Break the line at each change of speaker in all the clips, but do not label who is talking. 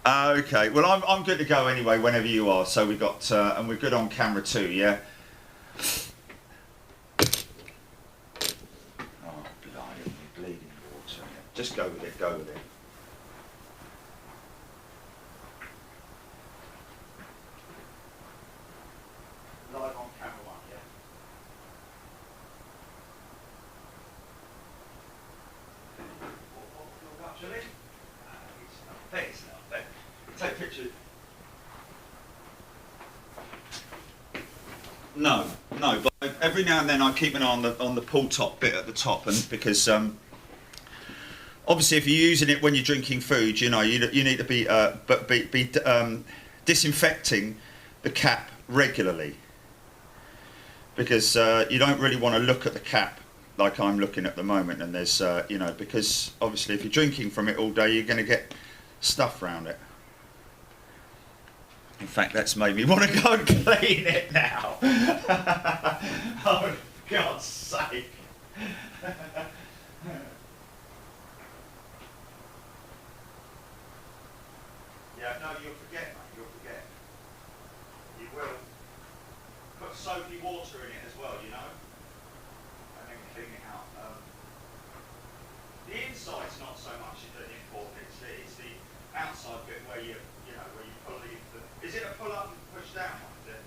Okay, well I'm good to go anyway whenever you are. So we got and we're good on camera too, yeah. Oh, blimey, bleeding water. Just go with it. Go with it. Live on camera one, yeah. What actually? It's not. Take pictures. No, but every now and then I keep an eye on the pull top bit at the top, and because obviously if you're using it when you're drinking food, you know you need to be disinfecting the cap regularly, because you don't really want to look at the cap like I'm looking at the moment, and there's you know, because obviously if you're drinking from it all day, you're going to get stuff around it. In fact, that's made me want to go and clean it now. Oh, for God's sake. Yeah, no, you'll forget, mate, you'll forget. You will. Put soapy water in it as well, you know, and then clean it out. The inside's not so much an important, it's the outside bit where you know, where you pull the... Is it a pull up and push down one, is it?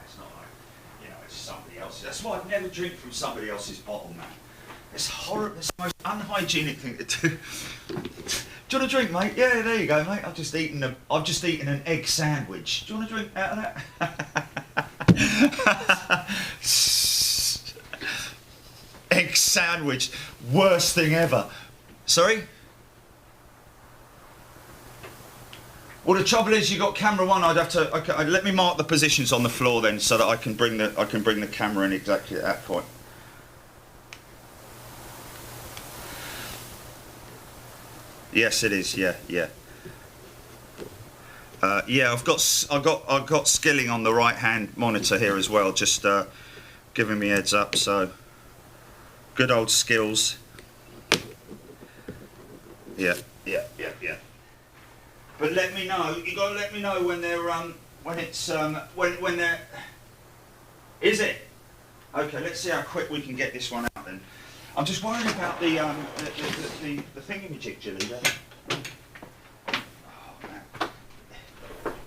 It's not like, you know, it's somebody else's. That's why I'd never drink from somebody else's bottle, man. It's horrible. It's the most unhygienic thing to do. Do you want a drink, mate? Yeah, there you go, mate. I've just eaten an egg sandwich. Do you want a drink out of that? Egg sandwich, worst thing ever. Sorry? Well, the trouble is, you got camera one. I'd have to. Okay, let me mark the positions on the floor then, so that I can bring the camera in exactly at that point. Yes, it is. Yeah. Yeah, I've got skilling on the right hand monitor here as well, just giving me heads up. So good old skills. Yeah. But let me know. You got to let me know when they're when it's when they're. Is it? Okay. Let's see how quick we can get this one out then. I'm just worried about the thingamajig, Jilly.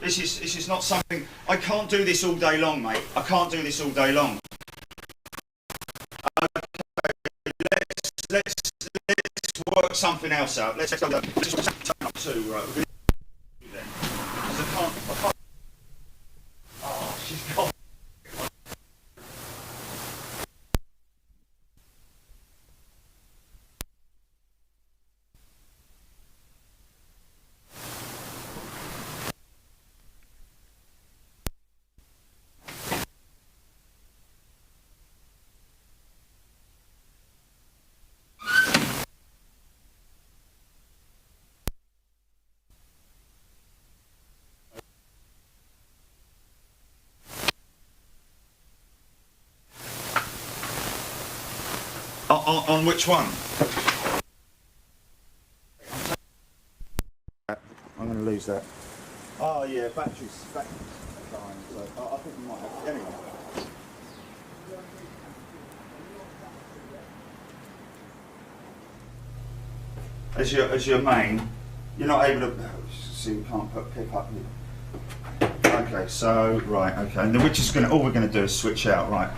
This is not something. I can't do this all day long, mate. I can't do this all day long. Okay, let's work something else out. Let's just turn up to right. We're gonna do then. 'Cause I can't. Oh, she's gone. On which one? I'm going to lose that. Oh yeah, batteries dying, so I think we might have. Anyway. As your main, you're not able to see. We can't pick up. Okay, so right. Okay, and then we're just going to. All we're going to do is switch out. Right.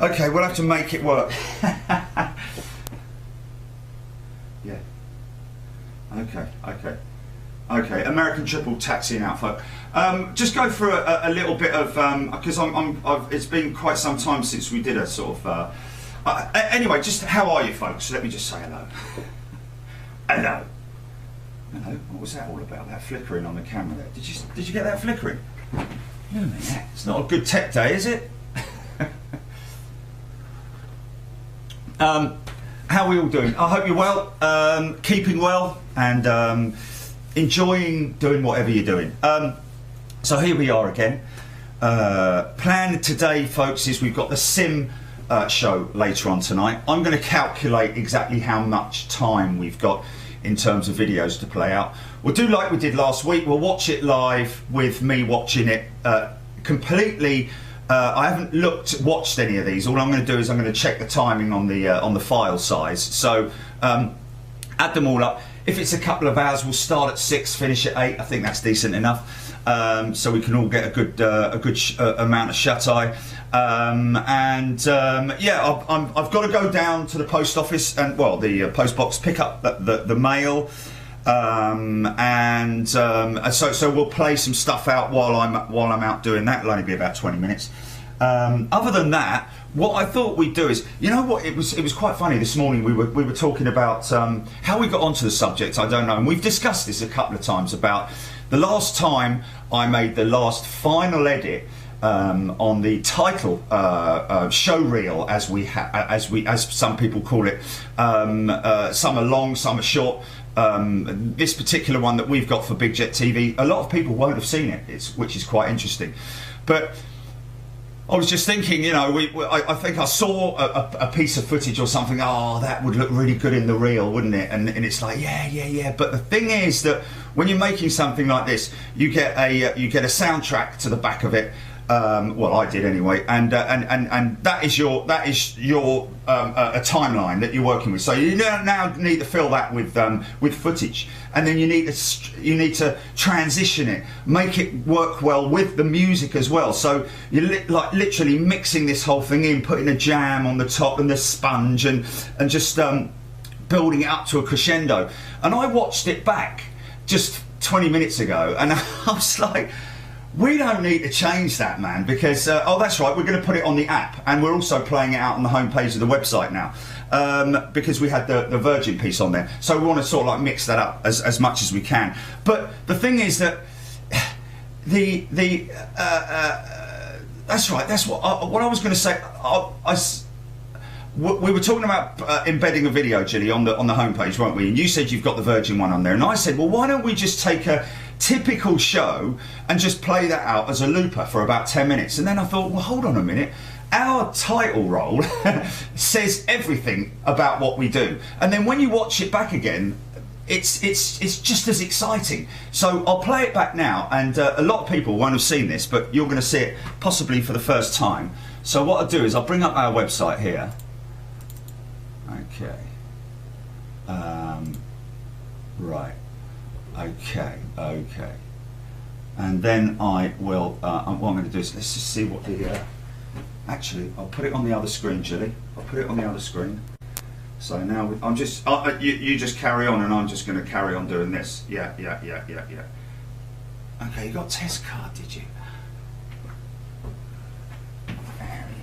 Okay, we'll have to make it work. Yeah. Okay. American triple taxiing out, folks. Just go for a little bit of because it's been quite some time since we did a sort of. Anyway, just how are you, folks? Let me just say hello. Hello. What was that all about? That flickering on the camera there. Did you get that flickering? Yeah. It's not a good tech day, is it? How are we all doing? I hope you're well, keeping well, and enjoying doing whatever you're doing. So here we are again. plan today, folks, is we've got the sim show later on tonight. I'm going to calculate exactly how much time we've got in terms of videos to play out. We'll do like we did last week. We'll watch it live with me watching it completely. I haven't watched any of these. All I'm going to do is I'm going to check the timing on the file size. So add them all up. If it's a couple of hours, we'll start at 6, finish at 8. I think that's decent enough, so we can all get a good amount of shut eye. Yeah, I've got to go down to the post office and the post box, pick up the mail, so we'll play some stuff out while I'm out doing that. It'll only be about 20 minutes. Other than that, what I thought we'd do is, you know what, it was quite funny this morning. We were talking about how we got onto the subject. I don't know, and we've discussed this a couple of times about the last time I made the last final edit on the title show reel, as some people call it. Some are long, some are short. This particular one that we've got for Big Jet TV, a lot of people won't have seen it, which is quite interesting. But I was just thinking, you know, I think I saw a piece of footage or something. Oh, that would look really good in the reel, wouldn't it? And it's like, yeah. But the thing is that when you're making something like this, you get a soundtrack to the back of it. Well, I did anyway, and that is your a timeline that you're working with. So you now need to fill that with footage, and then you need to transition it, make it work well with the music as well. So you're like literally mixing this whole thing in, putting a jam on the top and the sponge, and just building it up to a crescendo. And I watched it back just 20 minutes ago, and I was like, we don't need to change that, man, because oh, that's right, we're going to put it on the app, and we're also playing it out on the homepage of the website now, because we had the Virgin piece on there. So we want to sort of like mix that up as much as we can. But the thing is that that's right. That's what I was going to say. We were talking about embedding a video, Gilly, on the homepage, weren't we? And you said you've got the Virgin one on there, and I said, well, why don't we just take a typical show and just play that out as a looper for about 10 minutes? And then I thought, well, hold on a minute. Our title role says everything about what we do, and then when you watch it back again, it's just as exciting. So I'll play it back now, and a lot of people won't have seen this, but you're going to see it possibly for the first time. So what I'll do is I'll bring up our website here. Okay. Right. Okay. And then I will. What I'm going to do is let's just see what the. Actually, I'll put it on the other screen, Gilly. I'll put it on the other screen. So now I'm just. You just carry on, and I'm just going to carry on doing this. Yeah. Okay, you got a test card, did you?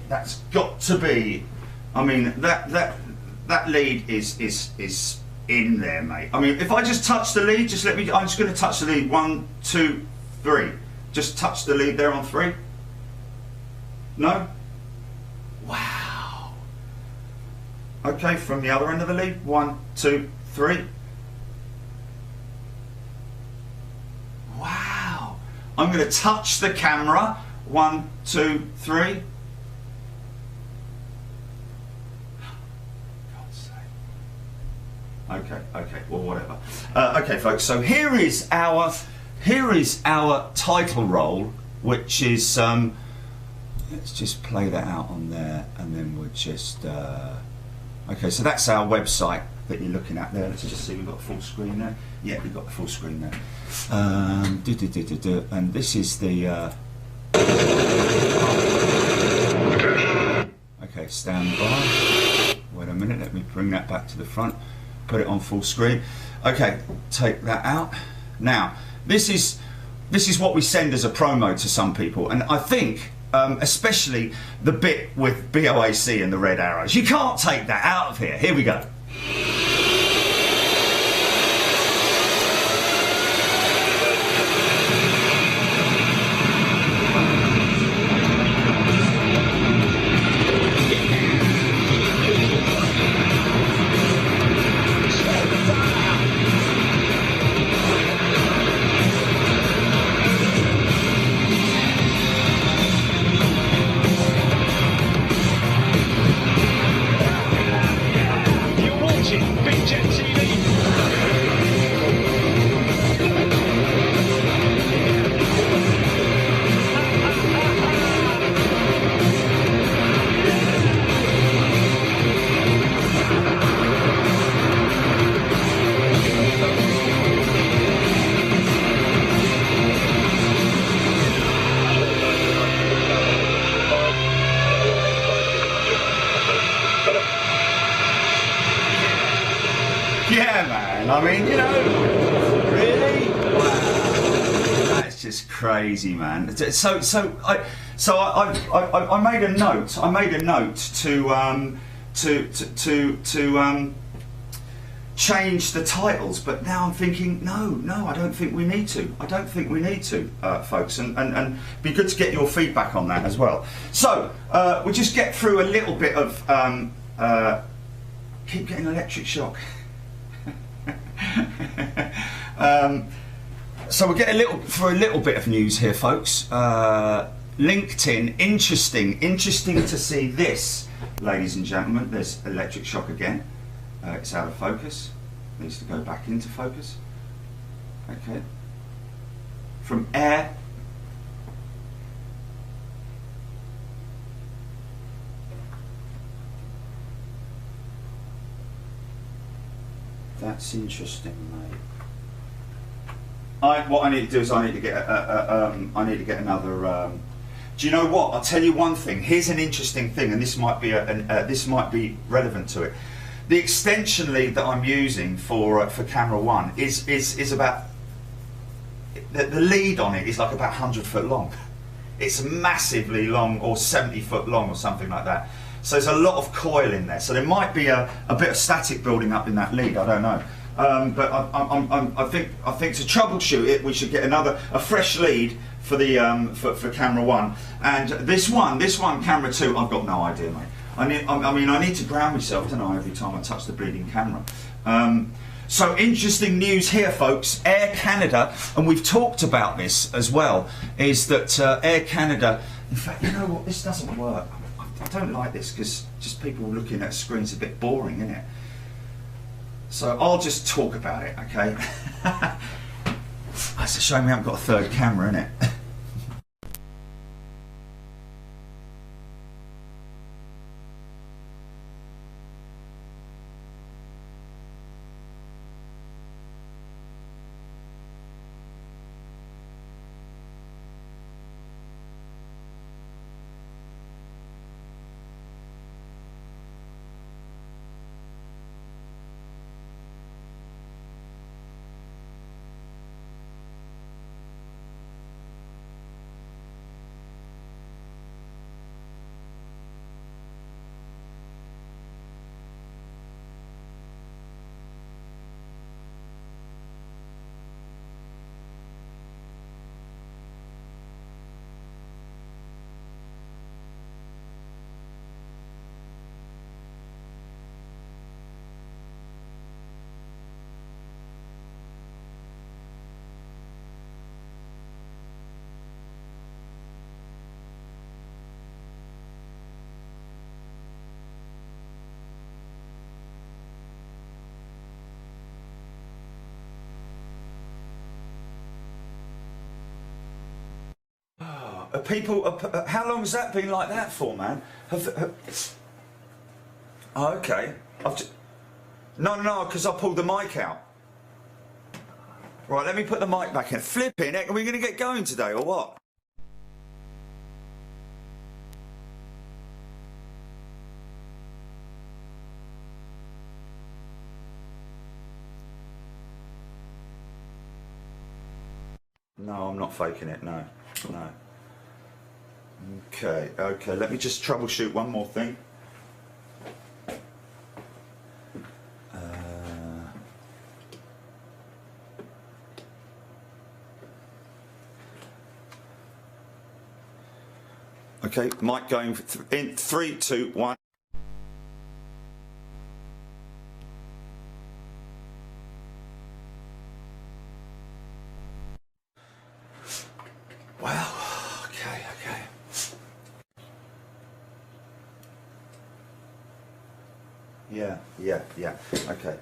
That's got to be. I mean that lead is in there, mate. I mean, if I just touch the lead, just let me. I'm just going to touch the lead. 1, 2, 3. Just touch the lead there on 3. No. Wow. Okay, from the other end of the lead. 1, 2, 3. Wow. I'm going to touch the camera. 1, 2, 3. Okay, well, whatever. Okay, folks, so here is our title roll, which is let's just play that out on there, and then we'll just okay, so that's our website that you're looking at there. Let's just see, we've got the full screen there. Yeah, we've got the full screen there. And this is the okay, stand by. Wait a minute, let me bring that back to the front. Put it on full screen. Okay, take that out. Now, this is what we send as a promo to some people, and I think especially the bit with BOAC and the red arrows. You can't take that out of here. Here we go. I mean, you know, really? Wow. That's just crazy, man. So I made a note. I made a note to change the titles, but now I'm thinking, no, I don't think we need to. I don't think we need to, folks, and be good to get your feedback on that as well. So we'll just get through a little bit of keep getting electric shock. So we'll get a little bit of news here, folks. LinkedIn, interesting to see this, ladies and gentlemen. There's electric shock again. It's out of focus. Needs to go back into focus. Okay. From Air. That's interesting, mate. What I need to do is I need to get another. Do you know what? I'll tell you one thing. Here's an interesting thing, and this might be relevant to it. The extension lead that I'm using for camera 1 is about the lead on it is like about 100 foot long. It's massively long, or 70 foot long, or something like that. So there's a lot of coil in there. So there might be a bit of static building up in that lead. I don't know. But I think to troubleshoot it, we should get a fresh lead for the for camera 1. And this one, camera 2, I've got no idea, mate. I need to ground myself, don't I, every time I touch the bleeding camera. So interesting news here, folks. Air Canada, and we've talked about this as well, is that Air Canada, in fact, you know what, this doesn't work. I don't like this because just people looking at screens a bit boring, isn't it? So I'll just talk about it, okay? It's a shame we haven't got a third camera, isn't it? How long has that been like that for, man? Oh, okay. No, because I pulled the mic out. Right, let me put the mic back in. Flipping heck, are we going to get going today or what? No, I'm not faking it, no. Okay, let me just troubleshoot one more thing. Okay, mic going in 3, 2, 1. Wow, okay. Yeah, okay.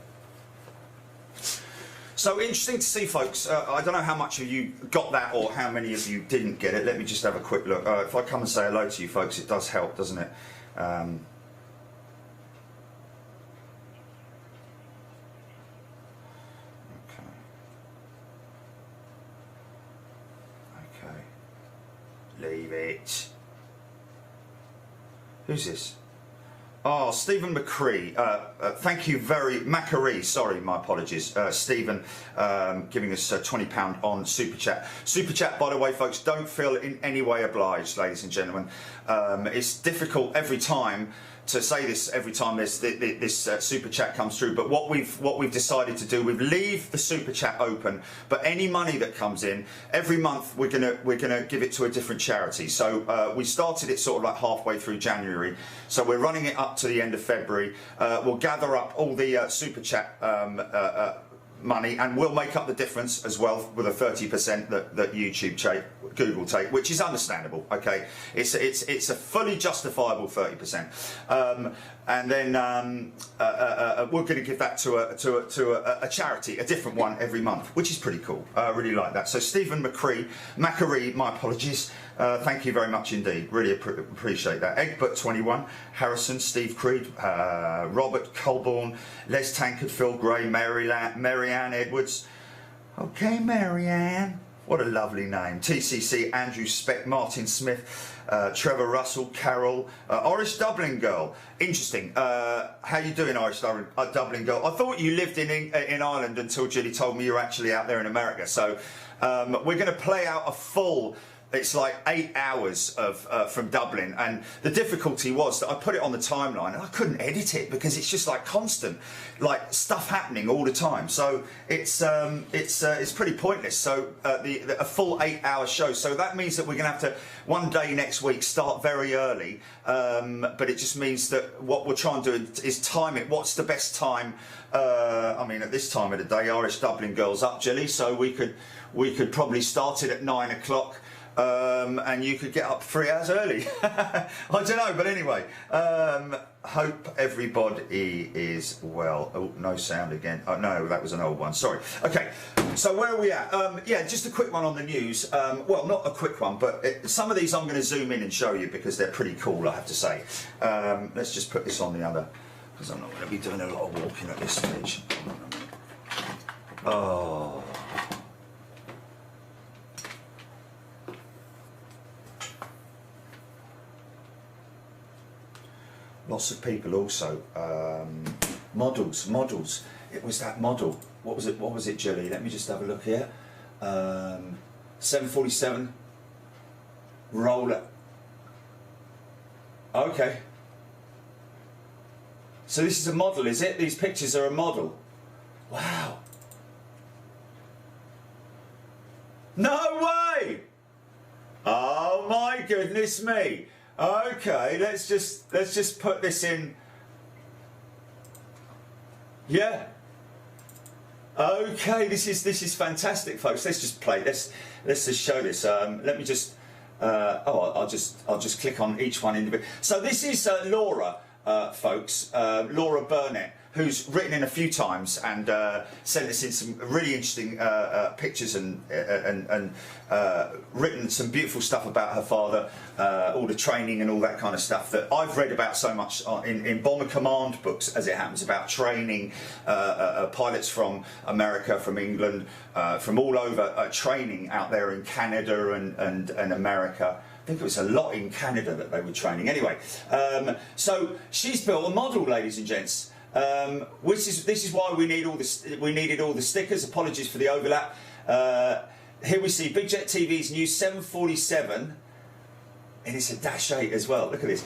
So interesting to see, folks. I don't know how much of you got that or how many of you didn't get it. Let me just have a quick look. If I come and say hello to you, folks, it does help, doesn't it? Okay. Leave it. Who's this? Oh, Stephen McCree, thank you Macquarie, sorry, my apologies. Stephen giving us £20 on Super Chat. Super Chat, by the way, folks, don't feel in any way obliged, ladies and gentlemen. It's difficult every time to say this every time this Super Chat comes through, but what we've decided to do, we've leave the Super Chat open, but any money that comes in every month we're gonna give it to a different charity. So we started it sort of like halfway through January, so we're running it up to the end of February. We'll gather up all the Super Chat money, and we'll make up the difference as well with a 30% that Google take, which is understandable. Okay, it's a fully justifiable 30%, and then we're going to give that to a charity, a different one every month, which is pretty cool. I really like that. So Stephen Macquarie, my apologies. Thank you very much indeed. Really appreciate that. Egbert21, Harrison, Steve Creed, Robert Colborne, Les Tankard, Phil Gray, Marianne Edwards. Okay, Marianne. What a lovely name. TCC, Andrew Speck, Martin Smith, Trevor Russell, Carol, Irish Dublin Girl. Interesting. How you doing, Irish Dublin Girl? I thought you lived in Ireland until Julie told me you're actually out there in America. So we're going to play out a full... It's like 8 hours from Dublin, and the difficulty was that I put it on the timeline and I couldn't edit it because it's just like constant, like stuff happening all the time. So it's pretty pointless. So a full 8 hour show. So that means that we're going to have to one day next week start very early. But it just means that what we'll try and do is time it. What's the best time? I mean, at this time of the day, Irish Dublin Girl's up, Jilly. So we could probably start it at 9 o'clock. And you could get up 3 hours early. I don't know, but anyway, hope everybody is well. Oh, no sound again. Oh no, that was an old one, sorry. Okay, so where are we at? Yeah, just a quick one on the news. Well, not a quick one, but some of these I'm going to zoom in and show you because they're pretty cool, I have to say. Let's just put this on the other, because I'm not going to be doing a lot of walking at this stage. Oh. Lots of people also, models. It was that model. What was it, Julie? Let me just have a look here. 747 roller. Okay. So this is a model, is it? These pictures are a model. Wow. No way! Oh my goodness me. Okay, let's just put this in. Yeah. Okay, this is fantastic, folks. Let's just play. Let's just show this. Let me just. I'll just click on each one individually. So this is Laura, folks. Laura Burnett, who's written in a few times and sent us in some really interesting pictures and written some beautiful stuff about her father, all the training and all that kind of stuff that I've read about so much in Bomber Command books, as it happens, about training pilots from America, from England, from all over, training out there in Canada and America. I think it was a lot in Canada that they were training. Anyway, so she's built a model, ladies and gents. This is why we needed all the stickers. Apologies for the overlap. Here we see Big Jet TV's new 747, and it's a Dash 8 as well. Look at this.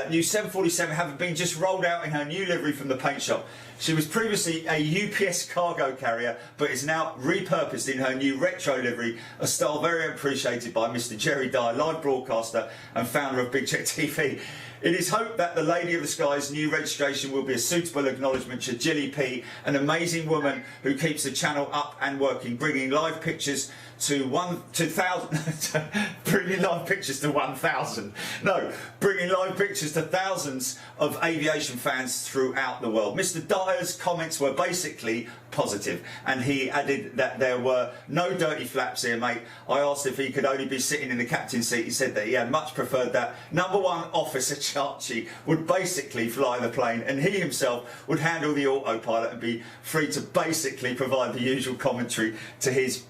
New 747 having been just rolled out in her new livery from the paint shop. She was previously a UPS cargo carrier, but is now repurposed in her new retro livery, a style very appreciated by Mr. Jerry Dyer, live broadcaster and founder of Big Jet TV. It is hoped that the Lady of the Sky's new registration will be a suitable acknowledgement to Jilly P, an amazing woman who keeps the channel up and working, bringing live pictures to 1,000, bringing live pictures to 1,000. No, bringing live pictures to thousands of aviation fans throughout the world. Mr. Dyer's comments were basically positive, and he added that there were no dirty flaps here, mate. I asked if he could only be sitting in the captain's seat. He said that he had much preferred that #1 officer Chachi would basically fly the plane, and he himself would handle the autopilot and be free to basically provide the usual commentary to his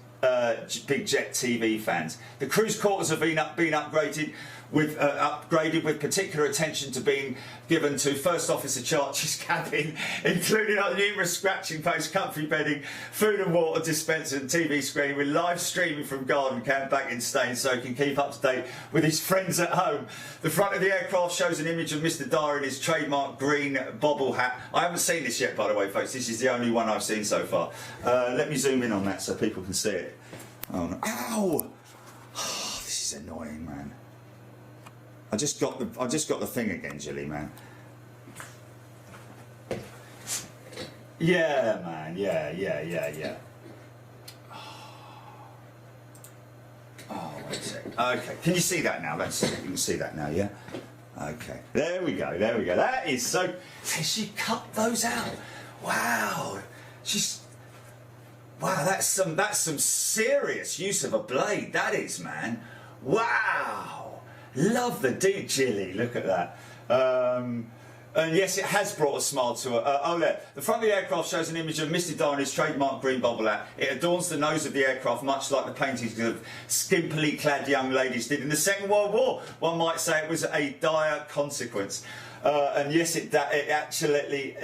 Big Jet TV fans. The cruise quarters have been upgraded with upgraded with particular attention to being given to First Officer Charch's cabin, including numerous scratching posts, comfy bedding, food and water dispenser and TV screen with live streaming from garden camp back in Staines so he can keep up to date with his friends at home. The front of the aircraft shows an image of Mr. Dyer in his trademark green bobble hat. I haven't seen this yet, by the way, folks. This is the only one I've seen so far. Let me zoom in on that so people can see it. Oh, no. Ow! Oh, this is annoying, man. I just got the thing again, Jilly, man. Yeah, man. Yeah. Oh, wait a second. Okay, can you see that now? You can see that now, yeah? Okay, there we go. That is so... She cut those out. Wow. Wow, that's some serious use of a blade. That is, man. Wow. Love the deep Jilly. Look at that. And yes, it has brought a smile to her. Oh, there. The front of the aircraft shows an image of Mr. Dyer in his trademark green bobble hat. It adorns the nose of the aircraft, much like the paintings of skimpily clad young ladies did in the Second World War. One might say it was a dire consequence. And yes, it absolutely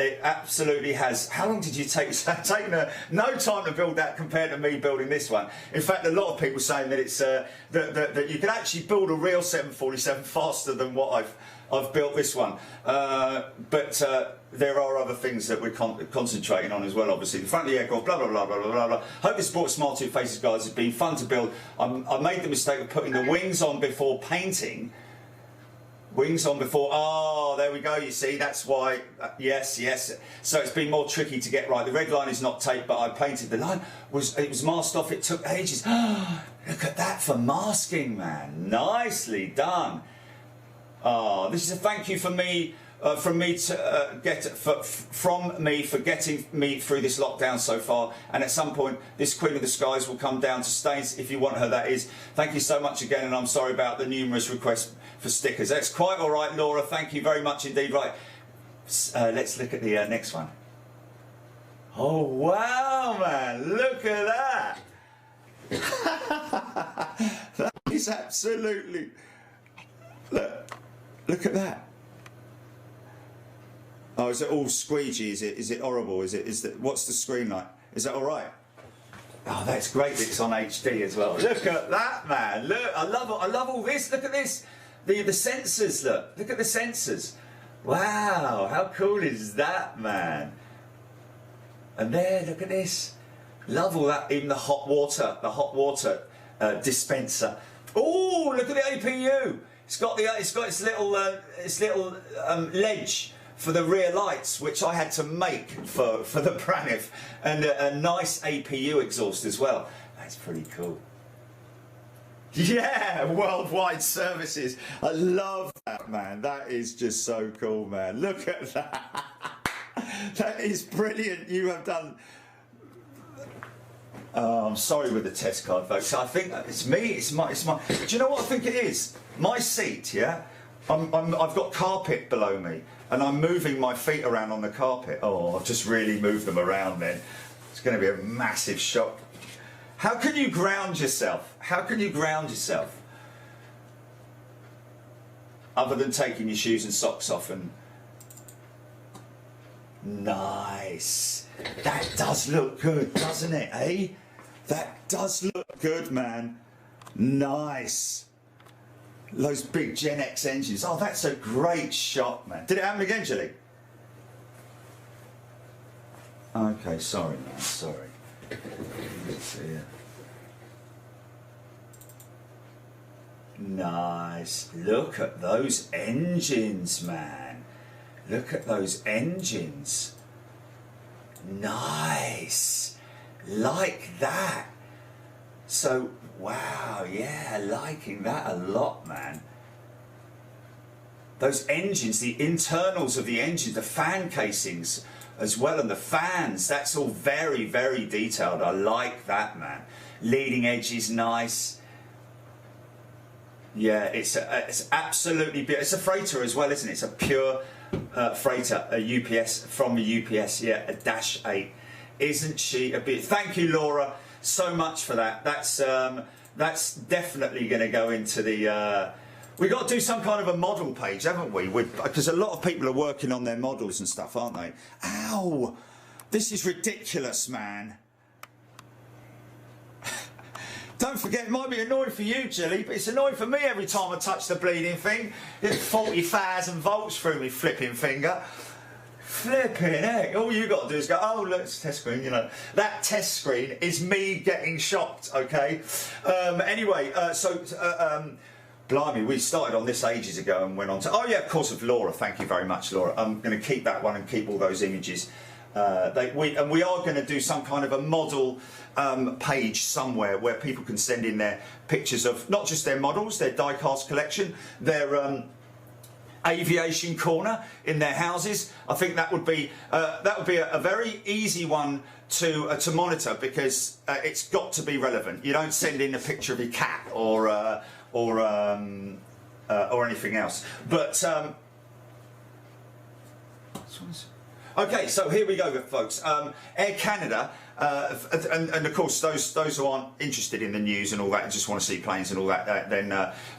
has. How long did you take? It's taken no time to build that compared to me building this one. In fact, a lot of people saying that it's that you can actually build a real 747 faster than what I've built this one. But there are other things that we're concentrating on as well, obviously. The front of the aircraft, blah, blah, blah, blah, blah, blah. Hope this brought a smile to your faces, guys. It's been fun to build. I made the mistake of putting the wings on before painting. Wings on before, oh, there we go, you see, that's why, yes. So it's been more tricky to get right. The red line is not taped, but I painted the line. It was masked off, it took ages. Look at that for masking, man. Nicely done. Oh, this is a thank you from me for getting me through this lockdown so far, and at some point this Queen of the Skies will come down to Staines if you want her, that is. Thank you so much again, and I'm sorry about the numerous requests for stickers. That's quite all right, Laura, thank you very much indeed. Right, let's look at the next one. Oh wow, man, look at that. That is absolutely, look at that. Oh, is it all squeegee? Is it horrible? What's the screen like? Is that all right? Oh, that's great that it's on HD as well. Look at that, man. Look, I love all this. Look at this. The sensors, look at the sensors. Wow, how cool is that, man? And there, look at this. Love all that, even the hot water dispenser. Oh, look at the APU. It's got its little ledge for the rear lights, which I had to make for the Braniff, and a nice APU exhaust as well. That's pretty cool. Yeah, worldwide services. I love that, man. That is just so cool, man. Look at that. That is brilliant. You have done... I'm sorry with the test card, folks. I think it's me. It's my. Do you know what I think it is? My seat, yeah. I've got carpet below me, and I'm moving my feet around on the carpet. Oh, I've just really moved them around. Then it's going to be a massive shock. How can you ground yourself? How can you ground yourself? Other than taking your shoes and socks off and... Nice. That does look good, doesn't it, eh? That does look good, man. Nice. Those big Gen X engines. Oh, that's a great shot, man. Did it happen again, Julie? Okay, sorry, man, sorry. Let's see here. Nice. Look at those engines, man. Look at those engines. Nice. Like that. So, wow, yeah, liking that a lot, man. Those engines, the internals of the engines, the fan casings as well, and the fans, that's all very, very detailed. I like that, man. Leading edge is nice. Yeah, it's absolutely beautiful. It's a freighter as well, isn't it? It's a pure freighter, a UPS, from a UPS, yeah, a Dash 8. Isn't she a bit? Thank you, Laura, so much for that. That's definitely going to go into the We've got to do some kind of a model page, haven't we? Because a lot of people are working on their models and stuff, aren't they? Ow! This is ridiculous, man. Don't forget, it might be annoying for you, Jilly, but it's annoying for me every time I touch the bleeding thing. It's 40,000 volts through me flipping finger. Flipping heck. All you got to do is go, oh, look, it's a test screen, you know. That test screen is me getting shocked, okay? Anyway, blimey, we started on this ages ago and went on to... Oh, yeah, of course, of Laura. Thank you very much, Laura. I'm going to keep that one and keep all those images. We are going to do some kind of a model page somewhere where people can send in their pictures of not just their models, their die-cast collection, their aviation corner in their houses. I think that would be a very easy one to monitor, because it's got to be relevant. You don't send in a picture of your cat or anything else. But okay, so here we go, folks. Air Canada, and of course, those who aren't interested in the news and all that, and just want to see planes and all that, then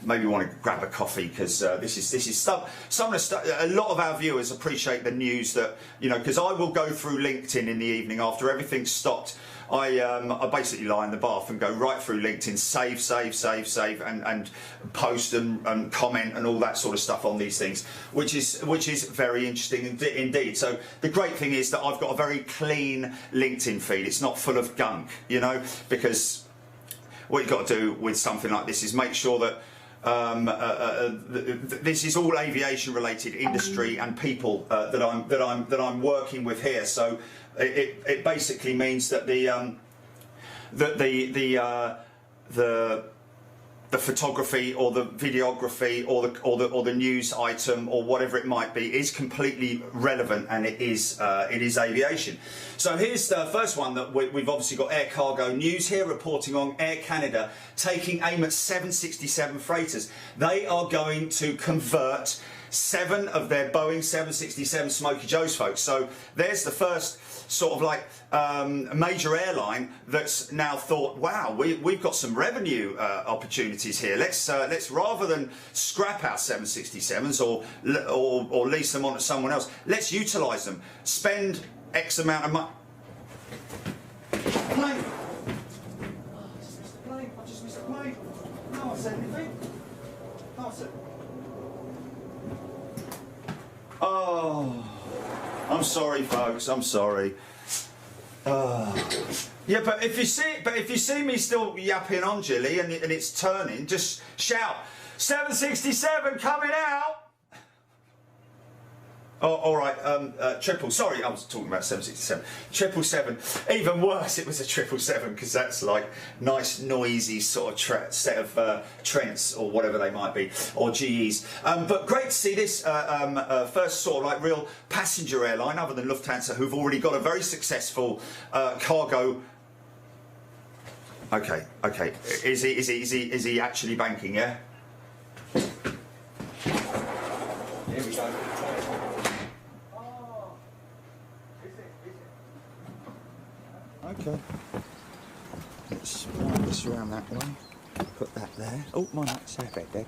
maybe want to grab a coffee, because this is stuff. Some of the stuff. A lot of our viewers appreciate the news that, you know, because I will go through LinkedIn in the evening after everything's stopped. I basically lie in the bath and go right through LinkedIn, save, and post and comment and all that sort of stuff on these things, which is very interesting indeed. So the great thing is that I've got a very clean LinkedIn feed. It's not full of gunk, you know, because what you've got to do with something like this is make sure that this is all aviation related industry and people that I'm working with here. So it basically means that the photography or the videography or the news item or whatever it might be is completely relevant, and it is aviation. So here's the first one that we've obviously got Air Cargo News here reporting on Air Canada taking aim at 767 freighters. They are going to convert 7 of their Boeing 767 Smokey Joes, folks. So there's the first sort of like major airline that's now thought, wow, we've got some revenue opportunities here. Let's rather than scrap our 767s or lease them on to someone else, let's utilise them. Spend X amount of money. Plane. Oh, I just missed the plane. I just missed the plane. No one said anything. No one said. Oh, I'm sorry, folks. I'm sorry. Yeah, but if you see me still yapping on, Jilly, and it's turning, just shout 767 coming out. Oh, all right. Sorry, I was talking about 767. 777. Even worse, it was a 777, because that's like nice, noisy sort of set of Trents or whatever they might be, or GEs. But great to see this first sort of like real passenger airline, other than Lufthansa, who've already got a very successful cargo. Okay. Is he actually banking? Yeah. Here we go. Okay, let's wind this around that way, put that there. Oh, my nut's there, there.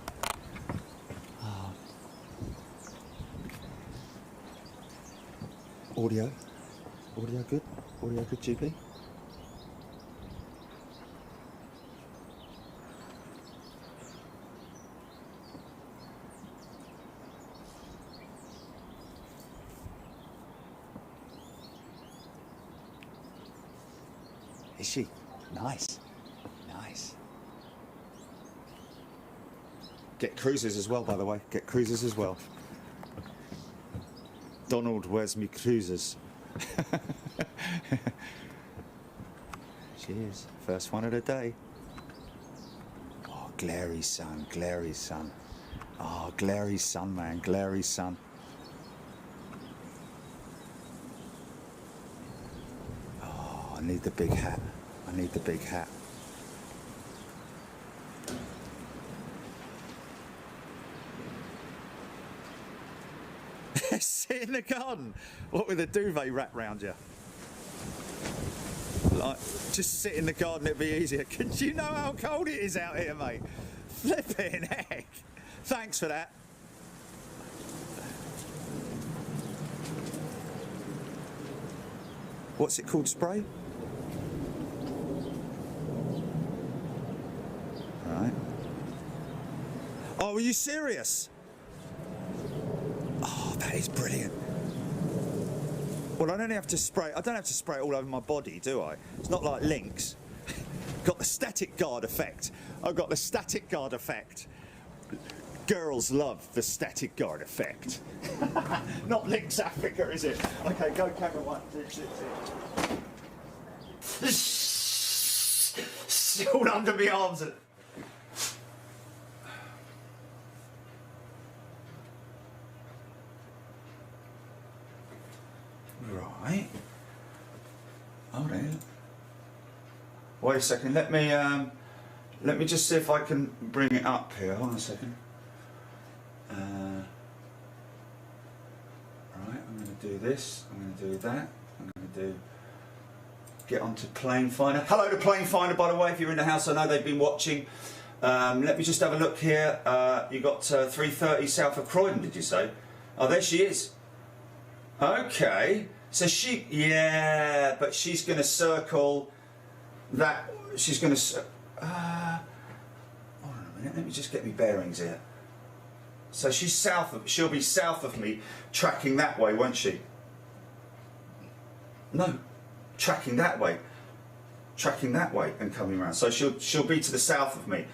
Oh. Audio good? Audio good, GP? Is she? Nice. Get cruisers as well, by the way. Get cruisers as well. Donald, where's me cruisers? She is. First one of the day. Oh, glary sun. Oh, glary sun, man. Glary sun. I need the big hat. Sit in the garden. What, with a duvet wrapped round you? Like, just sit in the garden, it'd be easier. Do you know how cold it is out here, mate? Flipping heck. Thanks for that. What's it called, spray? Right. Oh, are you serious? Oh, that is brilliant. Well, I don't have to spray. I don't have to spray it all over my body, do I? It's not like Lynx. Got the static guard effect. I've got the static guard effect. Girls love the static guard effect. Not Lynx Africa, is it? Okay, go camera one. Still under my arms. Right. Hold on. Wait a second. Let me just see if I can bring it up here. Hold on a second. Right. I'm going to do this. I'm going to do that. I'm going to get onto Plane Finder. Hello to Plane Finder, by the way. If you're in the house, I know they've been watching. Let me just have a look here. You got 3:30 south of Croydon, did you say? Oh, there she is. Okay, so yeah, but she's going to circle that. She's going to. Hold on a minute. Let me just get my bearings here. So she's south of. She'll be south of me, tracking that way, won't she? No, tracking that way, and coming around. So she'll be to the south of me.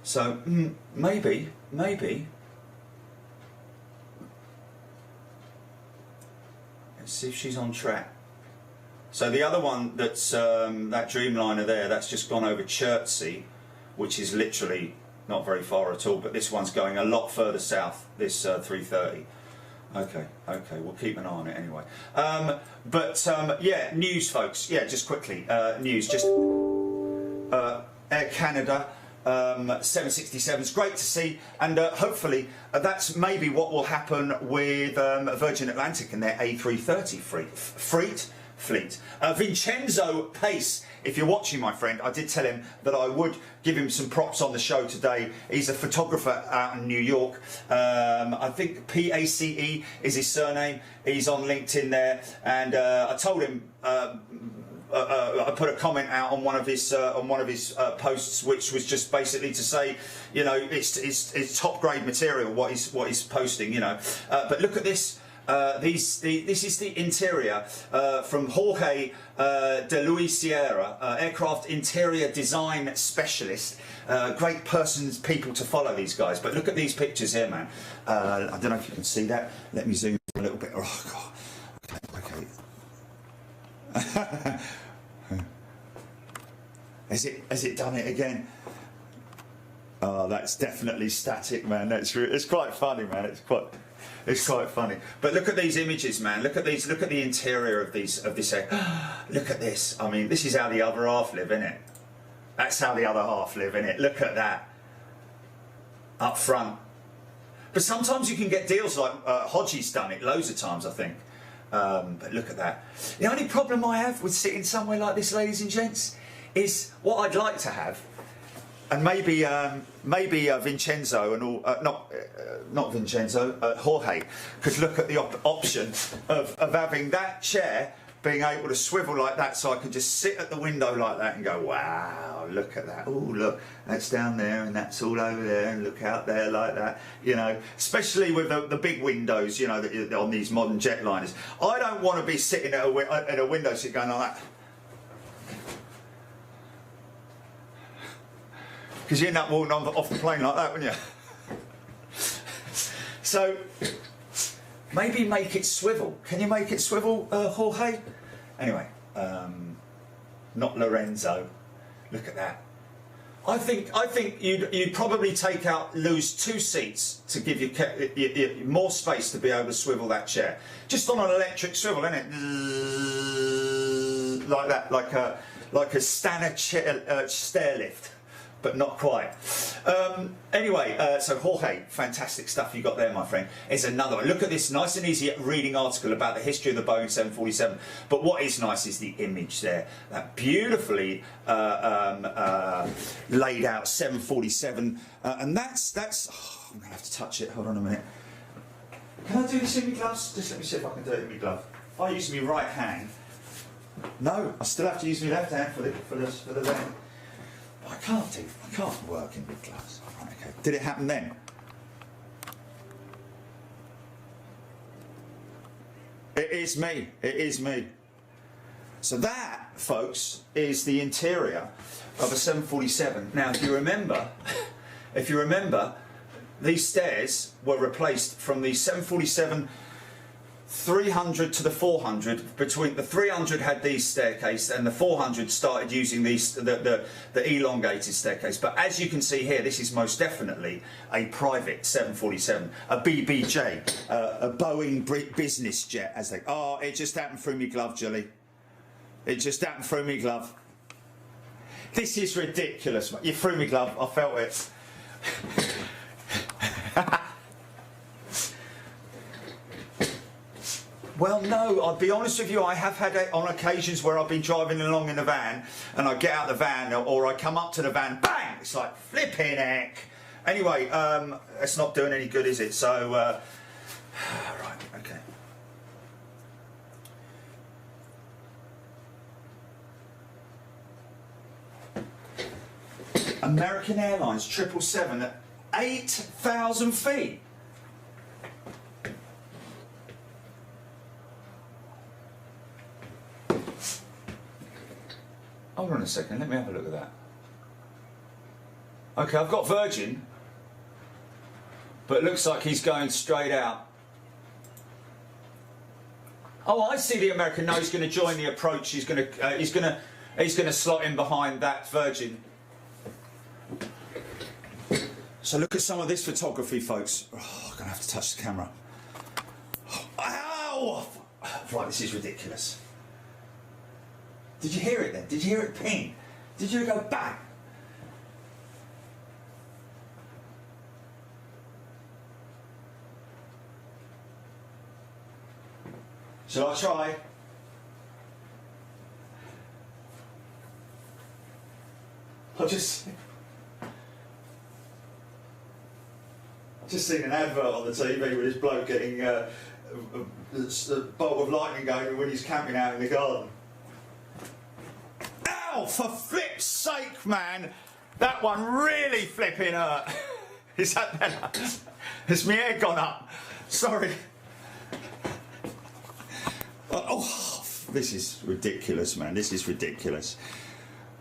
So maybe. See if she's on track. So the other one that's that Dreamliner there, that's just gone over Chertsey, which is literally not very far at all, but this one's going a lot further south, this 330. Okay, we'll keep an eye on it anyway. Yeah, news folks, yeah, just quickly, news, just Air Canada 767s, great to see, and hopefully that's maybe what will happen with Virgin Atlantic and their A330 fleet. Vincenzo Pace, if you're watching, my friend, I did tell him that I would give him some props on the show today. He's a photographer out in New York. I think PACE is his surname. He's on LinkedIn there, and I told him. I put a comment out on one of his posts, which was just basically to say, you know, it's top grade material what he's posting, you know. But look at this. This is the interior from Jorge de Luis Sierra, aircraft interior design specialist. Great people to follow, these guys. But look at these pictures here, man. I don't know if you can see that. Let me zoom a little bit. Oh, God. Okay. Has it done it again? Oh, that's definitely static, man. It's quite funny, man. It's quite funny. But look at these images, man. Look at these. Look at the interior of this air. Look at this. I mean, this is how the other half live, isn't it? That's how the other half live, isn't it? Look at that up front. But sometimes you can get deals like Hodgie's done it loads of times, I think. But look at that. The only problem I have with sitting somewhere like this, ladies and gents, is what I'd like to have, and maybe Vincenzo and all, not Vincenzo, Jorge could look at the option of having that chair being able to swivel like that, so I could just sit at the window like that and go, wow, look at that. Oh, look, that's down there and that's all over there, and look out there like that, you know, especially with the big windows, you know, on these modern jetliners. I don't want to be sitting at a window seat going like that, because you end up walking off the plane like that, wouldn't you? So maybe make it swivel. Can you make it swivel, Jorge? Anyway, not Lorenzo. Look at that. I think you'd probably lose 2 seats to give you more space to be able to swivel that chair. Just on an electric swivel, isn't it? Like that, like a standard stair lift. But not quite. Anyway, so Jorge, fantastic stuff you got there, my friend. It's another one. Look at this nice and easy reading article about the history of the Boeing 747. But what is nice is the image there. That beautifully laid out 747. And that's I'm going to have to touch it. Hold on a minute. Can I do this in my gloves? Just let me see if I can do it in my glove. If I use my right hand. No, I still have to use my left hand for the left. I can't work in my gloves. Right, okay. Did it happen then? It is me. It is me. So that, folks, is the interior of a 747. Now, if you remember, these stairs were replaced from the 747 300 to the 400. Between the 300 had these staircase and the 400 started using these the elongated staircase. But as you can see here, this is most definitely a private 747, a BBJ, a Boeing business jet, as they. Oh, it just happened through me glove, Julie. It just happened through me glove. This is ridiculous. You threw me glove. I felt it. Well, no, I'll be honest with you, I have had it on occasions where I've been driving along in the van and I get out the van or I come up to the van, bang! It's like, flipping heck. Anyway, it's not doing any good, is it? So, right, okay. American Airlines 777 at 8,000 feet. Hold on a second, let me have a look at that. Okay, I've got Virgin, but it looks like he's going straight out. Oh, I see the American. No, he's going to join the approach. He's going to slot in behind that Virgin. So look at some of this photography, folks. Oh, I'm going to have to touch the camera. Ow! Right, this is ridiculous. Did you hear it then? Did you hear it ping? Did you go bang? Shall I try? I've just seen an advert on the TV with this bloke getting a bolt of lightning going when he's camping out in the garden. Ow, for flip's sake, man! That one really flipping hurt. Is that better? Has my hair gone up? Sorry. Oh, this is ridiculous, man. This is ridiculous.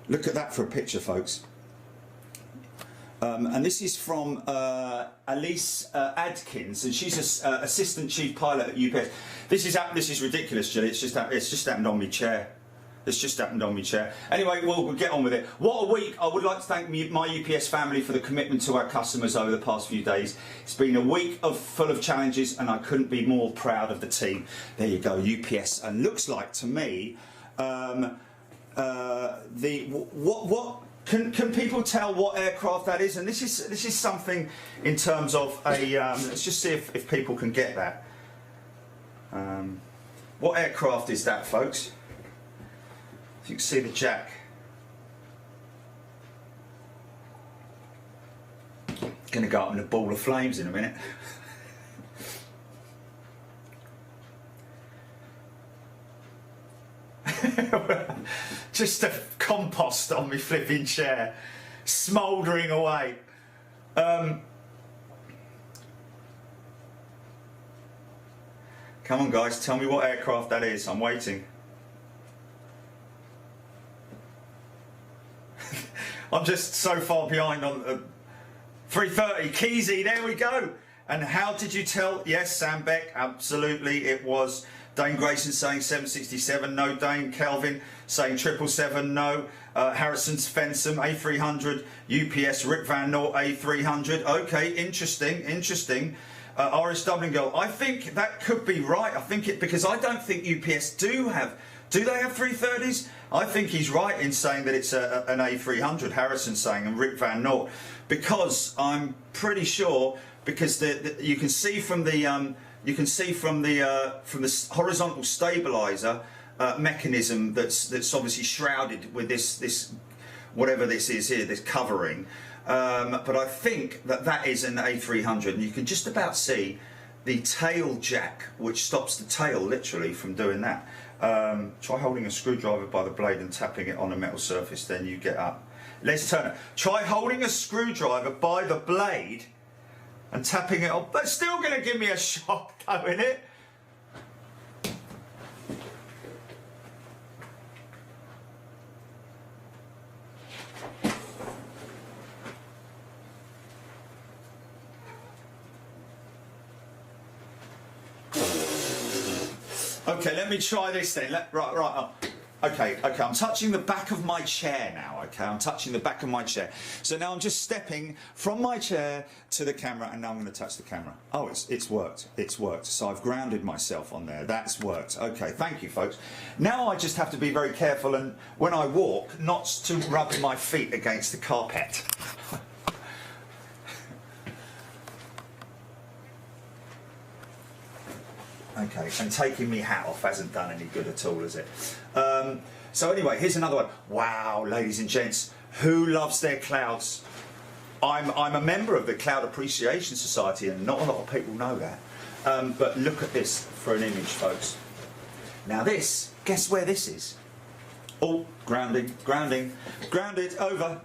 Look at that for a picture, folks. And this is from Elise Adkins, and she's an assistant chief pilot at UPS. This is ridiculous, Jill. It's just happened on my chair. It's just happened on my chair. Anyway, we'll get on with it. What a week. I would like to thank my UPS family for the commitment to our customers over the past few days. It's been a week full of challenges, and I couldn't be more proud of the team. There you go, UPS. And looks like to me, can people tell what aircraft that is? And this is something in terms of a. Let's just see if people can get that. What aircraft is that, folks? You can see the jack. Going to go up in a ball of flames in a minute. Just a compost on my flipping chair, smouldering away. Come on, guys, tell me what aircraft that is. I'm waiting. I'm just so far behind on 330. Keysy, there we go. And how did you tell? Yes, Sam Beck, absolutely, it was. Dane Grayson saying 767, no. Dane Kelvin saying 777, no. Harrison's Fensom, A300. UPS Rick Van Noort, A300. Okay, interesting. RSW girl, I think that could be right. I think it, because I don't think UPS do they have 330s? I think he's right in saying that it's an A300, Harrison saying, and Rick Van Noort, because I'm pretty sure, because you can see from the horizontal stabilizer mechanism that's obviously shrouded with this whatever this is here, this covering. but I think that is an A300, and you can just about see the tail jack, which stops the tail literally from doing that. Try holding a screwdriver by the blade and tapping it on a metal surface, then you get up. Let's turn it. Try holding a screwdriver by the blade and tapping it on. That's still going to give me a shock, though, isn't it? Okay, let me try this then. Right. Okay, I'm touching the back of my chair now, okay? I'm touching the back of my chair. So now I'm just stepping from my chair to the camera, and now I'm going to touch the camera. Oh, it's worked. It's worked. So I've grounded myself on there. That's worked. Okay, thank you, folks. Now I just have to be very careful, and when I walk, not to rub my feet against the carpet. Okay, and taking me hat off hasn't done any good at all, has it? So anyway, here's another one. Wow, ladies and gents, who loves their clouds? I'm a member of the Cloud Appreciation Society, and not a lot of people know that. But look at this for an image, folks. Now this, guess where this is? Oh, grounded, over.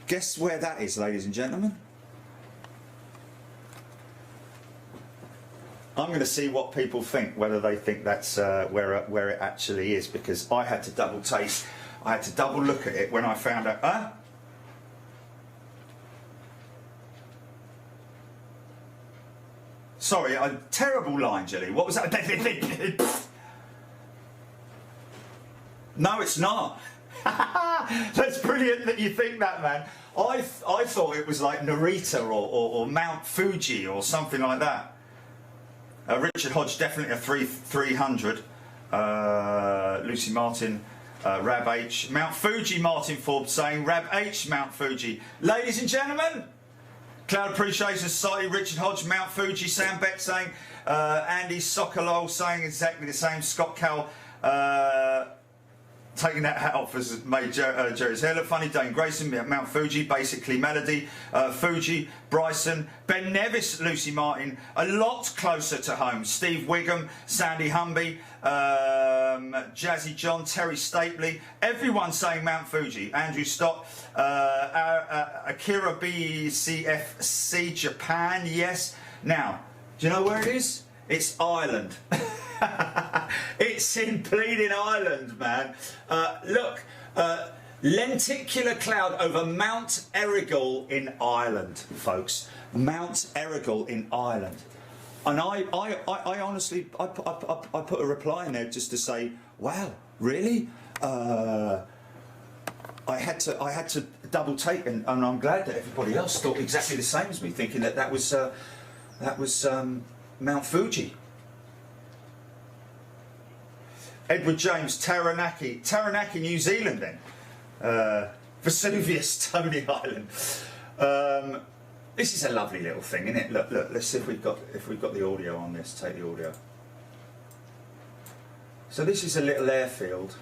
Guess where that is, ladies and gentlemen? I'm going to see what people think, whether they think that's where it actually is, because I had to double look at it when I found out. Huh? Sorry, a terrible line, Jelly. What was that? No, it's not. That's brilliant that you think that, man. I thought it was like Narita or Mount Fuji or something like that. Richard Hodge, definitely a 300. Lucy Martin, Rab H. Mount Fuji, Martin Forbes saying Rab H, Mount Fuji. Ladies and gentlemen, Cloud Appreciation Society, Richard Hodge, Mount Fuji. Sam Beck saying, Andy Sokolov saying exactly the same. Scott Cowell taking that hat off as made Jerry's hair look funny. Dane Grayson, Mount Fuji, basically Melody, Fuji, Bryson, Ben Nevis, Lucy Martin, a lot closer to home. Steve Wiggum, Sandy Humby, Jazzy John, Terry Stapley, everyone saying Mount Fuji. Andrew Stott, Akira BCFC, Japan, yes. Now, do you know where it is? It's Ireland. It's in bleeding Ireland, man. Look, lenticular cloud over Mount Errigal in Ireland, folks. Mount Errigal in Ireland. And I honestly put a reply in there just to say, wow, really? I had to double take, and I'm glad that everybody else thought exactly the same as me, thinking that was Mount Fuji. Edward James, Taranaki, New Zealand then. Vesuvius, Tony Island. This is a lovely little thing, isn't it? Look, let's see if we've got the audio on this. Take the audio. So this is a little airfield.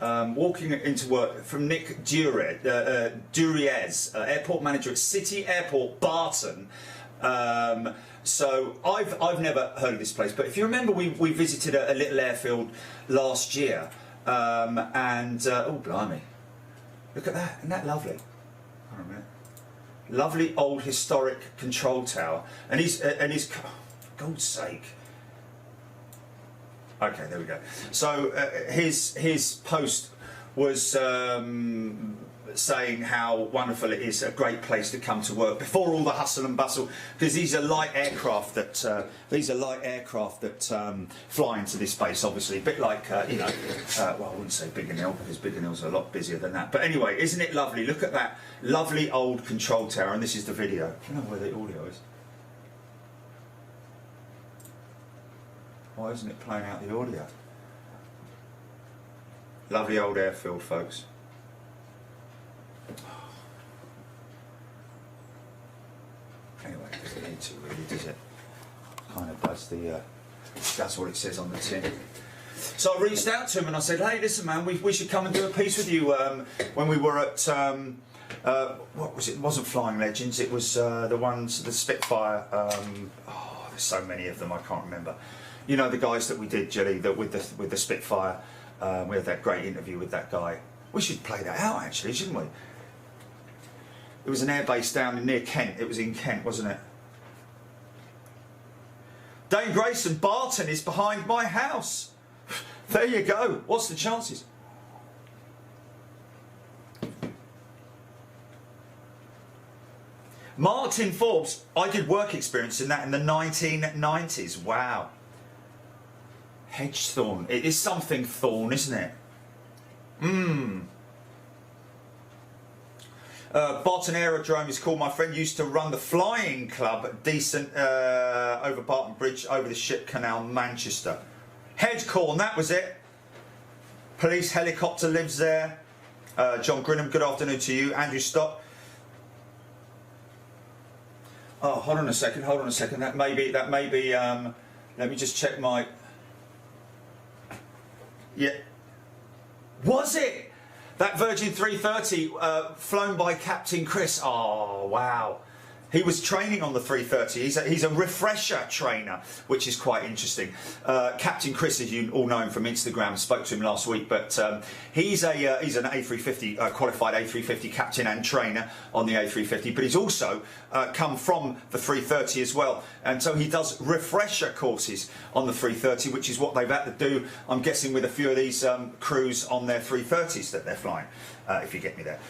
Walking into work from Nick Duriez, airport manager at City Airport, Barton. So I've never heard of this place, but if you remember, we visited a little airfield last year, and oh blimey, look at that! Isn't that lovely? Hold on a minute. Lovely old historic control tower, and he's for God's sake. Okay, there we go. So his post was saying how wonderful it is, a great place to come to work before all the hustle and bustle, because these are light aircraft that fly into this base, obviously a bit like well, I wouldn't say Biggin Hill, because Biggin Hill's a lot busier than that, but anyway, isn't it lovely? Look at that lovely old control tower, and this is the video. I don't know where the audio is. Why isn't it playing out the audio? Lovely old airfield, folks. Anyway, it doesn't need to really, does it? Kind of does the, that's what it says on the tin. So I reached out to him and I said, hey, listen man, we should come and do a piece with you when we were at what was it? It wasn't Flying Legends. It was the ones, the Spitfire. Oh, there's so many of them. I can't remember. You know the guys that we did, Jelly, that with the Spitfire. We had that great interview with that guy. We should play that out actually, shouldn't we? It was an airbase down near Kent. It was in Kent, wasn't it? Dane Grayson, Barton is behind my house. There you go. What's the chances? Martin Forbes, I did work experience in that in the 1990s. Wow. Hedgethorn. It is something thorn, isn't it? Barton Aerodrome is called. My friend used to run the flying club, decent, over Barton Bridge, over the Ship Canal, Manchester. Headcorn, that was it. Police helicopter lives there. John Grinham, good afternoon to you. Andrew Stott. Oh, hold on a second. That may be. Let me just check my. Yeah. Was it? That Virgin 330 flown by Captain Chris. Oh, wow. He was training on the 330. He's a refresher trainer, which is quite interesting. Captain Chris, as you all know him from Instagram, spoke to him last week, but he's an A350 qualified A350 captain and trainer on the A350. But he's also come from the 330 as well, and so he does refresher courses on the 330, which is what they've had to do, I'm guessing, with a few of these crews on their 330s that they're flying. If you get me there.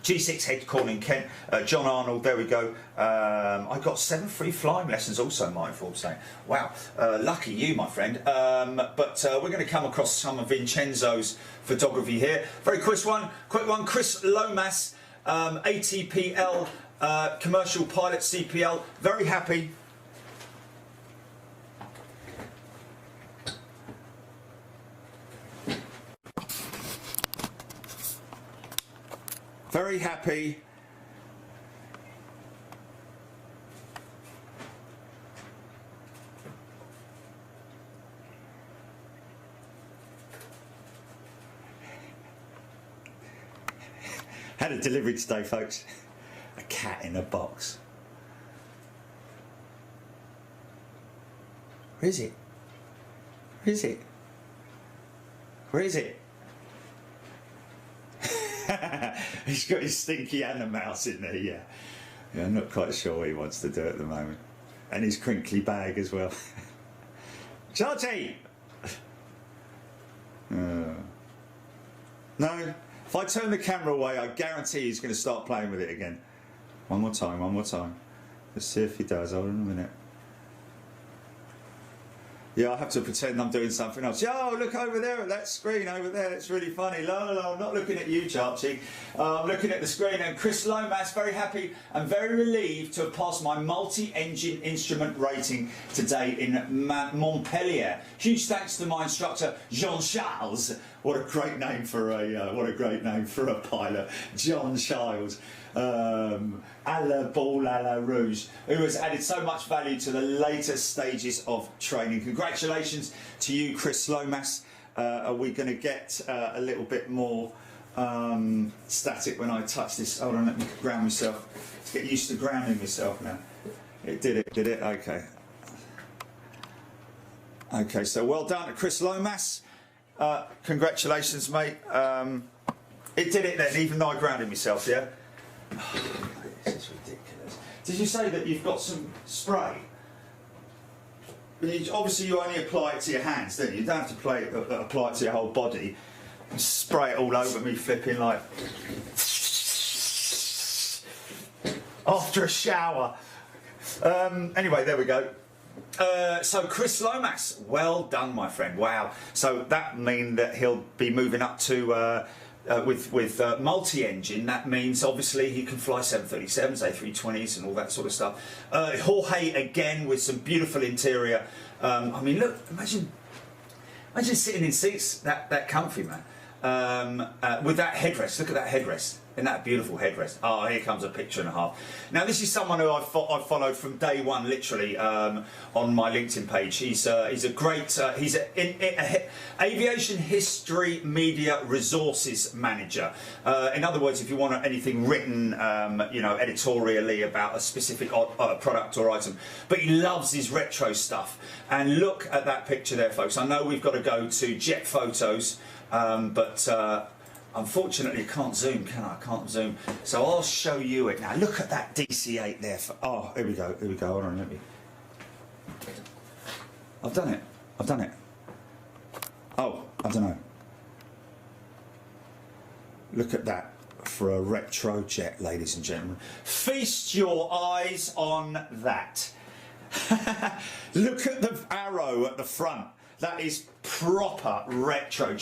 G6 Headcorn in Kent, John Arnold, there we go. I got 7 free flying lessons also, Martin Forbes saying. Wow, lucky you, my friend. But we're going to come across some of Vincenzo's photography here. Very quick one. Chris Lomas, ATPL, commercial pilot CPL, very happy. Very happy. Had a delivery today, folks. A cat in a box. Where is it? Where is it? Where is it? He's got his stinky and a mouse in there, yeah. I'm not quite sure what he wants to do at the moment. And his crinkly bag as well. Charty! No, if I turn the camera away, I guarantee he's going to start playing with it again. One more time. Let's see if he does. Hold on a minute. Yeah, I have to pretend I'm doing something else. Yo, look over there at that screen over there. It's really funny. No, I'm not looking at you, Charchi. I'm looking at the screen. And Chris Lomas, very happy and very relieved to have passed my multi-engine instrument rating today in Montpellier. Huge thanks to my instructor, Jean-Charles. What a great name for a pilot, Jean-Charles. A la ball, a la rouge, who has added so much value to the later stages of training. Congratulations to you, Chris Lomas. Are we going to get a little bit more static when I touch this? Hold on, let me ground myself. Let's get used to grounding myself now. It did it? Okay. Okay, so well done to Chris Lomas. Congratulations, mate. It did it then, even though I grounded myself, yeah? This is ridiculous. Did you say that you've got some spray? Obviously you only apply it to your hands, don't you? You don't have to apply it to your whole body. Spray it all over me, flipping like after a shower. Anyway, there we go. So Chris Lomas, well done, my friend. Wow. So that means that he'll be moving up to with multi-engine. That means obviously he can fly 737s, A320s and all that sort of stuff. Jorge again with some beautiful interior. I mean, look, imagine sitting in seats that comfy, man. With that headrest. Look at that headrest. Isn't that a beautiful headrest? Oh, here comes a picture and a half. Now, this is someone who I've followed from day one, literally, on my LinkedIn page. He's a great, he's a aviation history media resources manager. In other words, if you want anything written, you know, editorially about a specific product or item, but he loves his retro stuff. And look at that picture there, folks. I know we've got to go to Jet Photos, but unfortunately, I can't zoom, can I? I can't zoom. So I'll show you it now. Look at that DC-8 there. Oh, here we go. Here we go. Hold on, let me. I've done it. I've done it. Oh, I don't know. Look at that for a retro jet, ladies and gentlemen. Feast your eyes on that. Look at the arrow at the front. That is proper retro.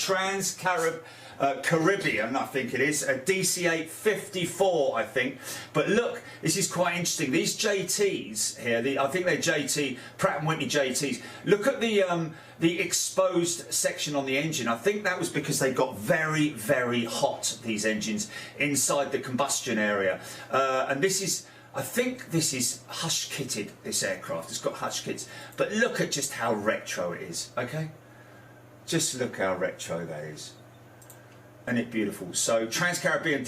Caribbean, I think it is. A DC-8 54, I think. But look, this is quite interesting. These JTs here, I think they're JT, Pratt & Whitney JTs. Look at the exposed section on the engine. I think that was because they got very, very hot, these engines, inside the combustion area. And this is... I think this is hush kitted, this aircraft. It's got hush kits. But look at just how retro it is, okay? Just look how retro that is. Isn't it beautiful? So Trans-Caribbean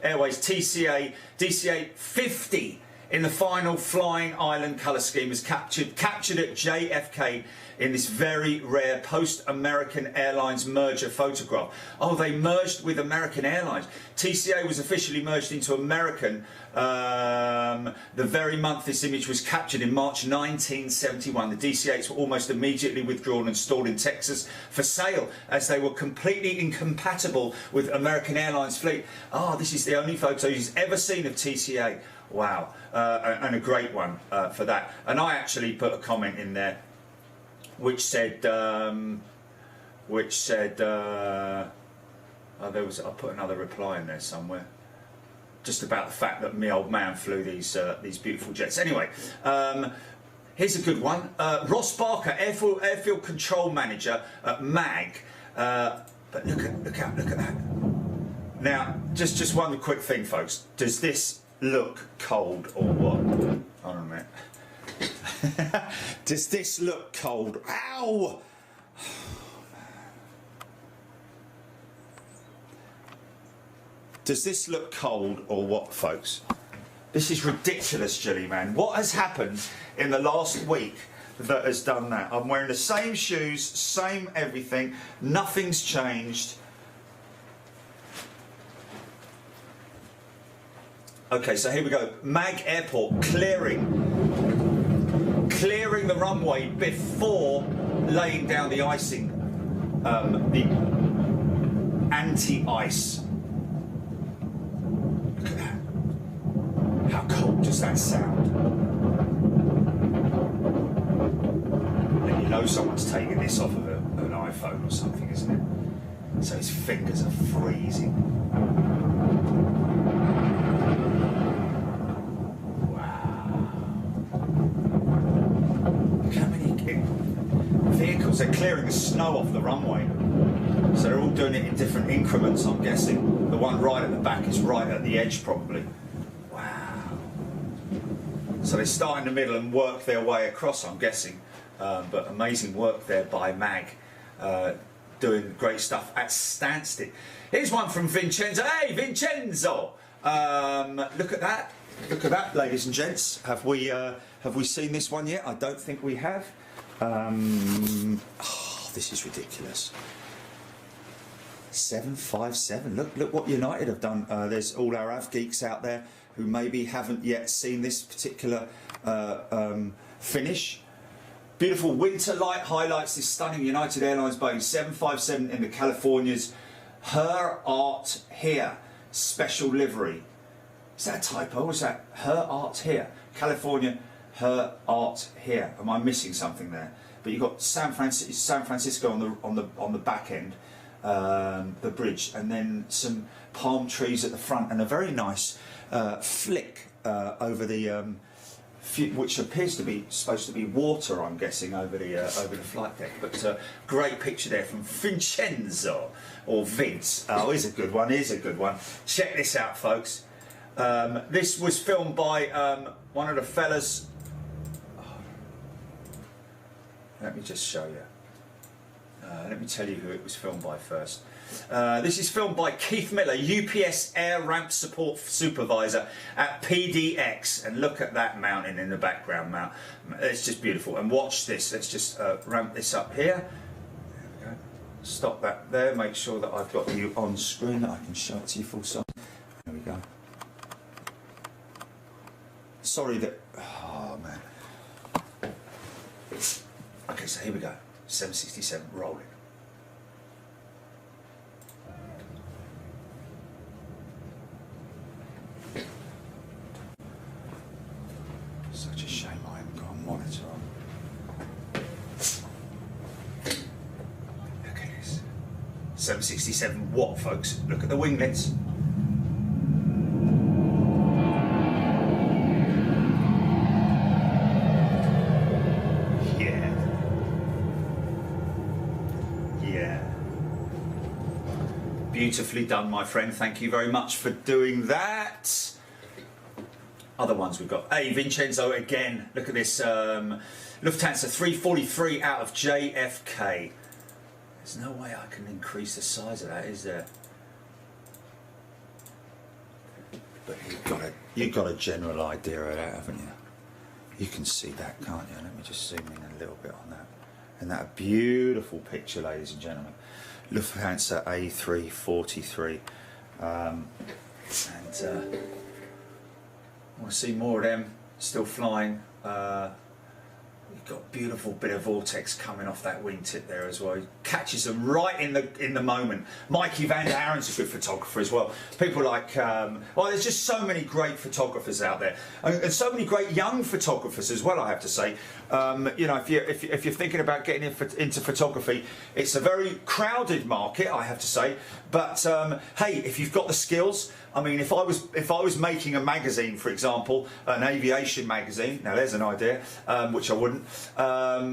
Airways TCA DC-8 50 in the final flying island colour scheme is captured at JFK in this very rare post-American Airlines merger photograph. Oh, they merged with American Airlines. TCA was officially merged into American the very month this image was captured, in March 1971. The DC-8s were almost immediately withdrawn and stored in Texas for sale, as they were completely incompatible with American Airlines fleet. Ah, this is the only photo he's ever seen of TCA. Wow, and a great one for that. And I actually put a comment in there which said I put another reply in there somewhere, just about the fact that my old man flew these beautiful jets. Anyway, here's a good one. Ross Barker, Airfield Control Manager at MAG. But look at that. Now, just one quick thing, folks. Does this look cold or what? Hold on a minute. Does this look cold? Ow! Does this look cold or what, folks? This is ridiculous, Jilly man. What has happened in the last week that has done that? I'm wearing the same shoes, same everything. Nothing's changed. Okay, so here we go. MAG Airport clearing the runway before laying down the icing, the anti-ice. Look at that. How cold does that sound? And you know someone's taking this off of an iPhone or something, isn't it? So his fingers are freezing. Vehicles, they're clearing the snow off the runway, so they're all doing it in different increments, I'm guessing. The one right at the back is right at the edge probably. Wow. So they start in the middle and work their way across, I'm guessing. But amazing work there by MAG, doing great stuff at Stansted. Here's one from Vincenzo. Hey Vincenzo! Look at that. Look at that, ladies and gents. Have we seen this one yet? I don't think we have. Oh, this is ridiculous. 757. Look what United have done. There's all our Av geeks out there who maybe haven't yet seen this particular finish. Beautiful winter light highlights this stunning United Airlines Boeing 757 in the California's Her Art Here special livery. Is that a typo? Or is that Her Art Here? California. Her Art Here. Am I missing something there? But you've got San Francisco on the back end, the bridge, and then some palm trees at the front, and a very nice flick over the which appears to be supposed to be water, I'm guessing, over the flight deck. But great picture there from Vincenzo, or Vince. Oh, here's a good one. Here's a good one. Check this out, folks. This was filmed by one of the fellas. Let me just show you. Let me tell you who it was filmed by first. This is filmed by Keith Miller, UPS Air Ramp Support Supervisor at PDX. And look at that mountain in the background. It's just beautiful. And watch this. Let's just ramp this up here. There we go. Stop that there. Make sure that I've got you on screen, that I can show it to you full size. There we go. Sorry that... Oh, man. Okay, so here we go. 767 rolling. Such a shame I haven't got a monitor on. Look at this. 767 what, folks? Look at the winglets. Beautifully done, my friend. Thank you very much for doing that. Other ones we've got. Hey, Vincenzo again. Look at this. Lufthansa 343 out of JFK. There's no way I can increase the size of that, is there? But you've got a general idea of that, haven't you? You can see that, can't you? Let me just zoom in a little bit on that. And that a beautiful picture, ladies and gentlemen. Lufthansa A343, and I want to see more of them still flying. You've got a beautiful bit of vortex coming off that wingtip there as well. He catches them right in the moment. Mikey Van der Haren's a good photographer as well. People like, well, there's just so many great photographers out there, and so many great young photographers as well, I have to say. You know, if you're thinking about getting into photography, it's a very crowded market, I have to say. But hey, if you've got the skills, I mean, if I was making a magazine, for example, an aviation magazine, now there's an idea, which I wouldn't. I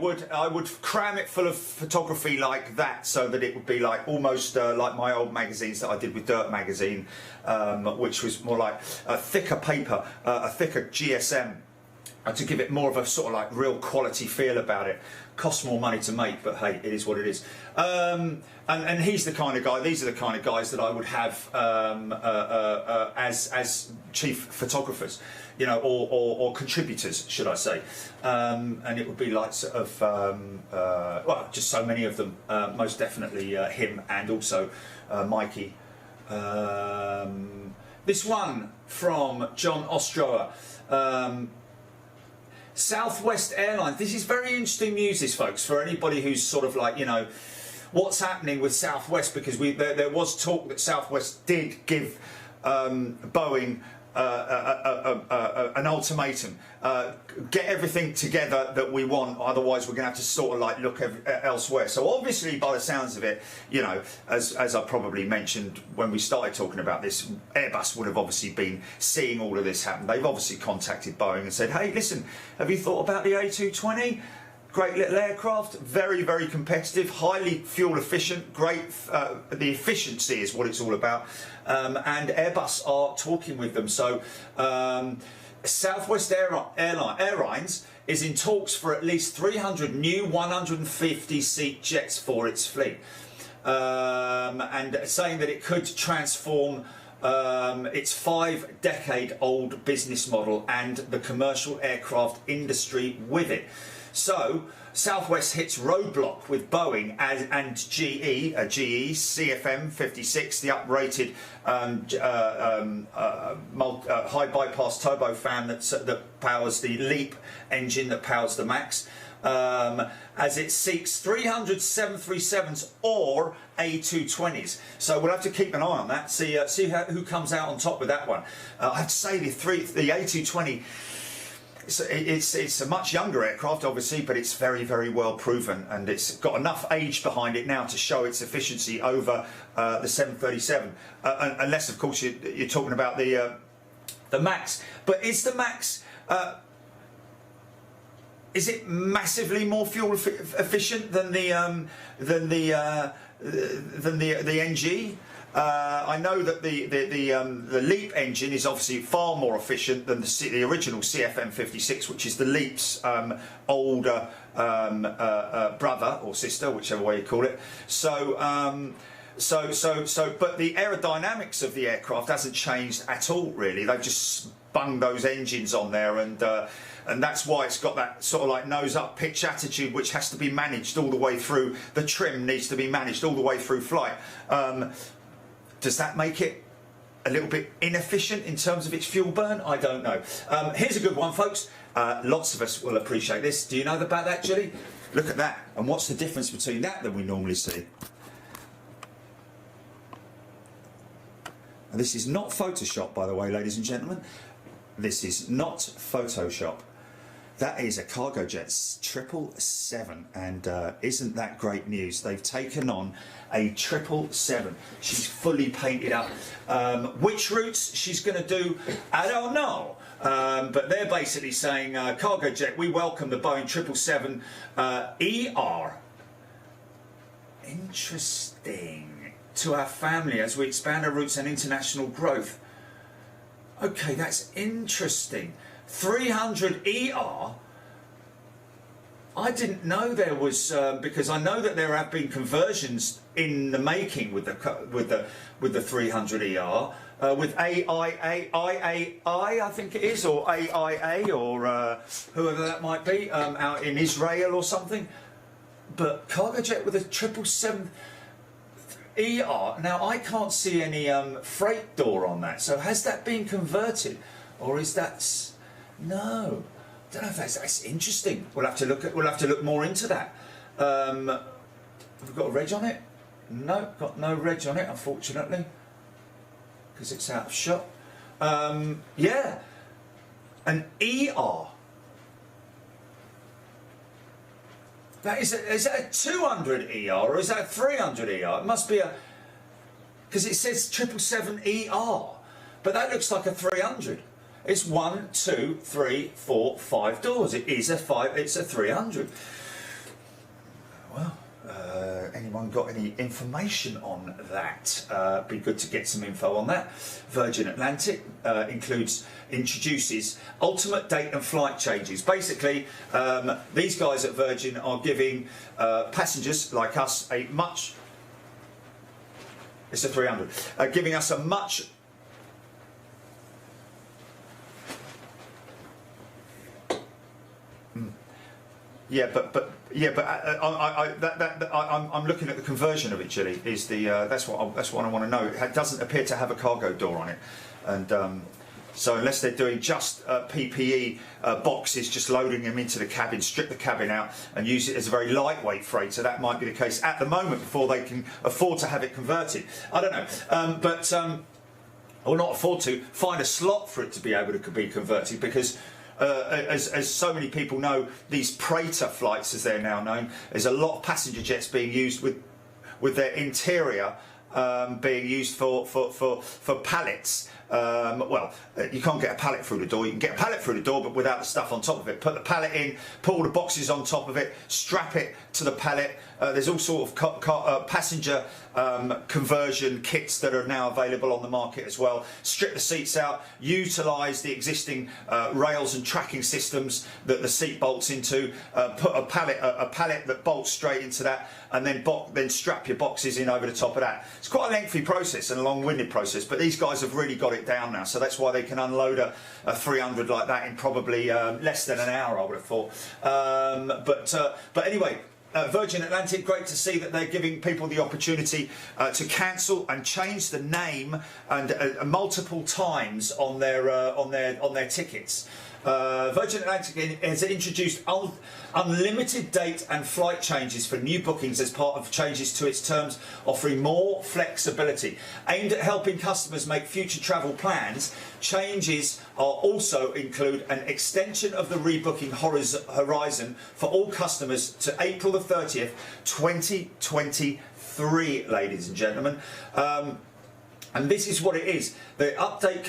would cram it full of photography like that, so that it would be like almost like my old magazines that I did with Dirt magazine, which was more like a thicker paper, a thicker GSM. To give it more of a sort of like real quality feel about it. Costs more money to make, but hey, it is what it is. And he's the kind of guy, these are the kind of guys that I would have as chief photographers, you know, or contributors, should I say. And it would be like sort of, well, just so many of them, most definitely him and also Mikey. This one from John Ostrower. Southwest Airlines. This is very interesting news, this, folks, for anybody who's sort of like, you know, what's happening with Southwest, because there was talk that Southwest did give Boeing an ultimatum. Get everything together that we want, otherwise we're going to have to sort of like look elsewhere. So obviously, by the sounds of it, you know, as I probably mentioned when we started talking about this, Airbus would have obviously been seeing all of this happen. They've obviously contacted Boeing and said, hey, listen, have you thought about the A220? Great little aircraft, very, very competitive, highly fuel efficient, great, the efficiency is what it's all about. And Airbus are talking with them. So Southwest Airlines is in talks for at least 300 new 150-seat jets for its fleet. And saying that it could transform its 5-decade-old business model and the commercial aircraft industry with it. So Southwest hits roadblock with Boeing and GE CFM 56, the uprated high bypass turbofan that powers the LEAP engine that powers the MAX, as it seeks 300 737s or A220s. So we'll have to keep an eye on that, see who comes out on top with that one. I have to say the A220. It's a much younger aircraft, obviously, but it's very, very well proven, and it's got enough age behind it now to show its efficiency over the 737. Unless, of course, you're talking about the The Max. But is the Max... is it massively more fuel efficient than the NG? I know that the LEAP engine is obviously far more efficient than the original CFM56, which is the LEAP's older brother or sister, whichever way you call it. So, but the aerodynamics of the aircraft hasn't changed at all, really. They've just bunged those engines on there, and that's why it's got that sort of like nose up pitch attitude, which has to be managed all the way through. The trim needs to be managed all the way through flight. Does that make it a little bit inefficient in terms of its fuel burn? I don't know. Here's a good one, folks. Lots of us will appreciate this. Do you know about that, Julie? Look at that. And what's the difference between that than we normally see? And this is not Photoshop, by the way, ladies and gentlemen. This is not Photoshop. That is a cargo jet 777, and isn't that great news? They've taken on a 777. She's fully painted up. Which routes she's going to do, I don't know. But they're basically saying, cargo jet, we welcome the Boeing 777 ER. Interesting. To our family as we expand our routes and international growth. Okay, that's interesting. 300 ER. I didn't know there was because I know that there have been conversions in the making with the 300 ER with IAI, I think it is, or AIA, or whoever that might be, out in Israel or something. But cargo jet with a 777 ER. Now I can't see any freight door on that. So has that been converted, or is that? No, I don't know if that's interesting. We'll have to look more into that. Have we got a reg on it? No, got no reg on it, unfortunately, because it's out of shot. Yeah, an ER. That is that a 200 ER or is that a 300 ER? It must be a, because it says 777 ER, but that looks like a 300. It's 1, 2, 3, 4, 5 doors. It is a 5. It's a 300. Well, anyone got any information on that? Be good to get some info on that. Virgin Atlantic introduces ultimate date and flight changes. Basically, these guys at Virgin are giving passengers like us a much. It's a 300. Giving us a much. Yeah, but I'm looking at the conversion of it, Julie. Is the that's what I want to know. It doesn't appear to have a cargo door on it, and so unless they're doing just PPE boxes, just loading them into the cabin, strip the cabin out, and use it as a very lightweight freighter, that might be the case at the moment before they can afford to have it converted. I don't know, or not afford to find a slot for it to be able to be converted, because. As so many people know, these Praetor flights, as they're now known, there's a lot of passenger jets being used with their interior being used for pallets. Well, you can't get a pallet through the door. You can get a pallet through the door, but without the stuff on top of it. Put the pallet in, put all the boxes on top of it, strap it to the pallet. There's all sort of passenger conversion kits that are now available on the market as well. Strip the seats out, utilise the existing rails and tracking systems that the seat bolts into. Put a pallet that bolts straight into that, and then strap your boxes in over the top of that. It's quite a lengthy process and a long-winded process, but these guys have really got it down now, so that's why they can unload a 300 like that in probably less than an hour, I would have thought. But anyway. Virgin Atlantic, great to see that they're giving people the opportunity to cancel and change the name and multiple times on their tickets. Virgin Atlantic has introduced unlimited date and flight changes for new bookings as part of changes to its terms, offering more flexibility. Aimed at helping customers make future travel plans, changes also include an extension of the rebooking horizon for all customers to April the 30th, 2023, ladies and gentlemen. And this is what it is. The update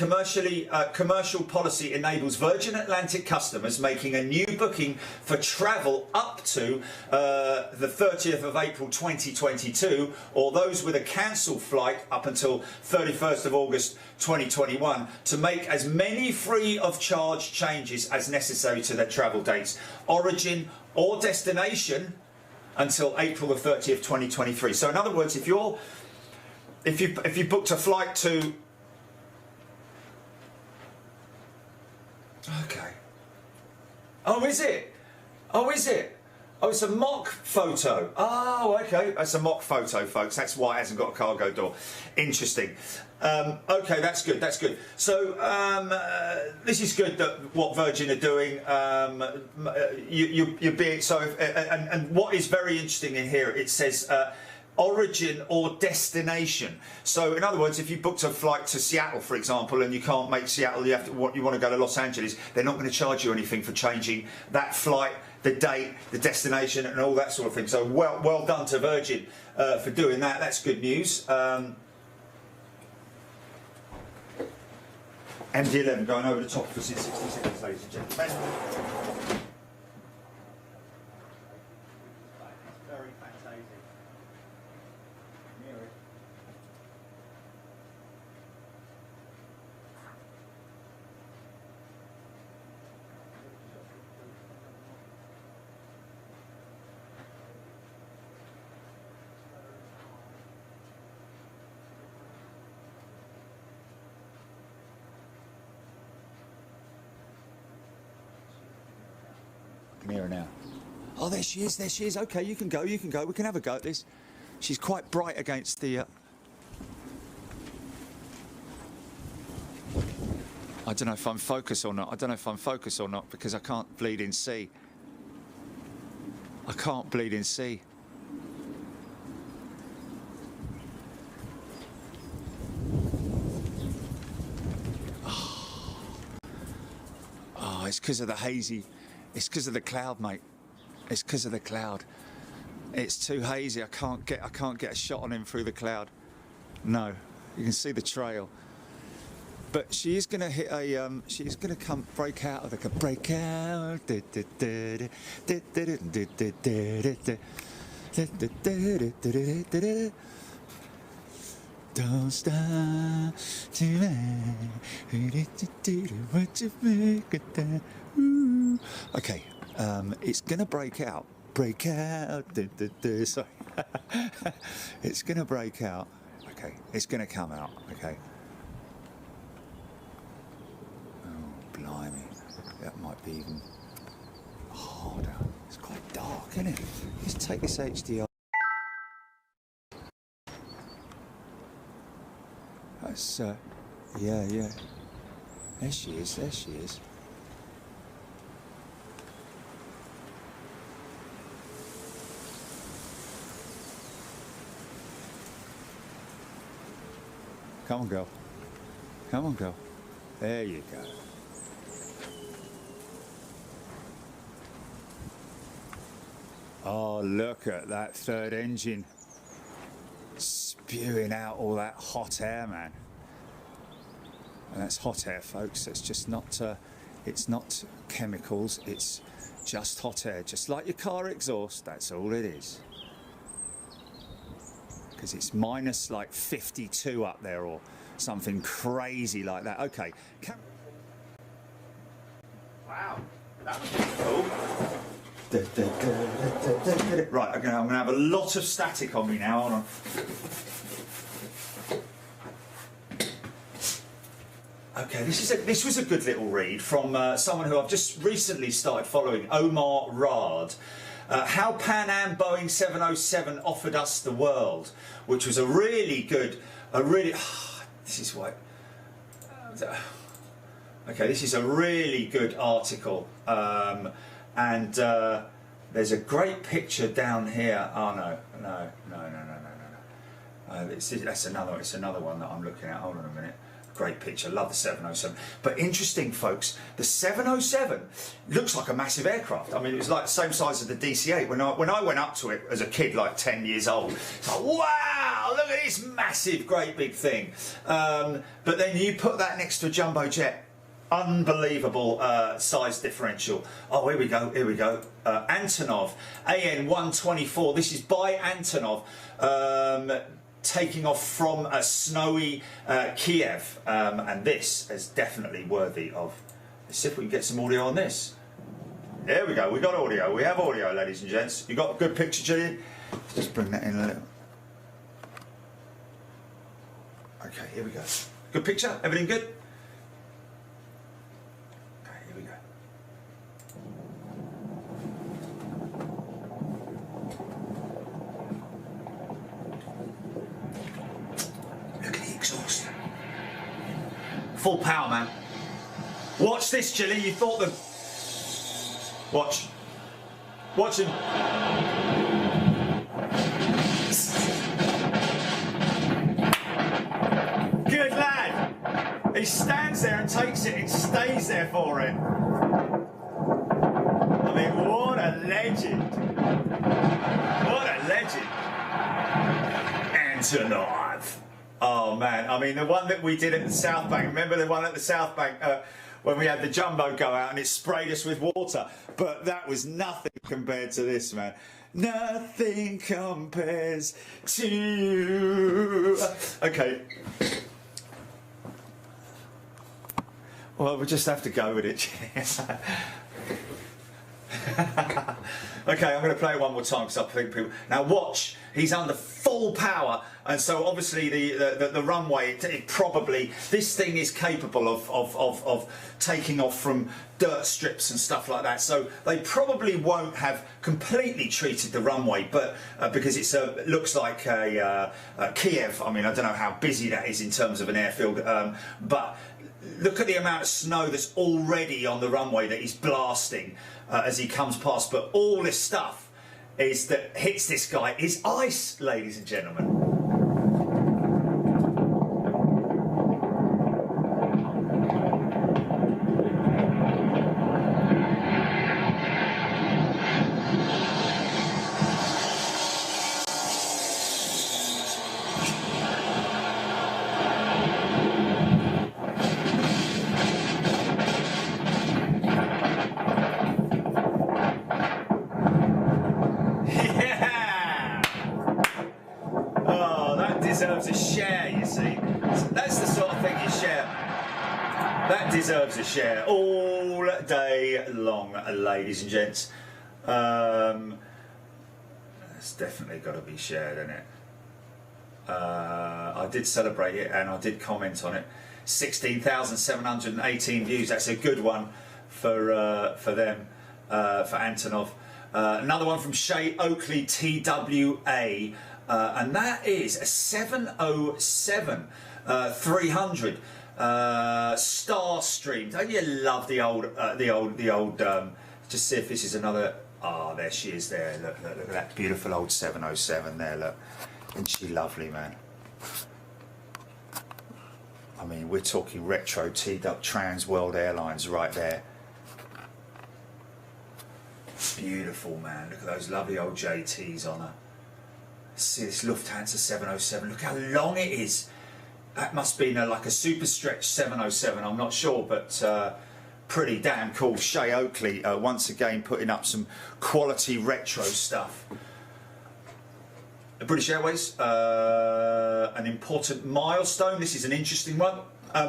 commercial policy enables Virgin Atlantic customers making a new booking for travel up to the 30th of April 2022, or those with a cancelled flight up until 31st of August 2021, to make as many free of charge changes as necessary to their travel dates, origin or destination, until April the 30th, 2023. So in other words, if you booked a flight to, okay, oh is it? Oh it's a mock photo. Oh okay, that's a mock photo, folks. That's why it hasn't got a cargo door. Interesting. Okay, that's good. So this is good that what Virgin are doing. You're being so, and what is very interesting in here, it says origin or destination. So in other words, if you booked a flight to Seattle, for example, and you can't make Seattle, you want to go to Los Angeles, they're not going to charge you anything for changing that flight, the date, the destination, and all that sort of thing. So well done to Virgin for doing that. That's good news. MD11 going over the top for 60 seconds, ladies and gentlemen. Very fantastic. Near it. Nearer now. Oh, there she is. Okay, you can go. We can have a go at this. She's quite bright against the... I don't know if I'm focused or not. Because I can't bleed in C. Oh, it's because of the hazy... It's because of the cloud, mate. It's because of the cloud. It's too hazy. I can't get a shot on him through the cloud. No, you can see the trail. But she is going to hit a. She's going to break out of the break out. Don't stop to what you make it that. Okay, it's gonna break out. Sorry, it's gonna break out. Okay, it's gonna come out. Okay. Oh, blimey, that might be even harder. It's quite dark, isn't it? Let's take this HDR. That's yeah. There she is. Come on, girl. There you go. Oh, look at that third engine spewing out all that hot air, man. And that's hot air, folks. It's just not. It's not chemicals. It's just hot air, just like your car exhaust. That's all it is. Because it's minus like 52 up there or something crazy like that. Okay. Wow, that was cool. Right, I'm going to have a lot of static on me now. Hold on. Okay, this was a good little read from someone who I've just recently started following, Omar Raad. How Pan Am Boeing 707 offered us the world, which was this is what. Okay, this is a really good article, and there's a great picture down here. Oh no. It's another one that I'm looking at. Hold on a minute. great picture. Love the 707. But interesting, folks, the 707 looks like a massive aircraft. I mean, it was like the same size as the DC-8. When I went up to it as a kid, like 10 years old, it's like, wow, look at this massive, great big thing. But then you put that next to a jumbo jet. Unbelievable size differential. Oh, here we go, here we go. Antonov, AN-124. This is by Antonov, taking off from a snowy Kiev. And this is definitely worthy of... Let's see if we can get some audio on this. There we go, we got audio. We have audio, ladies and gents. You got a good picture, Gillian? Just bring that in a little. Okay, here we go. Good picture? Everything good? Full power, man. Watch this, Chili. You thought the... Watch. Watch him. Good lad. He stands there and takes it and stays there for it. I mean, what a legend. What a legend. Antonov. Oh man, I mean the one that we did at the South Bank, remember the one at the South Bank when we had the jumbo go out and it sprayed us with water, but that was nothing compared to this, man. Nothing compares to... Okay. Well, we just have to go with it. Okay, I'm going to play it one more time because I think people... Now watch, he's under full power, and so obviously the runway, it probably... This thing is capable of taking off from dirt strips and stuff like that, so they probably won't have completely treated the runway, but because it's looks like a Kiev. I mean, I don't know how busy that is in terms of an airfield, but look at the amount of snow that's already on the runway that he's blasting as he comes past. But all this stuff is that hits this guy is ice, ladies and gentlemen. Deserves a share, you see. That's the sort of thing you share. That deserves a share all day long, ladies and gents. It's definitely got to be shared, isn't it? I did celebrate it and I did comment on it. 16,718 views. That's a good one for them, for Antonov. Another one from Shay Oakley TWA. And that is a 707 300 star stream. Don't you love the old just see if this is another. Ah, there she is there. Look at that beautiful old 707 there. Look, isn't she lovely, man? I mean, we're talking retro T-Duck Trans World Airlines right there. Beautiful, man. Look at those lovely old JTs on her. See this Lufthansa 707, look how long it is. That must be like a super stretch 707, I'm not sure, but pretty damn cool. Shay Oakley once again putting up some quality retro stuff. British Airways, an important milestone. This is an interesting one.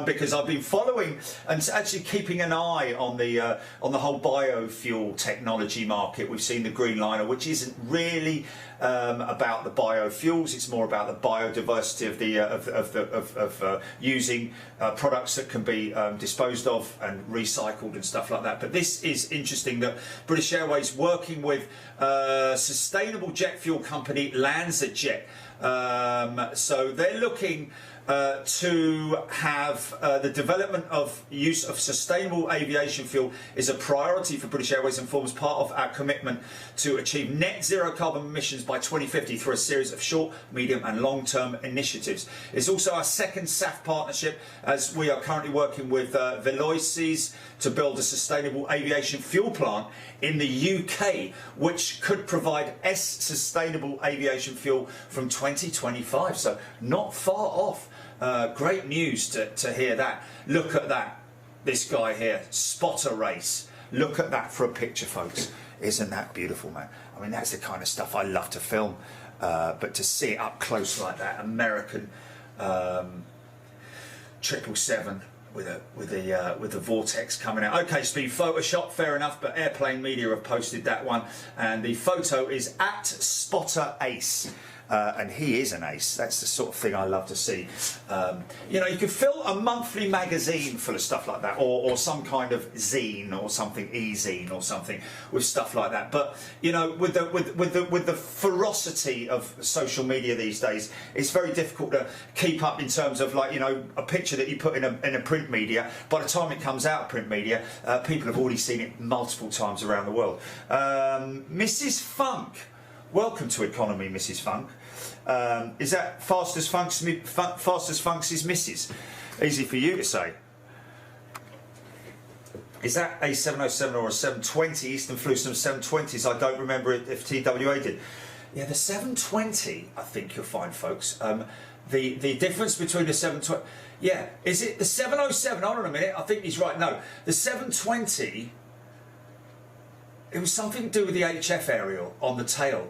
Because I've been following and actually keeping an eye on the whole biofuel technology market. We've seen the Green Liner, which isn't really about the biofuels. It's more about the biodiversity of using products that can be disposed of and recycled and stuff like that. But this is interesting that British Airways working with sustainable jet fuel company LanzaJet. So they're looking to have the development of use of sustainable aviation fuel is a priority for British Airways and forms part of our commitment to achieve net zero carbon emissions by 2050 through a series of short, medium and long-term initiatives. It's also our second SAF partnership, as we are currently working with Velocis to build a sustainable aviation fuel plant in the UK, which could provide sustainable aviation fuel from 2025. So not far off. Great news to hear that. Look at that. This guy here, spotter race. Look at that for a picture, folks. Isn't that beautiful, man? I mean, that's the kind of stuff I love to film. But to see it up close like that, American 777 with the vortex coming out. Okay, Steve, Photoshop, fair enough, but Airplane Media have posted that one, and the photo is at Spotter Ace. And he is an ace. That's the sort of thing I love to see. You know, you could fill a monthly magazine full of stuff like that, or some kind of zine or something, e-zine or something with stuff like that. But you know, with the ferocity of social media these days, it's very difficult to keep up in terms of, like, you know, a picture that you put in a print media. By the time it comes out of print media, people have already seen it multiple times around the world. Mrs. Funk. Welcome to Economy, Mrs. Funk. Is that fast as Funk's is Mrs.? Easy for you to say. Is that a 707 or a 720? Eastern flew some 720s. I don't remember if TWA did. Yeah, the 720, I think you'll find, folks. The difference between the 720... Yeah, is it the 707? Hold on a minute. I think he's right. No, the 720... It was something to do with the HF aerial on the tail.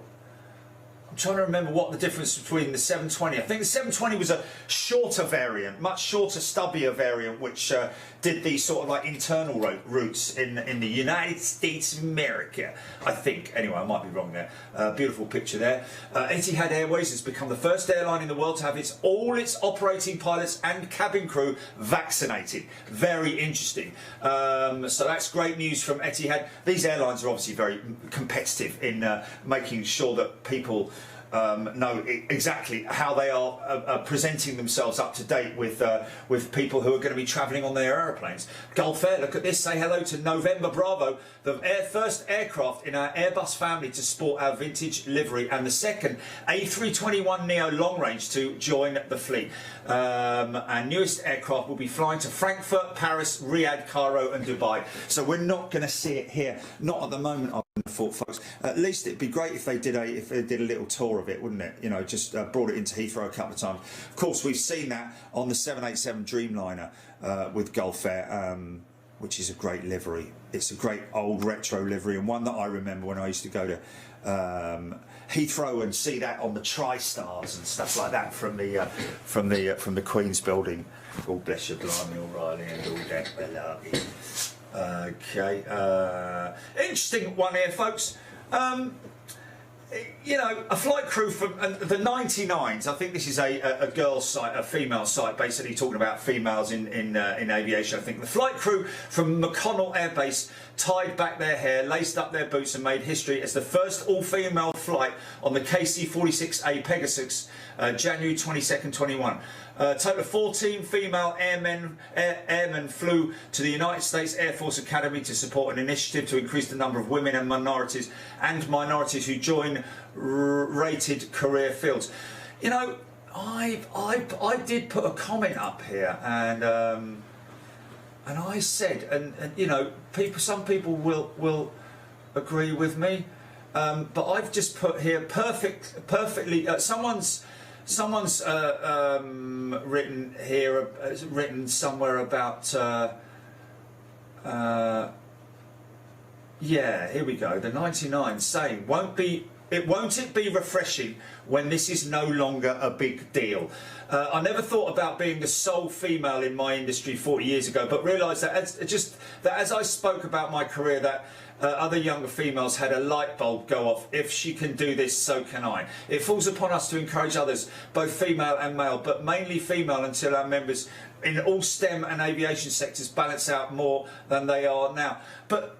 I'm trying to remember what the difference between the 720. I think the 720 was a shorter variant, much shorter, stubbier variant, which did these sort of like internal routes in the United States of America, I think. Anyway, I might be wrong there. Beautiful picture there. Etihad Airways has become the first airline in the world to have all its operating pilots and cabin crew vaccinated. Very interesting. So that's great news from Etihad. These airlines are obviously very competitive in making sure that people know exactly how they are presenting themselves up to date with people who are going to be travelling on their aeroplanes. Gulf Air, look at this. Say hello to November Bravo, the first aircraft in our Airbus family to sport our vintage livery, and the second A321neo long range to join the fleet. Our newest aircraft will be flying to Frankfurt, Paris, Riyadh, Cairo and Dubai. So we're not going to see it here, not at the moment. I thought, folks, at least it'd be great if they did a little tour of it, wouldn't it? You know, just brought it into Heathrow a couple of times. Of course, we've seen that on the 787 Dreamliner with Gulf Air, which is a great livery. It's a great old retro livery, and one that I remember when I used to go to Heathrow and see that on the TriStars and stuff like that from the Queen's building. Oh, bless you, blimey, O'Reilly and all that malarkey. Okay, interesting one here, folks. You know, a flight crew from the 99s. I think this is a girl's site, a female site, basically talking about females in aviation. I think the flight crew from McConnell Air Base tied back their hair, laced up their boots, and made history as the first all-female flight on the KC-46A Pegasus, January 22nd, 21. A total of 14 female airmen flew to the United States Air Force Academy to support an initiative to increase the number of women and minorities who join rated career fields. You know, I did put a comment up here, and I said, and you know, some people will agree with me, but I've just put here perfectly. Someone's written somewhere about yeah, here we go. The 99 saying, won't it be refreshing when this is no longer a big deal? I never thought about being the sole female in my industry 40 years ago, but realised that as I spoke about my career, that other younger females had a light bulb go off. If she can do this, so can I. It falls upon us to encourage others, both female and male, but mainly female, until our members in all STEM and aviation sectors balance out more than they are now. But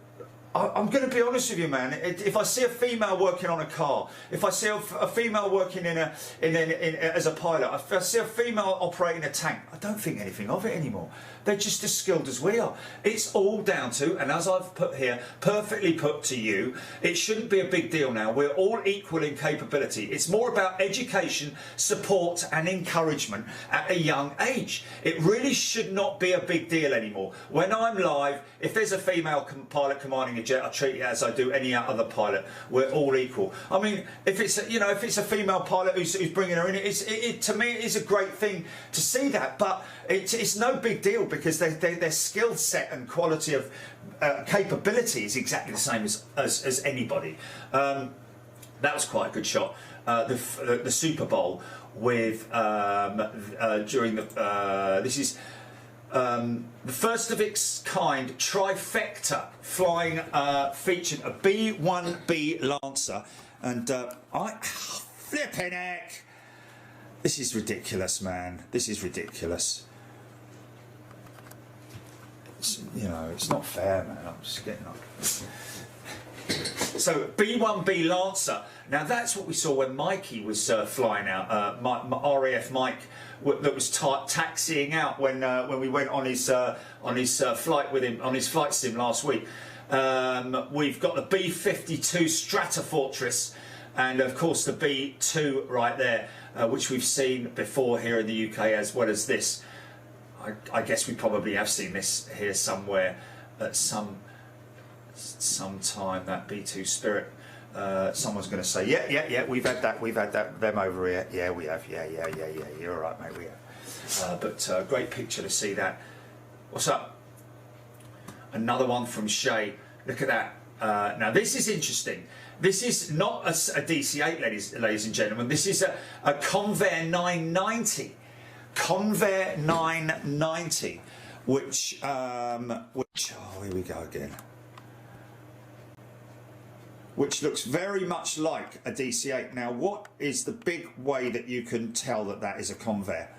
I'm going to be honest with you, man. If I see a female working on a car, if I see a female working as a pilot, if I see a female operating a tank, I don't think anything of it anymore. They're just as skilled as we are. It's all down to, and as I've put here, perfectly put to you, it shouldn't be a big deal now. We're all equal in capability. It's more about education, support and encouragement at a young age. It really should not be a big deal anymore. When I'm live, if there's a female pilot commanding a jet, I treat it as I do any other pilot. We're all equal. I mean, if it's a female pilot who's bringing her in, to me it is a great thing to see that, but it's no big deal because their skill set and quality of capability is exactly the same as anybody. That was quite a good shot. The Super Bowl with during the this is the first of its kind trifecta flying, featured a B-1B Lancer, and I flipping heck. This is ridiculous, man. This is ridiculous. It's not fair, man. I'm just getting up. So B-1B Lancer. Now that's what we saw when Mikey was flying out. RAF Mike that was taxiing out when we went on his flight with him on his flight sim last week. We've got the B-52 Stratofortress, and of course the B-2 right there, which we've seen before here in the UK, as well as this. I guess we probably have seen this here somewhere at some time. That B-2 Spirit. Someone's going to say, yeah, we've had them over here. Yeah, we have. Yeah. You're all right, mate. We have. But great picture to see that. What's up? Another one from Shay. Look at that. Now this is interesting. This is not a DC-8, ladies and gentlemen. This is a Convair 990. Convair 990, which oh, here we go again. Which looks very much like a DC-8. Now, what is the big way that you can tell that is a Convair?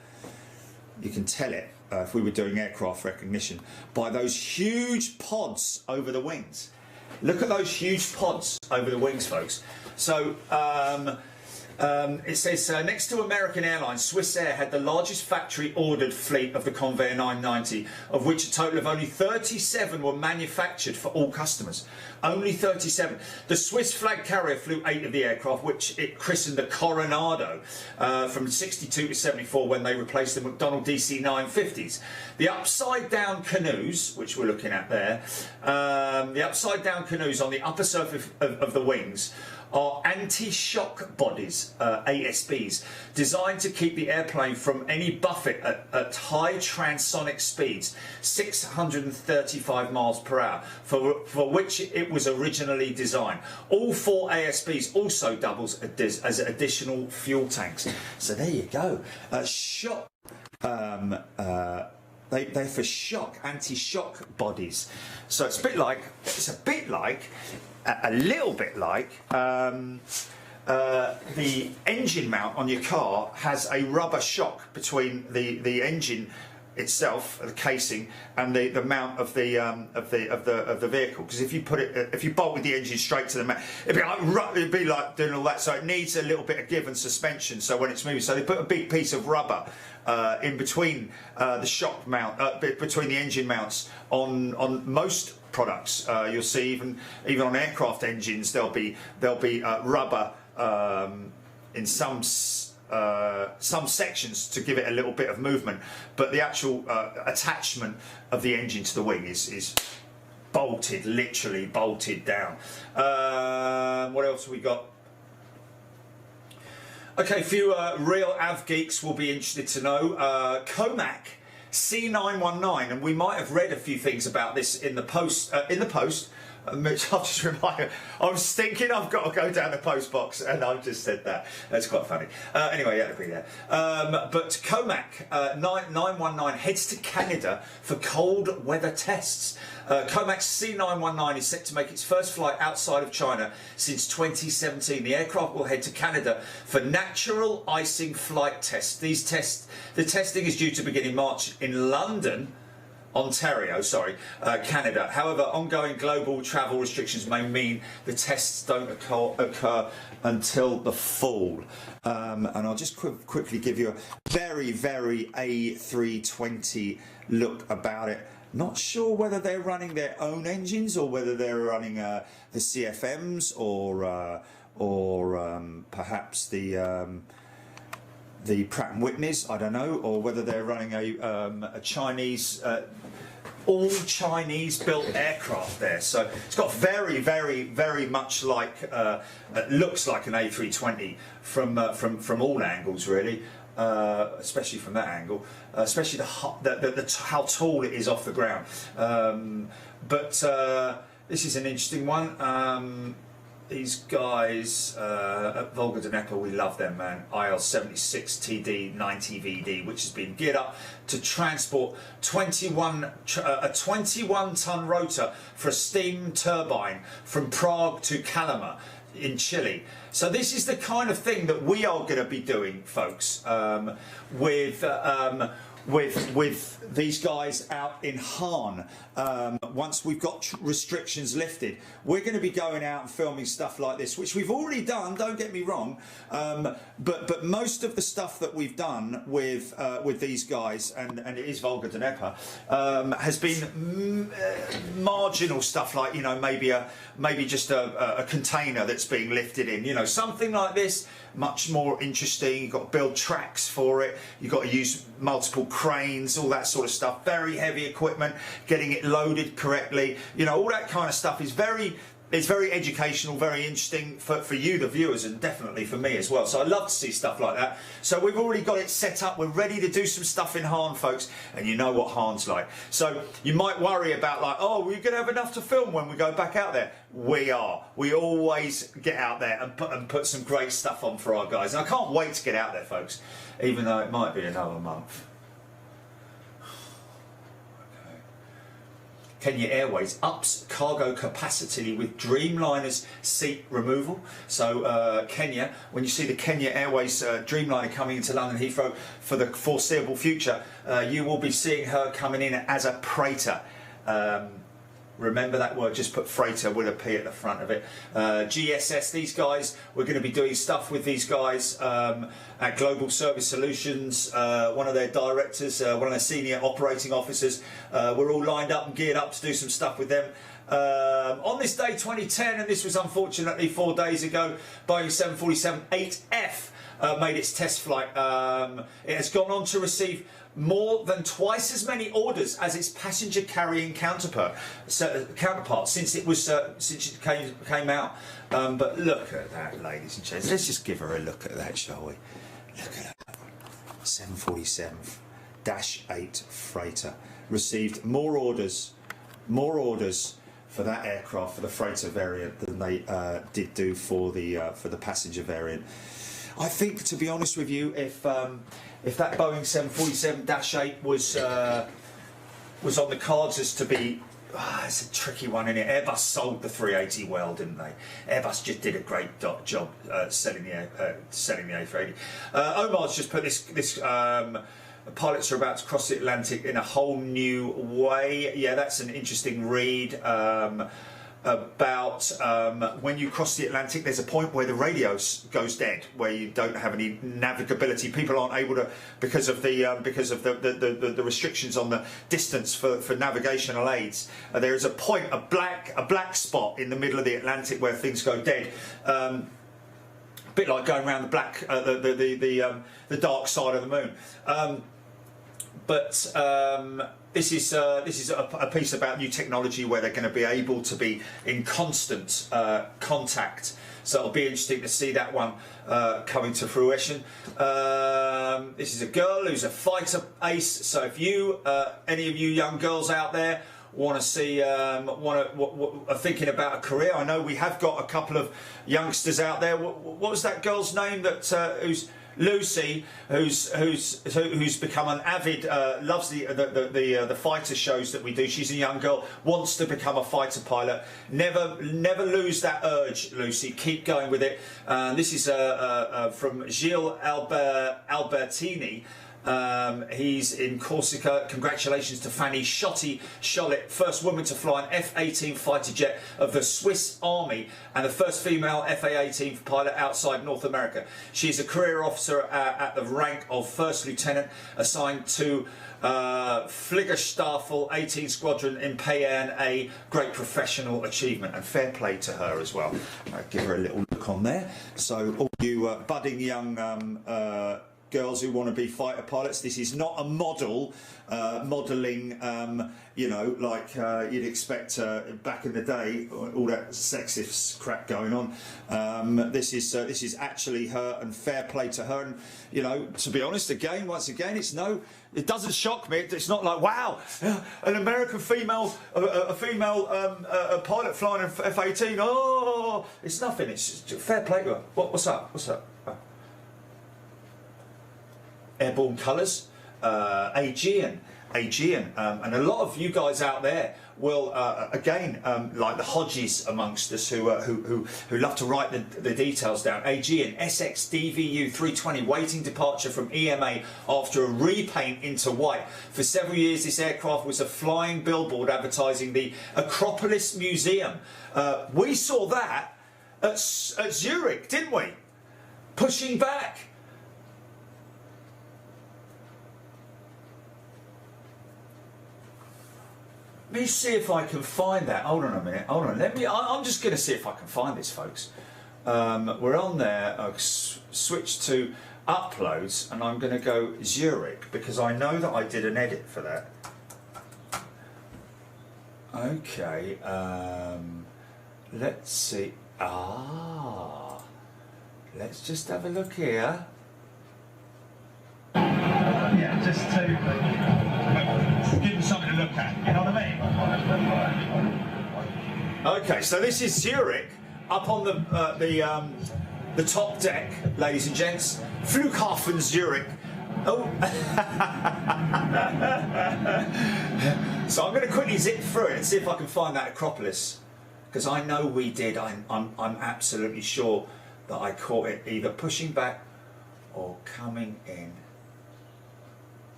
You can tell it, if we were doing aircraft recognition, by those huge pods over the wings. Look at those huge pods over the wings, folks. So, it says, next to American Airlines, Swiss Air had the largest factory-ordered fleet of the Convair 990, of which a total of only 37 were manufactured for all customers. Only 37. The Swiss flag carrier flew 8 of the aircraft, which it christened the Coronado, from 62 to 74 when they replaced the McDonnell DC-950s. The upside-down canoes, which we're looking at there, the upside-down canoes on the upper surface of the wings are anti-shock bodies, ASBs, designed to keep the airplane from any buffet at high transonic speeds, 635 miles per hour, for which it was originally designed. All 4 ASBs also doubles as additional fuel tanks. So there you go. Shock. They're for shock, anti-shock bodies. So it's a little bit like the engine mount on your car has a rubber shock between the engine itself, the casing, and the mount of the vehicle. Because if you bolted the engine straight to the mount, it'd be like doing all that. So it needs a little bit of give and suspension. So when it's moving, so they put a big piece of rubber in between the shock mount, between the engine mounts on most products. You'll see even on aircraft engines there'll be rubber in some sections to give it a little bit of movement, but the actual attachment of the engine to the wing is bolted, literally bolted down. What else have we got? Okay, a few real av geeks will be interested to know. Comac C919, and we might have read a few things about this in the post. Mitch, I'll just remind you, I was thinking I've got to go down the post box, and I've just said that. That's quite funny. Anyway, yeah, it'll be there. But Comac 919 heads to Canada for cold weather tests. Comac's C919 is set to make its first flight outside of China since 2017. The aircraft will head to Canada for natural icing flight tests. The testing is due to begin in March in London. Ontario, sorry, Canada. However, ongoing global travel restrictions may mean the tests don't occur until the fall. And I'll just quickly give you a very, very A320 look about it. Not sure whether they're running their own engines or whether they're running the CFMs or perhaps the Pratt & Whitneys, I don't know, or whether they're running a Chinese, all Chinese built aircraft there. So it's got very, very, very much like, looks like an A320 from all angles really, especially from that angle, especially how tall it is off the ground. But this is an interesting one. These guys at Volga Dnepr, we love them, man. IL-76TD 90VD, which has been geared up to transport a 21-ton rotor for a steam turbine from Prague to Kalmar in Chile. So this is the kind of thing that we are going to be doing, folks, with these guys out in Hahn. Once we've got restrictions lifted, we're going to be going out and filming stuff like this, which we've already done, don't get me wrong, but most of the stuff that we've done with these guys, and it is Volga Dnepr, has been marginal stuff, like, you know, maybe just a container that's being lifted in, you know, something like this. Much more interesting. You've got to build tracks for it, you've got to use multiple cranes, all that sort of stuff, very heavy equipment, getting it loaded correctly, you know, all that kind of stuff is very educational, very interesting for you, the viewers, and definitely for me as well. So I love to see stuff like that. So we've already got it set up, we're ready to do some stuff in Hahn, folks, and you know what Hahn's like. So you might worry about, like, oh, we're going to have enough to film when we go back out there. We are. We always get out there and put some great stuff on for our guys. And I can't wait to get out there, folks, even though it might be another month. Kenya Airways ups cargo capacity with Dreamliner's seat removal. So Kenya, when you see the Kenya Airways Dreamliner coming into London Heathrow for the foreseeable future, you will be seeing her coming in as a freighter. Remember that word, just put freighter with a P at the front of it. GSS, these guys, we're going to be doing stuff with these guys at Global Service Solutions. One of their directors, one of their senior operating officers, we're all lined up and geared up to do some stuff with them. On this day 2010, and this was unfortunately 4 days ago, Boeing 747-8F made its test flight. It has gone on to receive more than twice as many orders as its passenger carrying counterpart since it came out. But look at that, ladies and gents. Let's just give her a look at that, shall we? Look at that. 747-8 freighter received more orders for that aircraft, for the freighter variant, than they did do for the passenger variant. I think, to be honest with you, if that Boeing 747-8 was on the cards as to be, it's a tricky one, isn't it? Airbus sold the 380 well, didn't they? Airbus just did a great job selling the A380. Omar's just put this. Pilots are about to cross the Atlantic in a whole new way. Yeah, that's an interesting read. About when you cross the Atlantic, there's a point where the radio goes dead, where you don't have any navigability. People aren't able to, because of the restrictions on the distance for navigational aids. There is a point, a black spot in the middle of the Atlantic where things go dead. A bit like going around the dark side of the moon. This is a piece about new technology where they're going to be able to be in constant contact. So it'll be interesting to see that one coming to fruition. This is a girl who's a fighter ace. So if you, any of you young girls out there, want to see, are thinking about a career, I know we have got a couple of youngsters out there. What was that girl's name that who's Lucy, who's become an avid, loves the fighter shows that we do. She's a young girl, wants to become a fighter pilot. Never lose that urge, Lucy. Keep going with it. This is from Gilles Albertini.
He's in Corsica. Congratulations to Fanny Schollett, first woman to fly an F-18 fighter jet of the Swiss Army and the first female FA-18 pilot outside North America. She is a career officer at the rank of First Lieutenant, assigned to Fliegerstaffel 18 Squadron in Payerne, a great professional achievement, and fair play to her as well. I'll give her a little look on there. So all you budding young girls who want to be fighter pilots, this is not a model modelling, you know, like you'd expect back in the day, all that sexist crap going on. This is actually her, and fair play to her. And you know, to be honest, once again, it doesn't shock me. It's not like, wow, an American female, a female pilot flying an F-18. Oh, it's nothing. It's just fair play to her. What's up? What's up? Airborne colours, Aegean, and a lot of you guys out there will again, like the Hodges amongst us who love to write the details down. Aegean SXDVU 320 waiting departure from EMA after a repaint into white. For several years this aircraft was a flying billboard advertising the Acropolis Museum. We saw that at Zurich, didn't we? Pushing back. Let me see if I can find that. Hold on a minute. Hold on. I'm just going to see if I can find this, folks. We're on there. I'll switch to uploads, and I'm going to go Zurich because I know that I did an edit for that. Okay. Let's see. Let's just have a look here. Yeah, just to give them something to look at, you know what I mean? Okay, so this is Zurich, up on the top deck, ladies and gents. Flughafen Zurich. Oh. So I'm going to quickly zip through it and see if I can find that Acropolis, because I know we did. I'm absolutely sure that I caught it either pushing back or coming in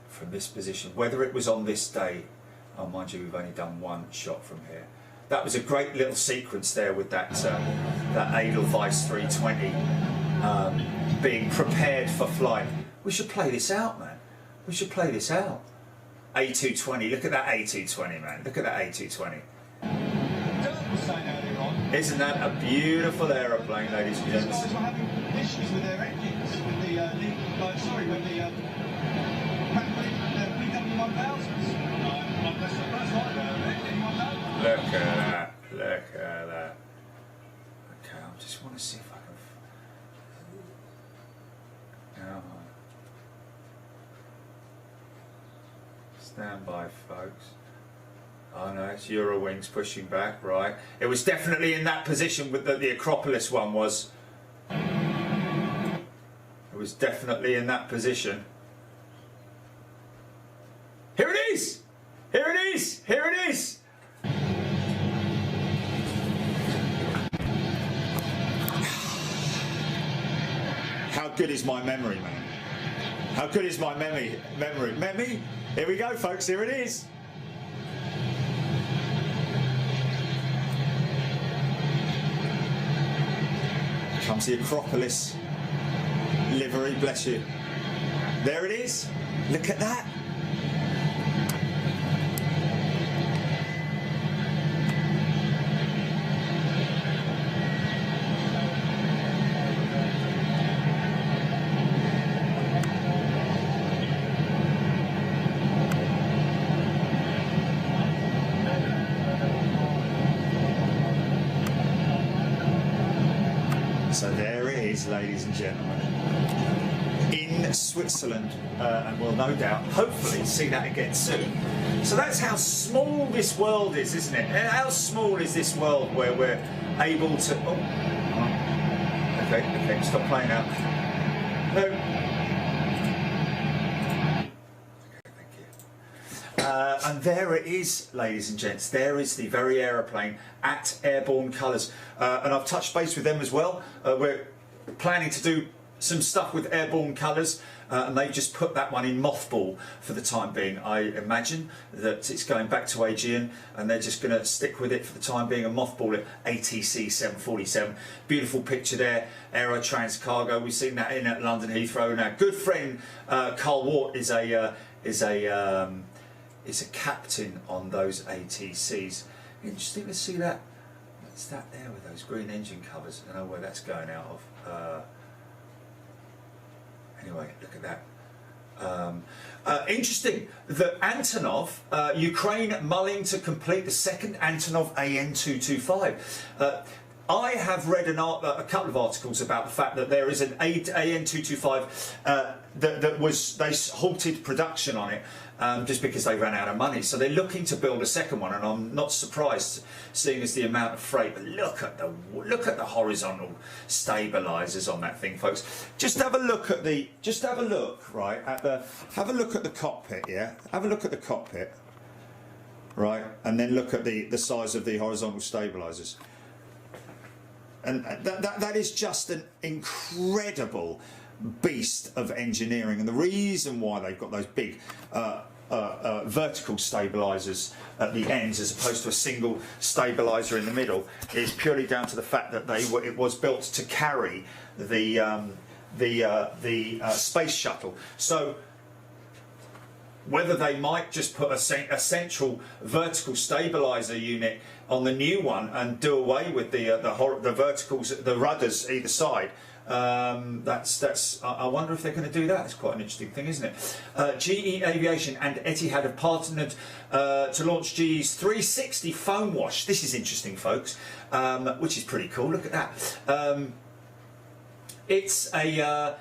from this position, whether it was on this day. Oh, mind you, we've only done one shot from here. That was a great little sequence there with that Edelweiss 320 being prepared for flight. We should play this out, man. We should play this out. A220, look at that A220, man. Look at that A220. Isn't that a beautiful aeroplane, ladies and gents?
These guys were having issues with their engines, with the
Look at that, look at that. Okay, I just want to see if I can... Stand by, folks. Oh no, it's Eurowings pushing back, right. It was definitely in that position with the Acropolis one was. It was definitely in that position. Here it is! Here it is! Here it is! How good is my memory, man? How good is my memory? Here we go, folks. Here it is. Comes the Acropolis livery, bless you. There it is. Look at that. So there it is, ladies and gentlemen, in Switzerland, and we'll no doubt, hopefully, see that again soon. So that's how small this world is, isn't it? And how small is this world where we're able to... Oh, okay, stop playing now. No. Okay, thank you. And there it is, ladies and gents. There is the very aeroplane at Airborne Colours. And I've touched base with them as well. We're planning to do some stuff with airborne colours, and they've just put that one in mothball for the time being. I imagine that it's going back to Hygiene, and they're just going to stick with it for the time being and mothball it. ATC 747, beautiful picture there. Aerotrans cargo, we've seen that in at London Heathrow. Now, good friend Carl Wart is a captain on those ATCs. Interesting to see that. What's that there with those green engine covers? I don't know where that's going out of. Anyway, look at that. Interesting that Antonov, Ukraine mulling to complete the second Antonov AN-225. I have read a couple of articles about the fact that there is an AN-225 they halted production on it just because they ran out of money. So they're looking to build a second one, and I'm not surprised seeing as the amount of freight. But look at the horizontal stabilizers on that thing, folks. Just have a look at the cockpit, yeah. Have a look at the cockpit, right, and then look at the size of the horizontal stabilizers. And that is just an incredible beast of engineering, and the reason why they've got those big vertical stabilizers at the ends as opposed to a single stabilizer in the middle is purely down to the fact that it was built to carry the space shuttle. So whether they might just put a central vertical stabilizer unit on the new one and do away with the verticals, the rudders either side. I wonder if they're going to do that. It's quite an interesting thing, isn't it? GE Aviation and Etihad have partnered to launch GE's 360 foam wash. This is interesting, folks, which is pretty cool. Look at that. It's a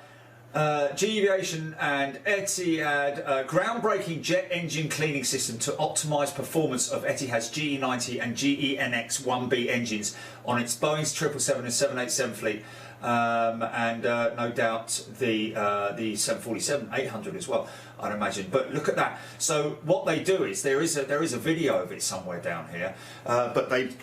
GE Aviation and Etihad groundbreaking jet engine cleaning system to optimise performance of Etihad's GE90 and GEnx-1B engines on its Boeing's 777 and 787 fleet. And no doubt the 747-800 as well, I'd imagine. But look at that. So what they do is there is a video of it somewhere down here. But they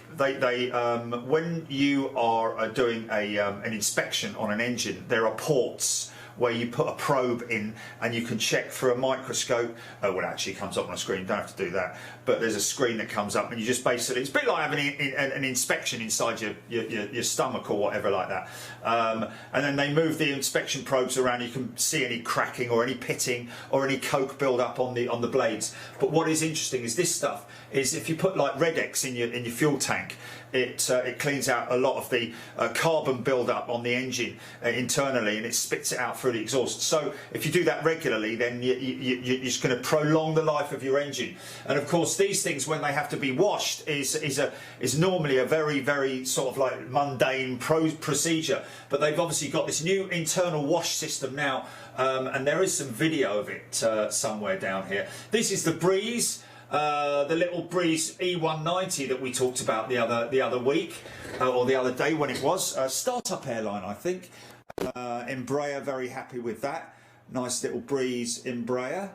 when you are doing an inspection on an engine, there are ports where you put a probe in and you can check through a microscope. Well, it actually comes up on a screen, you don't have to do that. But there's a screen that comes up and you just basically, it's a bit like having an inspection inside your stomach or whatever like that. And then they move the inspection probes around, you can see any cracking or any pitting or any coke build up on the blades. But what is interesting is this stuff is if you put like Red-X in your fuel tank, it cleans out a lot of the carbon build up on the engine internally, and it spits it out through the exhaust. So if you do that regularly, then you're just going to prolong the life of your engine. And of course, these things, when they have to be washed, is normally a very, very sort of like mundane procedure. But they've obviously got this new internal wash system now, and there is some video of it somewhere down here. This is the Breeze. The little Breeze E190 that we talked about the other week or the other day when it was startup airline, I think. Embraer, very happy with that. Nice little Breeze Embraer.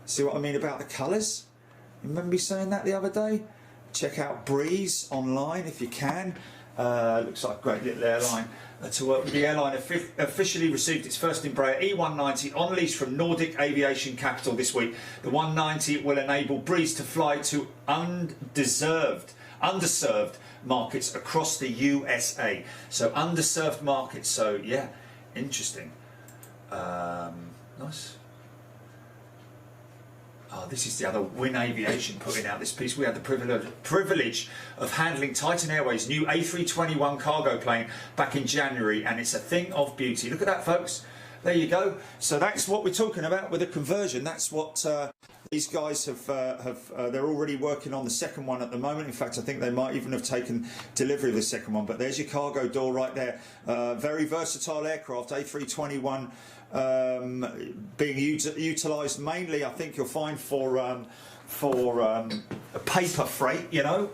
See what I mean about the colours? You remember me saying that the other day? Check out Breeze online if you can. Looks like a great little airline to work with. The airline officially received its first Embraer E190 on lease from Nordic Aviation Capital this week. The 190 will enable Breeze to fly to underserved markets across the USA. So underserved markets. So yeah, interesting. Nice. Oh, this is the other Win Aviation putting out this piece. We had the privilege of handling Titan Airways' new A321 cargo plane back in January, and it's a thing of beauty. Look at that, folks. There you go. So that's what we're talking about with a conversion. That's what these guys have. They're already working on the second one at the moment. In fact, I think they might even have taken delivery of the second one. But there's your cargo door right there. Very versatile aircraft, A321. Being utilised mainly, I think you'll find for paper freight, you know,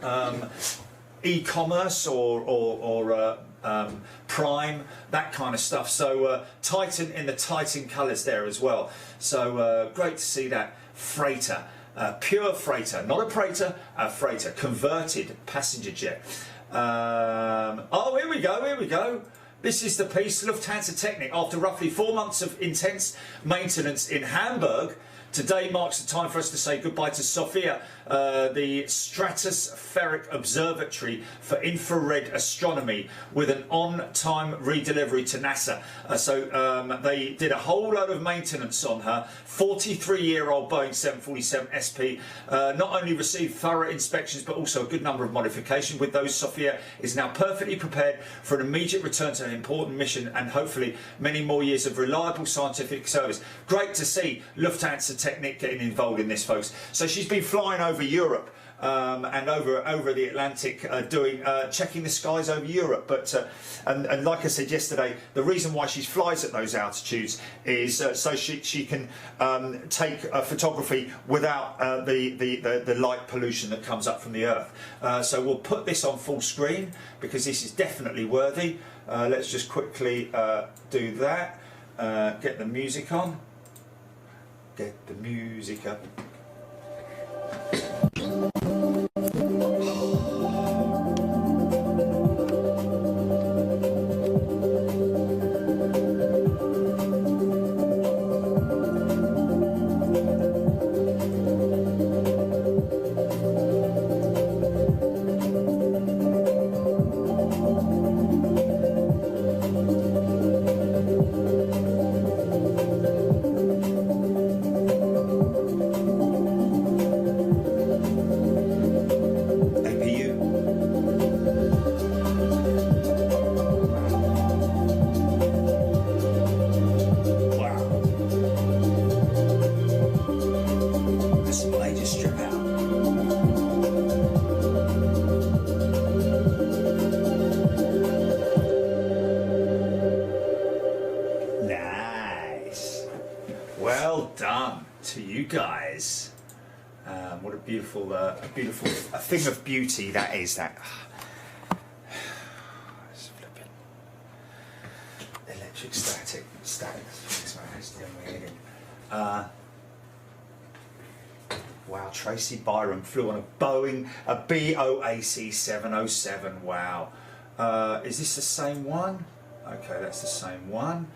e-commerce or Prime, that kind of stuff. So Titan in the Titan colours there as well. So great to see that freighter, pure freighter, not a prater, a freighter, converted passenger jet. Oh, here we go, here we go. This is the piece, Lufthansa Technik. After roughly 4 months of intense maintenance in Hamburg, today marks the time for us to say goodbye to Sofia, the stratospheric observatory for infrared astronomy, with an on-time redelivery to NASA. So they did a whole load of maintenance on her. 43-year-old Boeing 747 SP not only received thorough inspections but also a good number of modifications. With those, Sofia is now perfectly prepared for an immediate return to an important mission and hopefully many more years of reliable scientific service. Great to see Lufthansa Technik getting involved in this, folks. So she's been flying over Europe and over the Atlantic, checking the skies over Europe. But and like I said yesterday, the reason why she flies at those altitudes is so she can take photography without the light pollution that comes up from the Earth. So we'll put this on full screen because this is definitely worthy. Let's just quickly do that. Get the music on. Get the music up. Guys, what a beautiful thing of beauty that is. That electric static. Wow, Tracy Byram flew on a Boeing, a BOAC 707. Wow, is this the same one? Okay, that's the same one.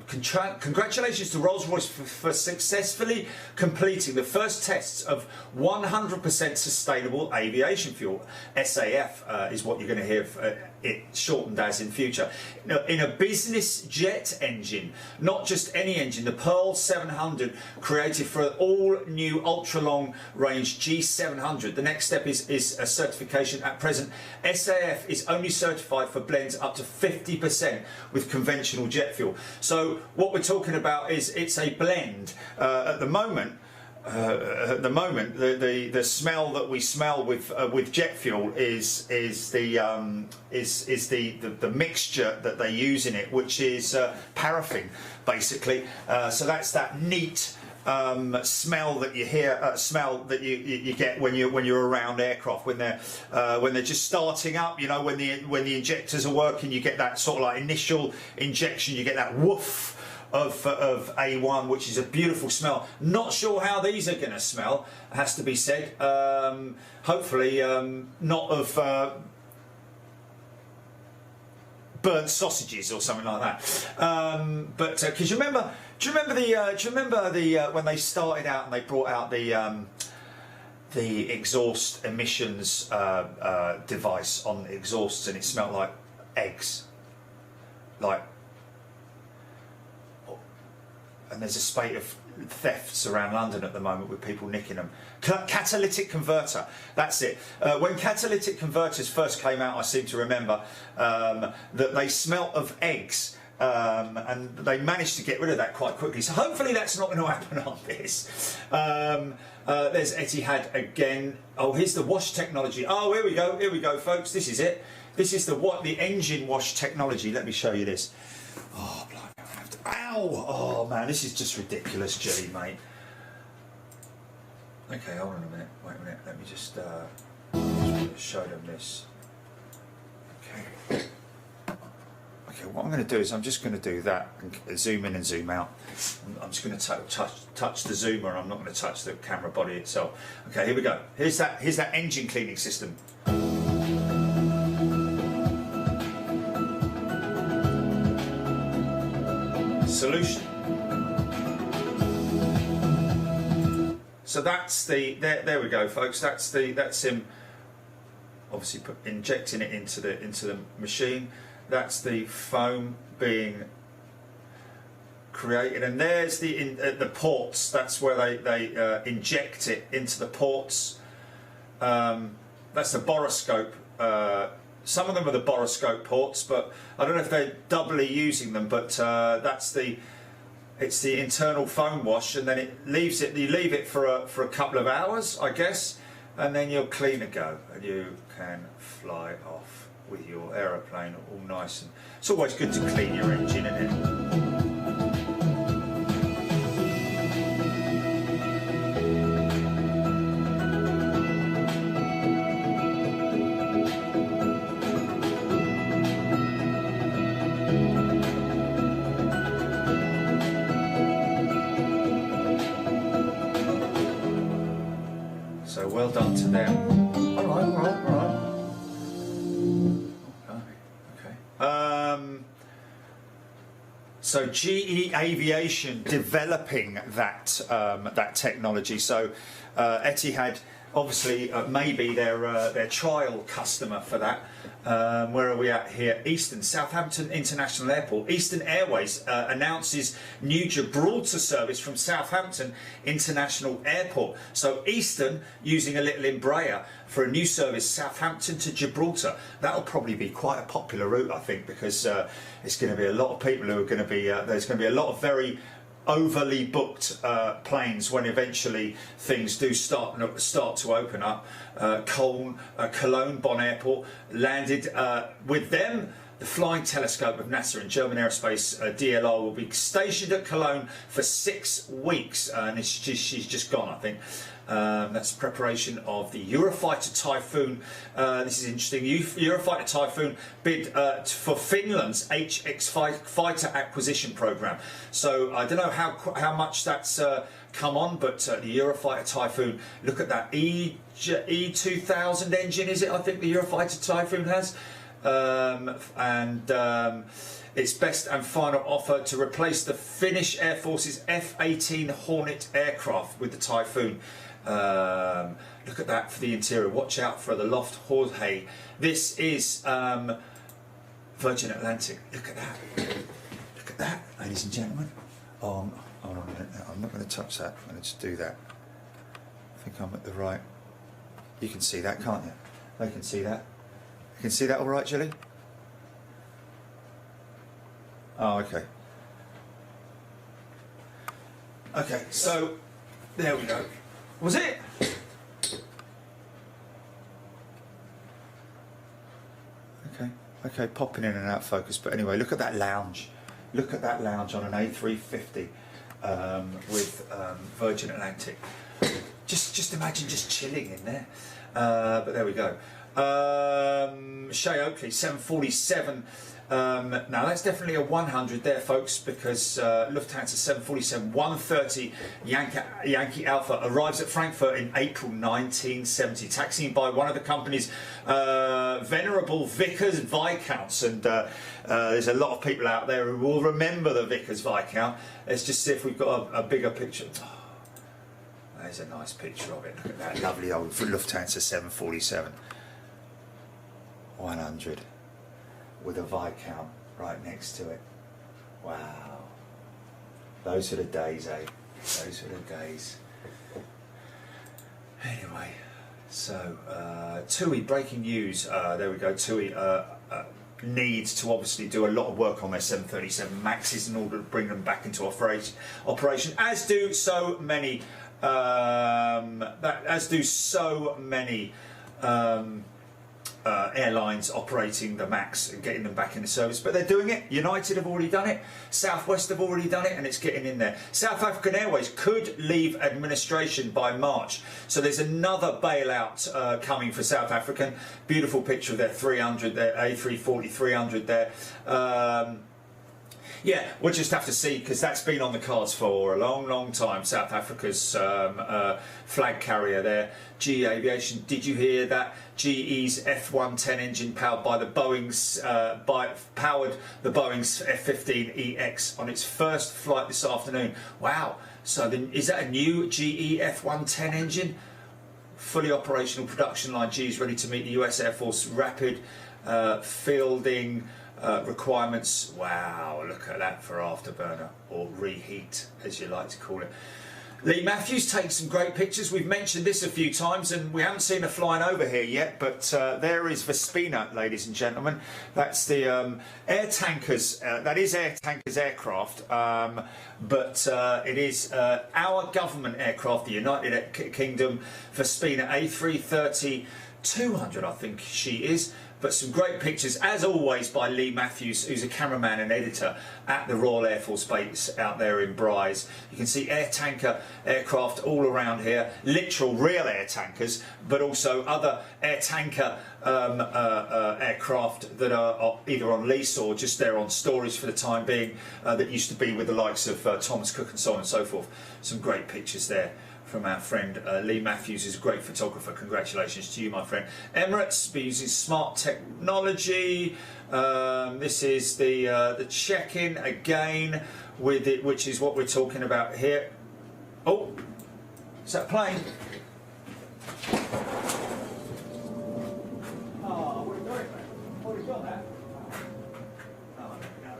Congratulations to Rolls-Royce for successfully completing the first tests of 100% sustainable aviation fuel. SAF is what you're going to hear it shortened as in future. In a business jet engine, not just any engine, the Pearl 700 created for an all-new ultra-long range G700. The next step is a certification. At present, SAF is only certified for blends up to 50% with conventional jet fuel. So what we're talking about is it's a blend. At the moment, the smell that we smell with jet fuel is the mixture that they use in it, which is paraffin, basically. So that's that neat smell that you hear, smell that you get when you're around aircraft when they're just starting up. You know, when the injectors are working, you get that sort of like initial injection. You get that woof of A1, which is a beautiful smell. Not sure how these are going to smell, has to be said. Hopefully not of burnt sausages or something like that. But because do you remember the when they started out and they brought out the exhaust emissions device on the exhausts, and it smelled like eggs, and there's a spate of thefts around London at the moment with people nicking them. Catalytic converter, that's it. When catalytic converters first came out, I seem to remember that they smelt of eggs, and they managed to get rid of that quite quickly. So hopefully that's not going to happen on this. There's Etihad again. Oh, here's the wash technology. Oh, here we go, folks. This is it. This is the engine wash technology. Let me show you this. Oh, blimey. Ow! Oh man, this is just ridiculous, Jelly, mate. Okay, hold on a minute. Wait a minute. Let me just show them this. Okay. Okay, what I'm going to do is I'm just going to do that and zoom in and zoom out. I'm just going to touch the zoomer. I'm not going to touch the camera body itself. Okay, here we go. Here's that engine cleaning system. solution. So that's the there we go, folks. That's him obviously injecting it into the machine. That's the foam being created, and there's the ports. That's where they inject it into the ports. That's the boroscope. Some of them are the boroscope ports, but I don't know if they're doubly using them. But it's the internal foam wash, and then it leaves it. You leave it for a couple of hours, I guess, and then you'll clean a go, and you can fly off with your aeroplane all nice. And it's always good to clean your engine, isn't it? So well done to them. All right. Okay. So GE Aviation developing that that technology. So Etihad obviously maybe their trial customer for that. Where are we at here? Southampton International Airport. Eastern Airways announces new Gibraltar service from Southampton International Airport. So Eastern using a little Embraer for a new service, Southampton to Gibraltar. That'll probably be quite a popular route, I think, because it's going to be a lot of people who are going to be, there's going to be a lot of very overly booked planes when eventually things do start to open up. Cologne Bonn Airport landed with them. The Flying Telescope of NASA and German Aerospace DLR will be stationed at Cologne for 6 weeks, and she's just gone, I think. That's preparation of the Eurofighter Typhoon. This is interesting. Eurofighter Typhoon bid for Finland's HX fighter acquisition program. So I don't know how much that's come on, but the Eurofighter Typhoon. Look at that E2000 engine, is it? I think the Eurofighter Typhoon has. Its best and final offer to replace the Finnish Air Force's F-18 Hornet aircraft with the Typhoon. Look at that for the interior. Watch out for the loft Jorge. This is Virgin Atlantic. Look at that. Look at that, ladies and gentlemen. Hold on a minute. I'm not going to touch that. I'm going to just do that. I think I'm at the right. You can see that, can't you? They can see that. You can see that all right, Julie? Oh, okay. Okay, so there we go. Was it? Okay, popping in and out of focus. But anyway, look at that lounge. Look at that lounge on an A350 with Virgin Atlantic. Just imagine just chilling in there. But there we go. Shea Oakley 747. Now that's definitely a 100 there, folks, because Lufthansa 747 130 Yankee Alpha arrives at Frankfurt in April 1970, taxiing by one of the company's venerable Vickers Viscounts, and there's a lot of people out there who will remember the Vickers Viscount. Let's just see if we've got a bigger picture. Oh, there's a nice picture of it. Look at that lovely old Lufthansa 747 100. With a Viscount right next to it. Wow. Those are the days, eh? Those are the days. Anyway, so TUI, breaking news. There we go. TUI needs to obviously do a lot of work on their 737 Maxes in order to bring them back into operation, as do so many. Airlines operating the Max and getting them back into service, but they're doing it. United have already done it, Southwest have already done it, and it's getting in there. South African Airways could leave administration by March, so there's another bailout coming for South African. Beautiful picture of their 300, their A340 300 there. Yeah, we'll just have to see, because that's been on the cards for a long, long time. South Africa's flag carrier there, GE Aviation. Did you hear that GE's F-110 engine powered by the Boeing's powered the Boeing's F-15EX on its first flight this afternoon? Wow! So then, is that a new GE F-110 engine? Fully operational production line. GE is ready to meet the US Air Force rapid fielding requirements. Wow, look at that for afterburner, or reheat as you like to call it. Lee Matthews takes some great pictures. We've mentioned this a few times and we haven't seen her flying over here yet, but there is Vespina, ladies and gentlemen. That's the Air Tankers, that is Air Tankers aircraft, but it is our government aircraft, the United Kingdom Vespina A330-200, I think she is. But some great pictures, as always, by Lee Matthews, who's a cameraman and editor at the Royal Air Force Base out there in Bryce. You can see air tanker aircraft all around here, literal real air tankers, but also other air tanker aircraft that are either on lease or just there on storage for the time being, that used to be with the likes of Thomas Cook and so on and so forth. Some great pictures there from our friend Lee Matthews, who's a great photographer. Congratulations to you, my friend. Emirates be using smart technology. This is the check-in again with it, which is what we're talking about here. Oh, is that a plane? Oh, what are you doing, mate? What have you got that? Oh, no,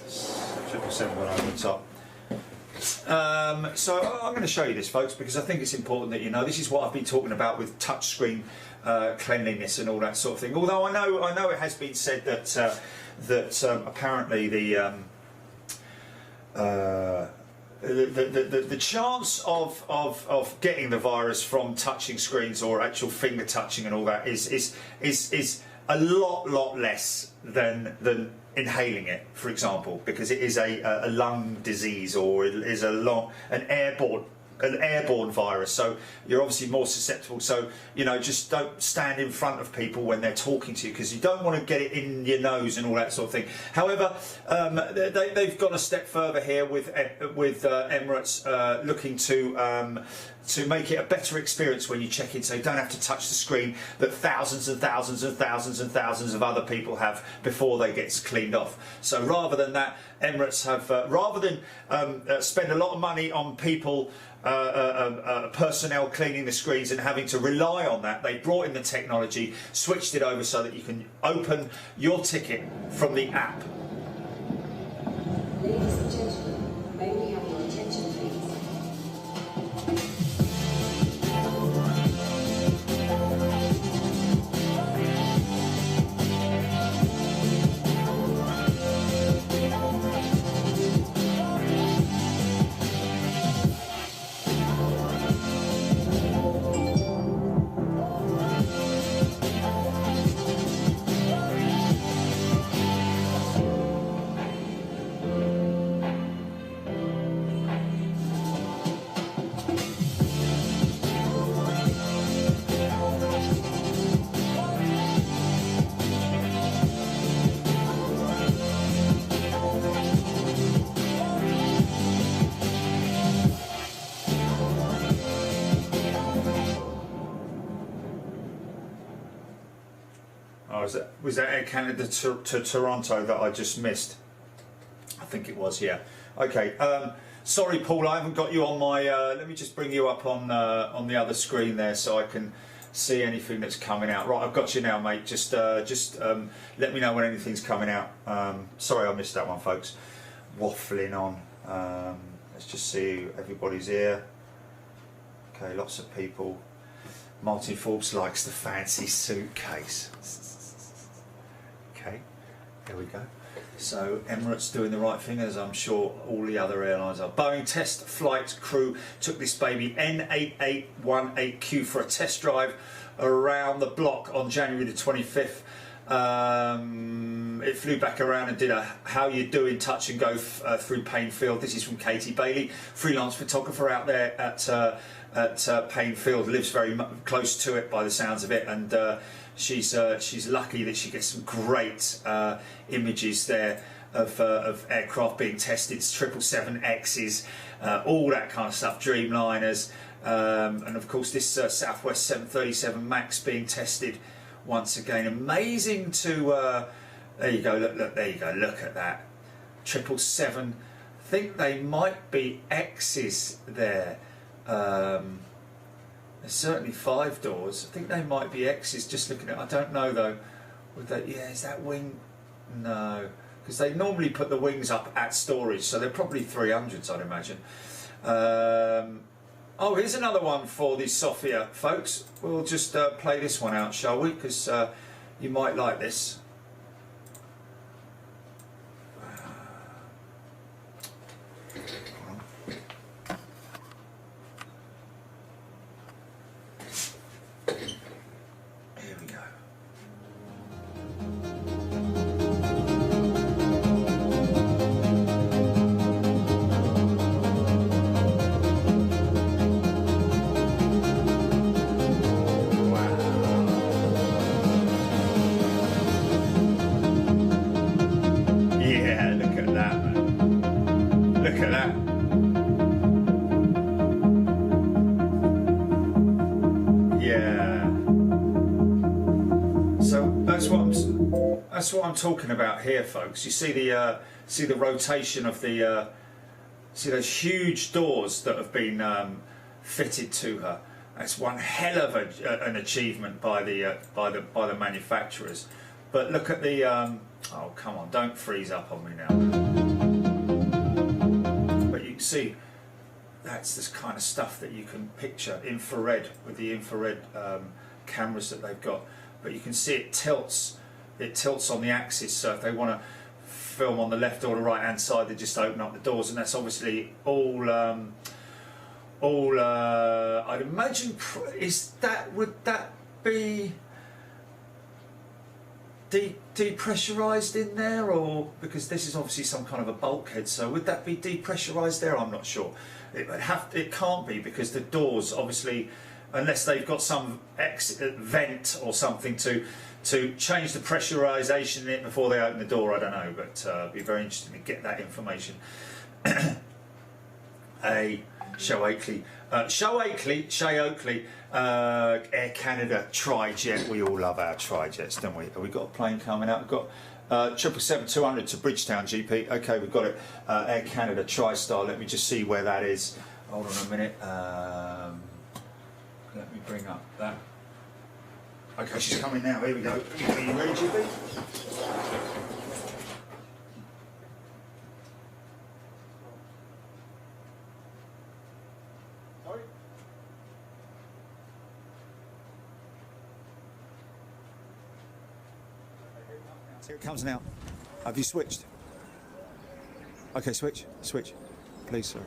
777 went over the top. So I'm going to show you this, folks, because I think it's important that you know this is what I've been talking about with touchscreen cleanliness and all that sort of thing. Although I know it has been said that apparently the chance of getting the virus from touching screens or actual finger touching and all that is a lot less than inhaling it, for example, because it is a lung disease, or it is an airborne virus, so you're obviously more susceptible. So just don't stand in front of people when they're talking to you, because you don't want to get it in your nose and all that sort of thing. However, they've gone a step further here with Emirates looking to make it a better experience when you check in, so you don't have to touch the screen that thousands and thousands and thousands and thousands of other people have before they get cleaned off. So rather than that, Emirates have rather than spend a lot of money on people, personnel cleaning the screens and having to rely on that, they brought in the technology, switched it over so that you can open your ticket from the app.
Ladies and gentlemen, may we have your attention, please?
Was that Air Canada to Toronto that I just missed? I think it was, yeah. Okay. Sorry, Paul, I haven't got you on my. Let me just bring you up on the other screen there, so I can see anything that's coming out. Right, I've got you now, mate. Just let me know when anything's coming out. Sorry, I missed that one, folks. Waffling on. Let's just see everybody's here. Okay, lots of people. Martin Forbes likes the fancy suitcase. Okay, there we go. So Emirates doing the right thing, as I'm sure all the other airlines are. Boeing test flight crew took this baby N8818Q for a test drive around the block on January the 25th. It flew back around and did a how you doing touch and go through Painfield. This is from Katie Bailey, freelance photographer out there at Painfield, lives very close to it by the sounds of it, and she's lucky that she gets some great images there of aircraft being tested, 777Xs, all that kind of stuff, Dreamliners, and of course this Southwest 737 MAX being tested once again. Amazing to there you go, look, there you go, look at that 777. I think they might be X's there. There's certainly 5 doors. I think they might be X's. Just looking at, I don't know though. Would they? Yeah, is that wing? No, because they normally put the wings up at storage, so they're probably 300s, I'd imagine. Oh, here's another one for the Sophia folks. We'll just play this one out, shall we? Because you might like this. That's what I'm talking about here, folks. You see the rotation of the see those huge doors that have been fitted to her. That's one hell of an achievement by the manufacturers. But look at the oh come on, don't freeze up on me now. But you can see that's this kind of stuff that you can picture infrared with the infrared cameras that they've got. But you can see it tilts. It tilts on the axis, so if they want to film on the left or the right hand side, they just open up the doors, and that's obviously all I'd imagine. Would that be depressurized in there, or because this is obviously some kind of a bulkhead, so would that be depressurized there? I'm not sure. It can't be, because the doors obviously, unless they've got some vent or something to change the pressurization in it before they open the door, I don't know, but it'd be very interesting to get that information. Shay Oakley, Air Canada tri-jet. We all love our tri-jets, don't we? Have we got a plane coming out? We've got 777-200 to Bridgetown, GP. Okay, we've got it. Air Canada tri-star. Let me just see where that is. Hold on a minute. Let me bring up that. Okay, she's coming now. Here we go. Are you ready, GP? Sorry? Here it comes now. Have you switched? Okay, switch. Please, sir.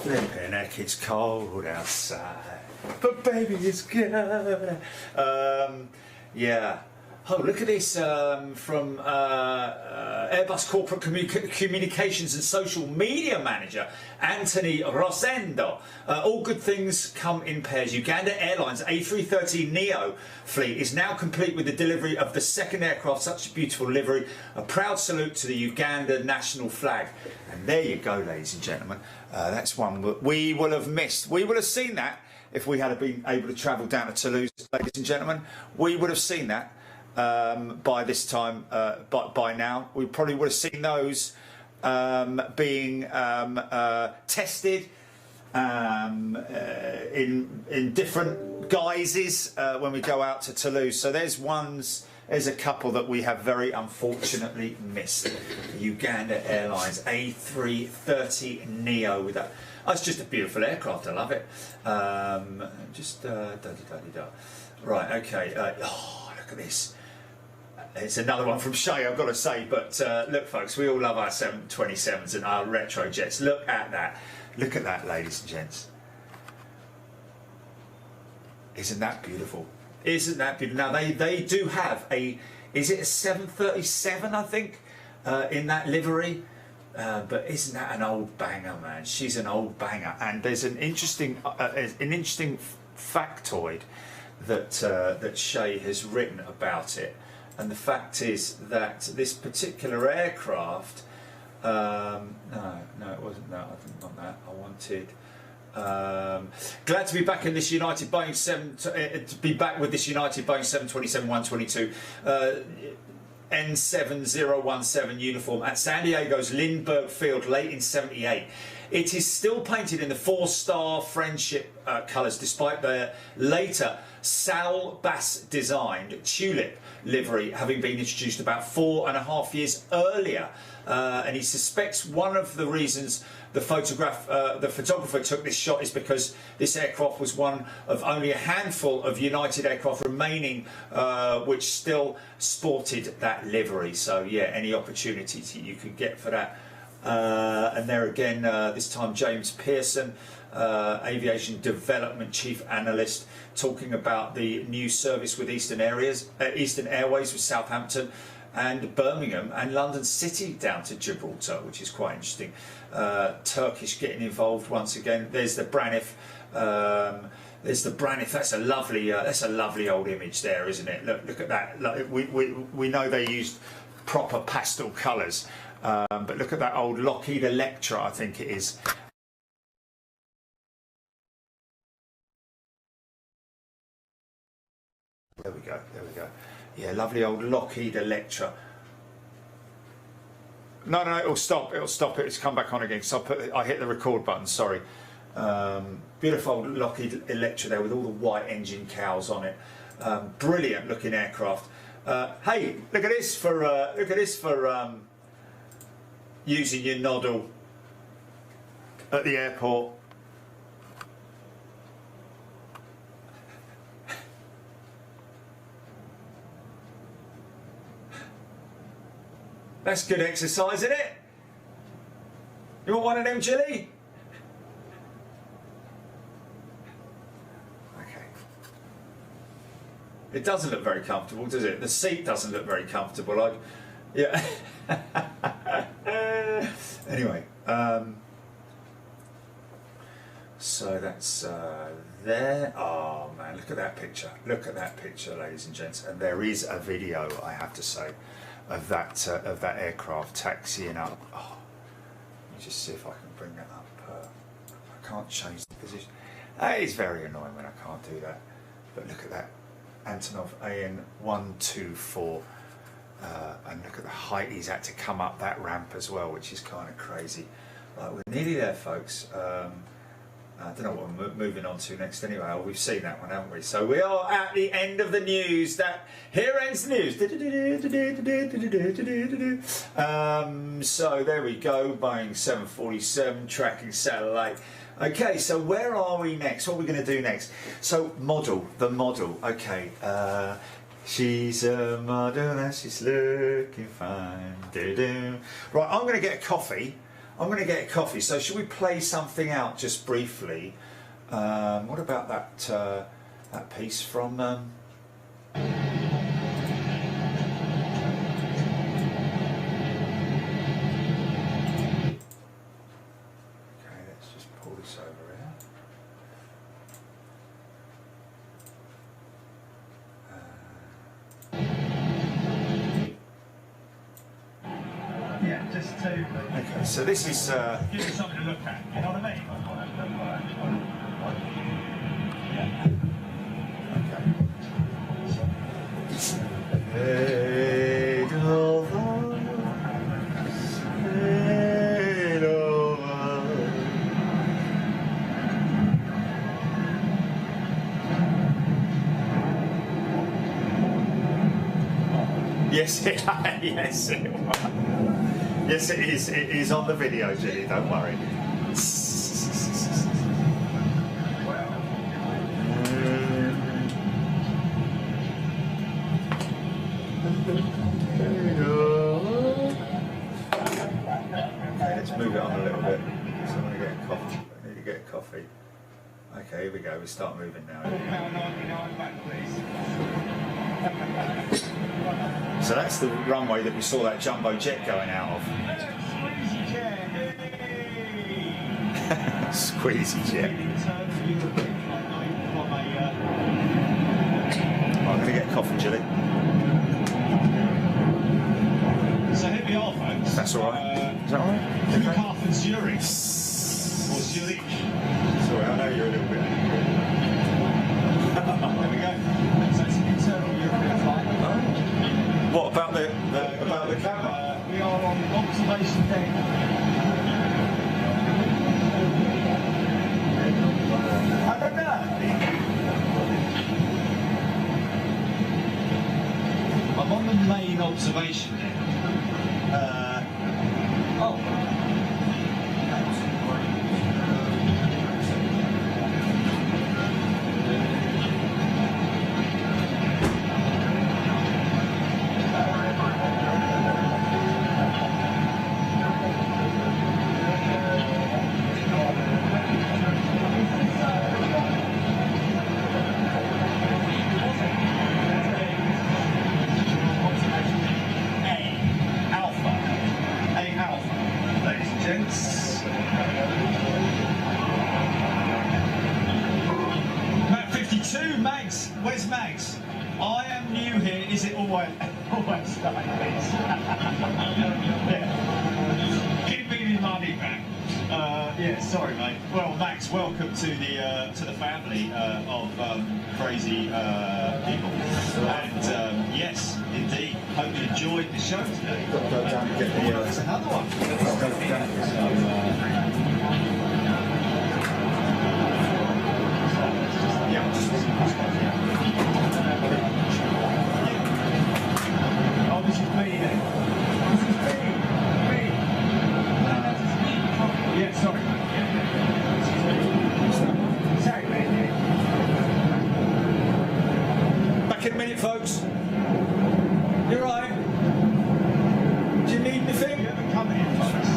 Flipping heck, it's cold outside, but baby, it's good. Yeah. Oh, look at this from Airbus Corporate Communications and Social Media Manager, Anthony Rosendo. All good things come in pairs. Uganda Airlines A330neo fleet is now complete with the delivery of the second aircraft, such a beautiful livery. A proud salute to the Uganda national flag. And there you go, ladies and gentlemen. That's one we will have missed. We would have seen that if we had been able to travel down to Toulouse, ladies and gentlemen. We would have seen that. by this time, by now. We probably would have seen those being tested in different guises when we go out to Toulouse. So there's a couple that we have very unfortunately missed. Uganda Airlines A330 Neo with that. Oh, it's just a beautiful aircraft. I love it. Right. Okay. Oh, look at this. It's another one from Shay, I've got to say. But look, folks, we all love our 727s and our retro jets. Look at that. Look at that, ladies and gents. Isn't that beautiful? Isn't that beautiful? Now, they do have is it a 737, I think, in that livery? But isn't that an old banger, man? She's an old banger. And there's an interesting factoid that Shay has written about it. And the fact is that this particular aircraft, no, it wasn't that. I didn't want that. I wanted. Glad to be back in this United Boeing 7. To be back with this United Boeing 727-122 N7017 uniform at San Diego's Lindbergh Field late in '78. It is still painted in the 4-star friendship colours, despite their later Sal Bass designed tulip livery having been introduced about 4.5 years earlier. And he suspects one of the reasons the photographer took this shot is because this aircraft was one of only a handful of United aircraft remaining which still sported that livery. So yeah, any opportunity you could get for that. And there again, this time James Pearson, Aviation Development Chief Analyst, talking about the new service with Eastern Airways with Southampton and Birmingham and London City down to Gibraltar, which is quite interesting. Turkish getting involved once again. There's the Braniff. That's a lovely old image there, isn't it? Look at that. We know they used proper pastel colours, but look at that old Lockheed Electra, I think it is. There we go. Yeah, lovely old Lockheed Electra. No, it'll stop. It's come back on again. So I hit the record button. Sorry. Beautiful old Lockheed Electra there with all the white engine cowls on it. Brilliant looking aircraft. Hey, look at this for using your noddle at the airport. That's good exercise, isn't it? You want one of them, Jilly? Okay. It doesn't look very comfortable, does it? The seat doesn't look very comfortable. Yeah. Anyway, so that's there. Oh man, look at that picture. Look at that picture, ladies and gents. And there is a video, I have to say, of that aircraft taxiing up. Oh, let me just see if I can bring that up. I can't change the position. That is very annoying when I can't do that. But look at that Antonov AN124, and look at the height he's had to come up that ramp as well, which is kind of crazy. Right, we're nearly there, folks. I don't know what we're moving on to next anyway. Oh, we've seen that one, haven't we? So we are at the end of the news. Here ends the news. So there we go. Boeing 747 tracking satellite. Okay, so where are we next? What are we going to do next? So the model. Okay. She's a model and she's looking fine. Right, I'm going to get a coffee. So should we play something out just briefly? What about that piece from? Okay, let's just pull this over here.
Yeah, just to...
Okay, so this is...
give you something to look at, you know what I mean?
Okay. Fade over, fade over. Yes, yes, yes, it is. It is on the video, Ginny. Don't worry. Let's move it on a little bit. So I'm going to get a coffee. I need to get a coffee. Okay, here we go. We start moving now. So that's the runway that we saw that jumbo jet going out of. Squeezy jet. I'm going to get coffee, Jilly.
So here we are, folks.
That's all right. Is that all right?
Two half and Zurich. Or Zurich.
Sorry, I know you're a little bit.
There we go. So it's an internal European flight.
What about the camera?
We are on observation deck. I don't know. I'm on the main observation deck. Map 52, Mags. Where's Mags? I am new here. Is it always like this? Yeah. Give me the money back. Yeah, sorry, mate. Well, Max, welcome to the family of crazy people. And yes, indeed, hope you enjoyed the show today.
Got to go down and get the.
There's another one. Oh, this is me then. This is me. Yeah, sorry. Sorry, mate.
Back in a minute, folks. You're right. Do you need anything?
You haven't come in, folks.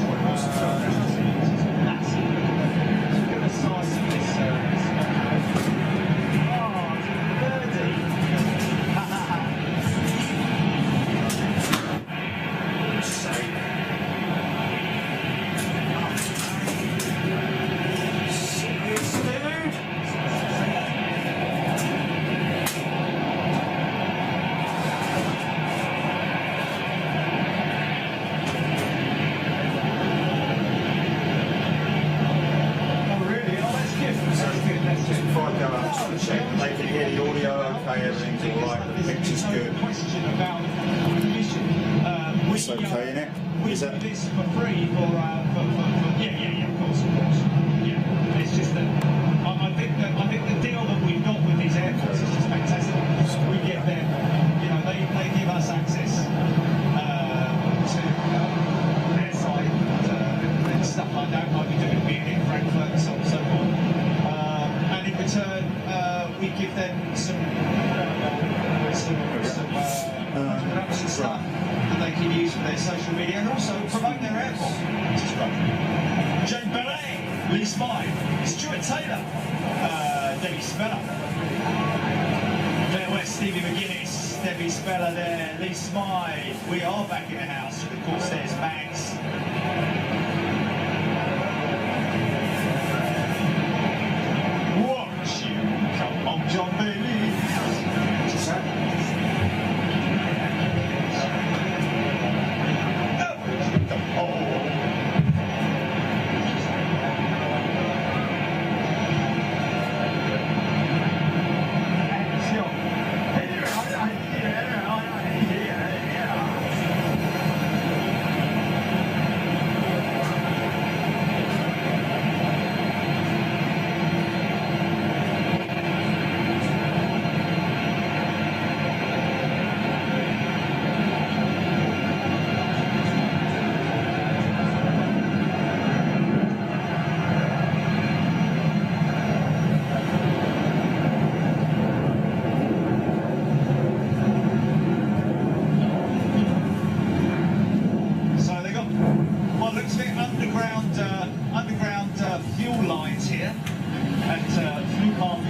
Okay, innit?
We
Is
do
that
this for free for yeah, of course. Yeah, it's just that I think the deal that we've got with these airports is just fantastic. We get them, you know, they give us access to their site and stuff like that, like we do in Munich, Frankfurt, and so on and so forth. And in return, we give them some production stuff that they can use for their social media and also promote their airport, which is great. Jane Bellet, Lee Smythe, Stuart Taylor, Debbie Speller. There where's Stevie McGuinness, Debbie Speller there, Lee Smythe. We are back in the house. Of course, there's Max. Watch you come on, John Bailey. What's that?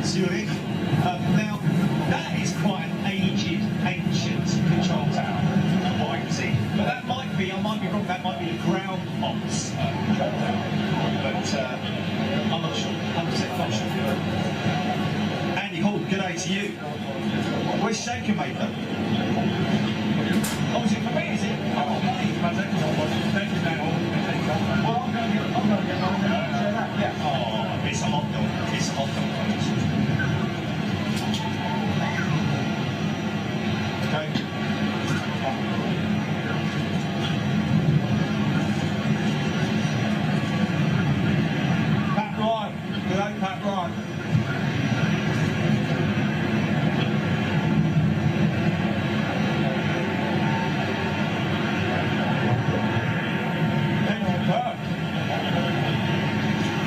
Zurich. Now, that is quite an aged, ancient control tower, from what I can see. But that might be, I might be wrong, that might be a ground ops control tower. But I'm not sure, 100% not sure. Andy Hall, good day to you. Where's Shaker Maker? Oh, is it for me, is it? Oh, thank you, Dan Hall. Well, I'm going to get on that. Yeah. Oh, it's a hot dog. It's a hot dog. Okay. Pat Ryan. Good day, Pat Ryan.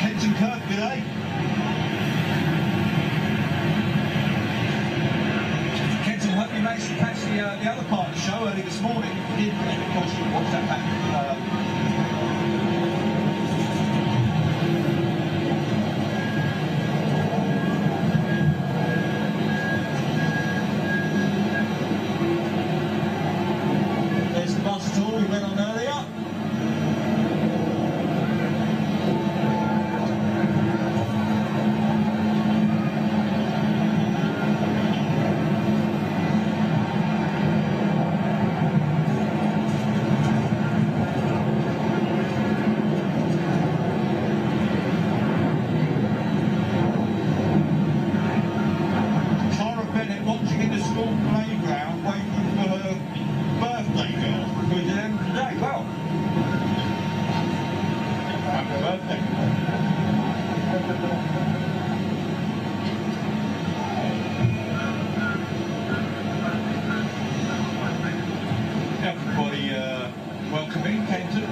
Kenton Kirk, good day. Kenton, hope you managed to catch the other part of the show early this morning. If you did, of course, you watched that back. There's the bus tour we went on earlier. Everybody welcoming Kenton.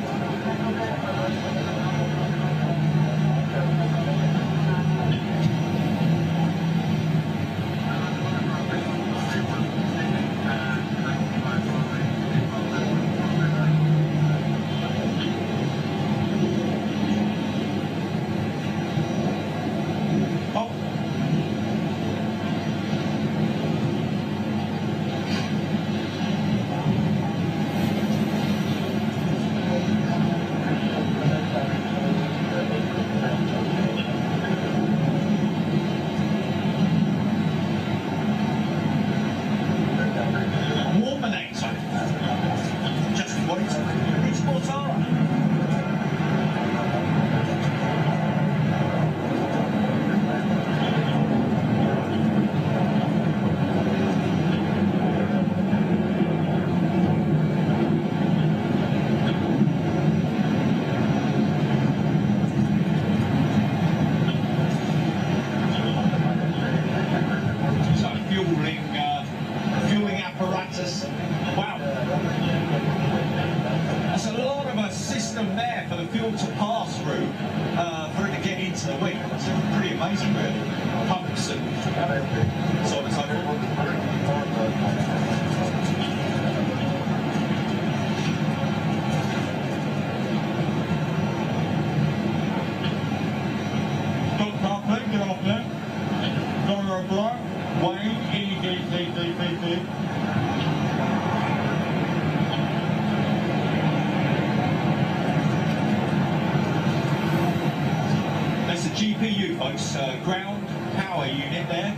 That's the GPU, folks, ground power unit there.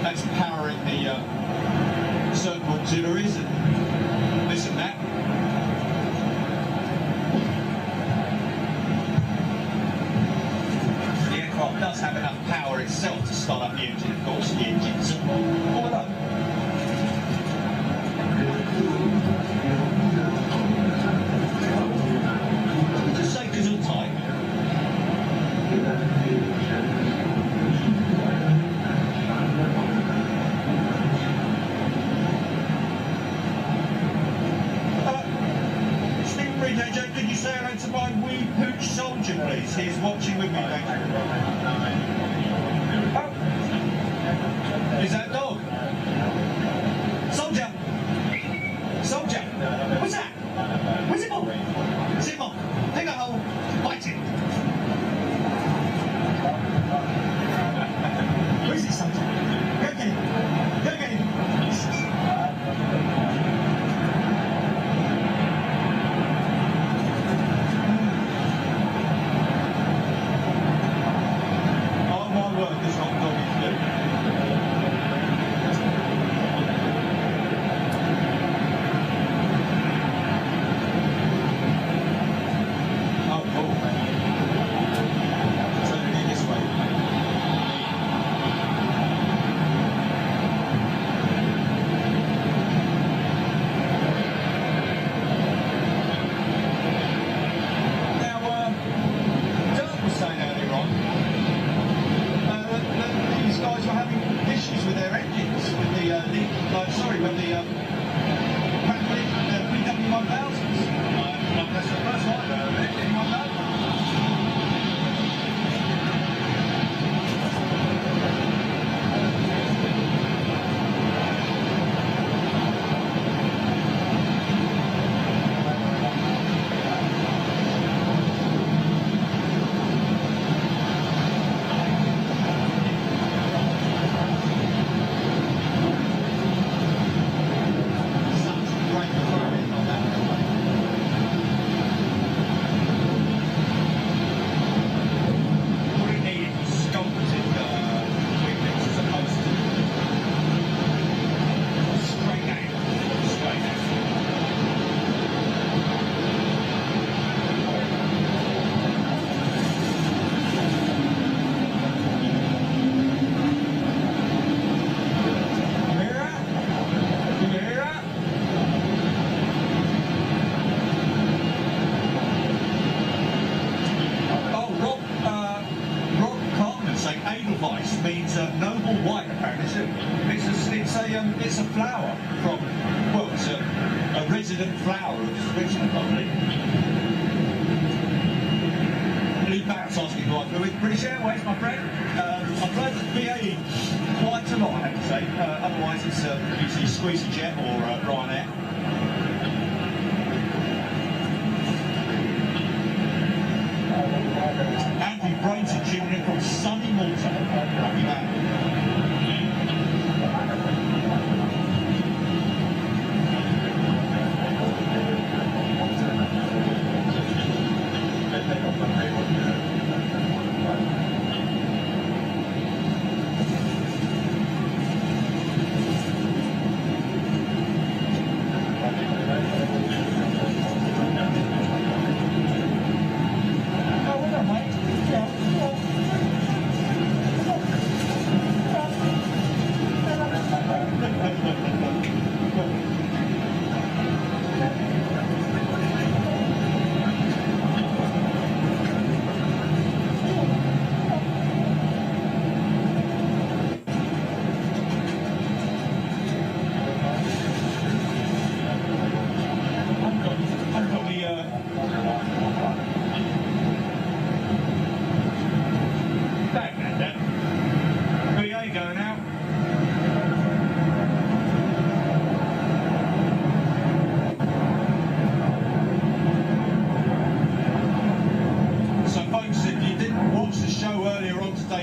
That's powering the certain auxiliaries and this and that. The aircraft does have enough power itself to start up the engine, of course. The engine's all up. Just say because of time. JJ, could you say hello to my wee pooch soldier, please? He's watching with me, JJ. Oh. Is that a dog? Soldier! Soldier! What's that? Where's it on? Sit on. Take a hole. Bite it. Where's it, white apparently. It's a flower from, well, it's a resident flower of Richmond, probably. Lee Barrett's asking who I flew with. British Airways, my friend. I flew with BAE quite a lot, I have to say. Otherwise, it's usually Squeezy Jet or Ryanair. Andy Brains are tuning in from sunny Malta. Lucky man.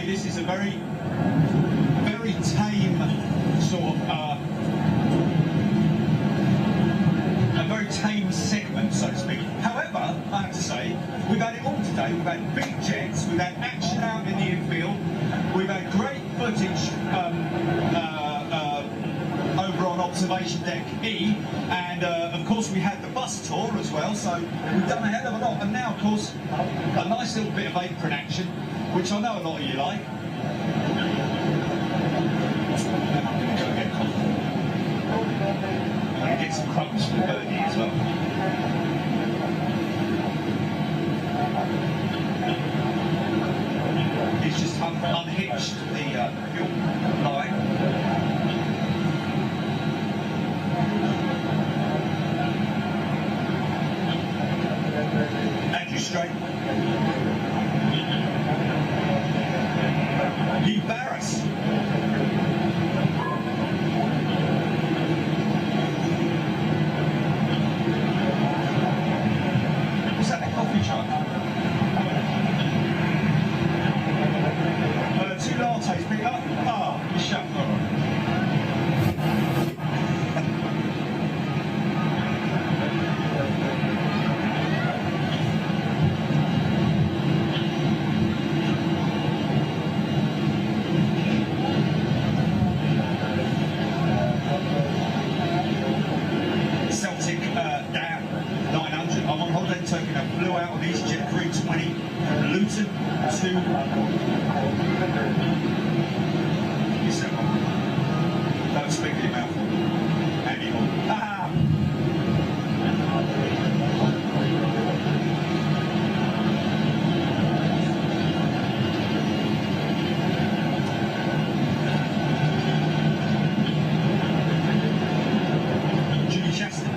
This is a very, very tame sort of, a very tame segment, so to speak. However, I have to say, we've had it all today. We've had big jets, we've had action out in the infield, we've had great footage over on Observation Deck E, and of course we had the bus tour as well, so we've done a hell of a lot. And now, of course, a nice little bit of apron action, which I know a lot of you like. I'm going to get some crumbs from Bernie as well. He's just unhitched the fuel line. Andrew straight. Lee Barris. Was that a coffee truck? 2 lattes, pick up. Ah, you shut up. Don't speak to your mouth anymore. Julie Chaston.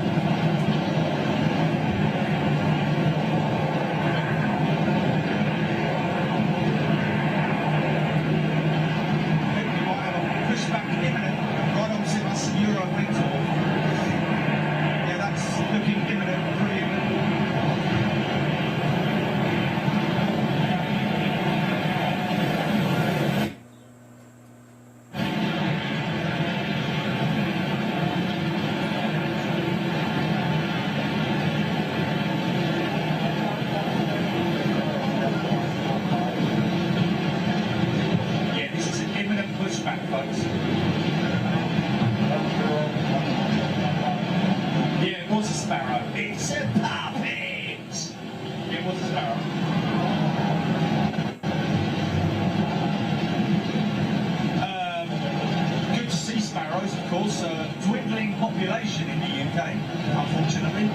Dwindling population in the UK, unfortunately,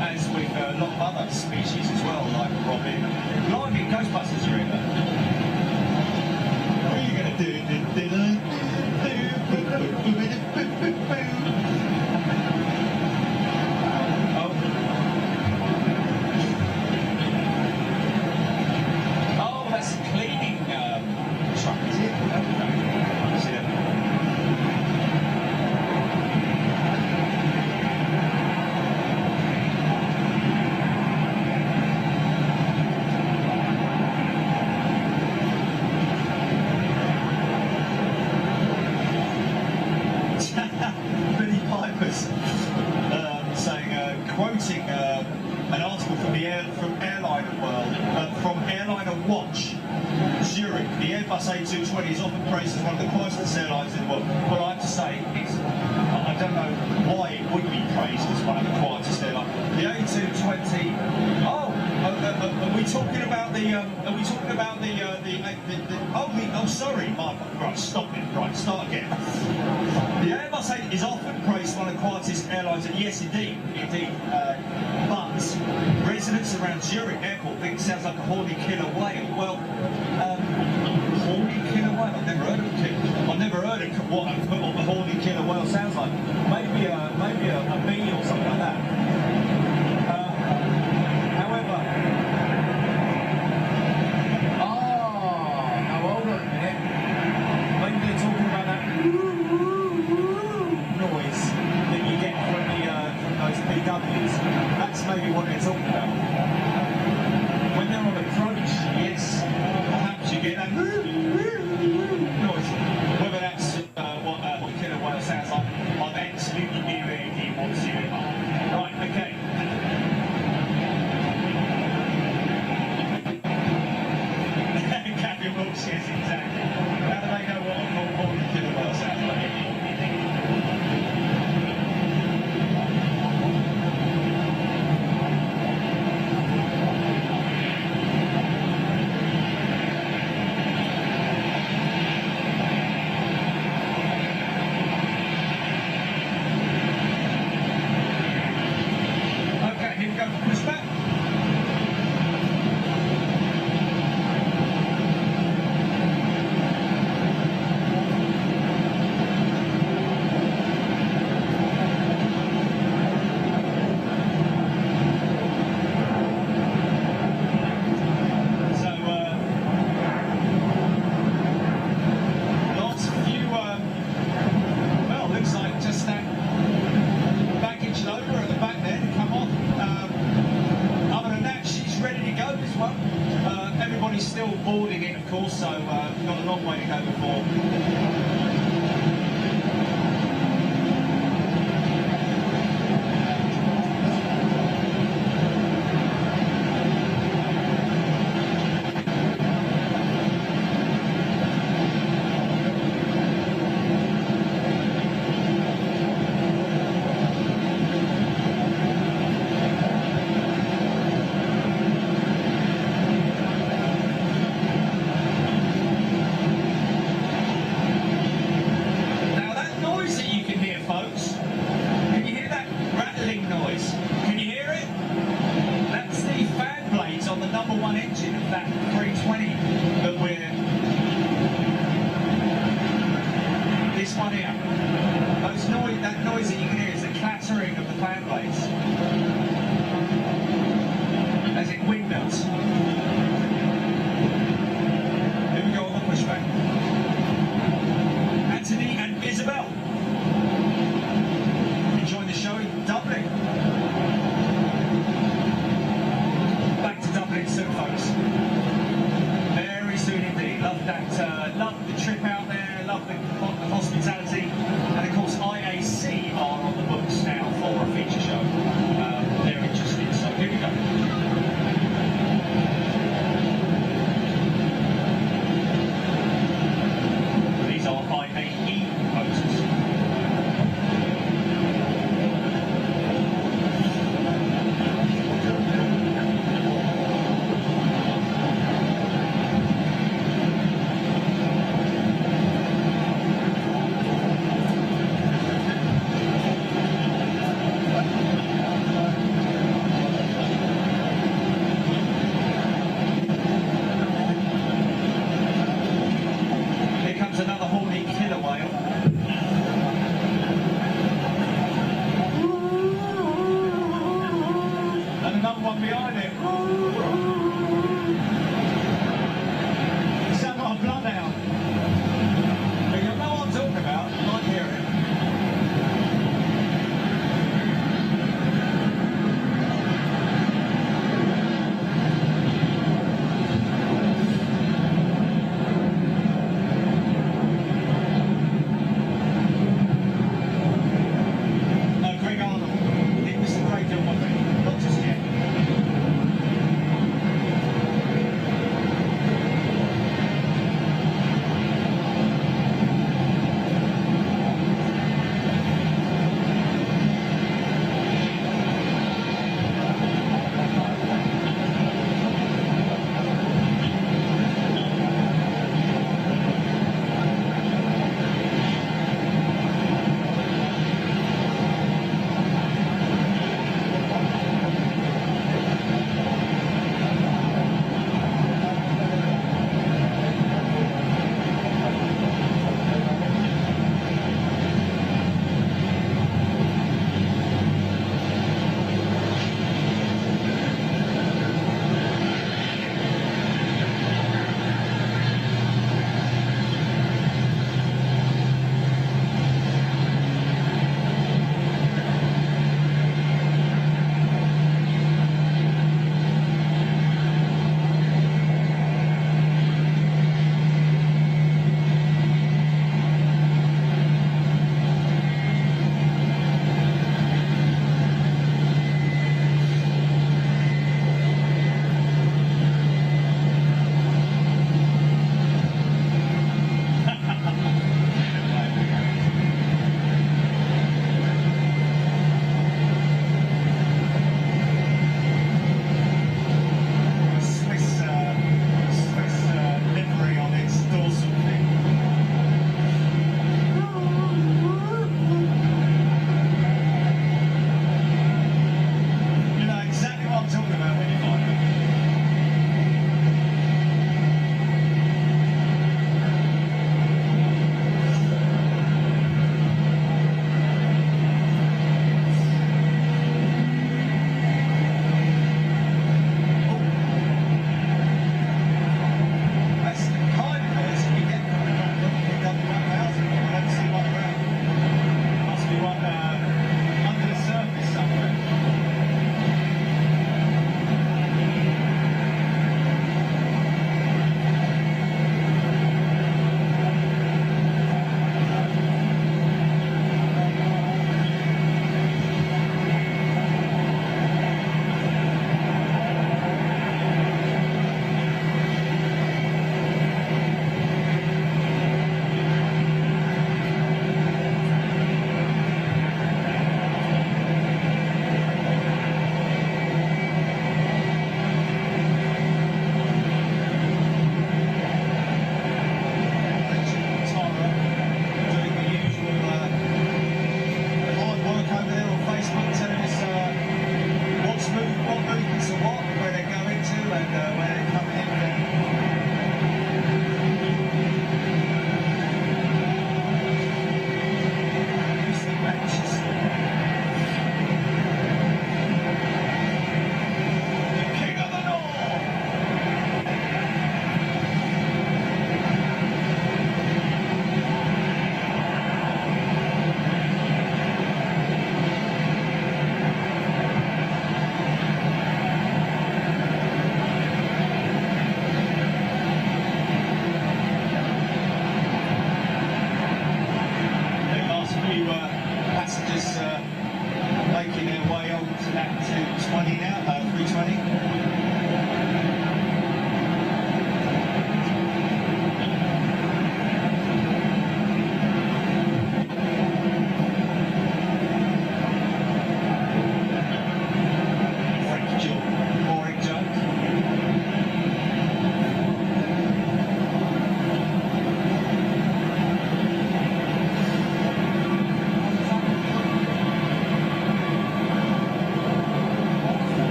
as with a lot of other species as well, like robin. Blimey, Ghostbusters are in there. What are you going to do? watch Zurich, the Airbus A220 is often praised as one of the quietest airlines in the world. Well, I have to say, I don't know why it would be praised as one of the quietest airlines. The A220. Are we talking about the? Are we talking about the? Oh, sorry, Michael. Right, stop it. Right, start again. The Airbus A is often praised as one of the quietest airlines. Yes, indeed. But residents around Zurich Airport think it sounds like a horny killer whale. Well, horny killer whale? I've never heard of a killer. I've never heard of what a horny killer whale sounds like. Maybe a bee or something like that. However, now hold on a minute. Maybe they're talking about that noise that you get from those PWs. That's maybe what they're talking about. When they're on approach, yes, perhaps you get that noise. Whether that's what a killer whale sounds like, I've absolutely no idea whatsoever. Right, okay. Captain Wilkes, yes, exactly. How do they know what a killer whale sounds like?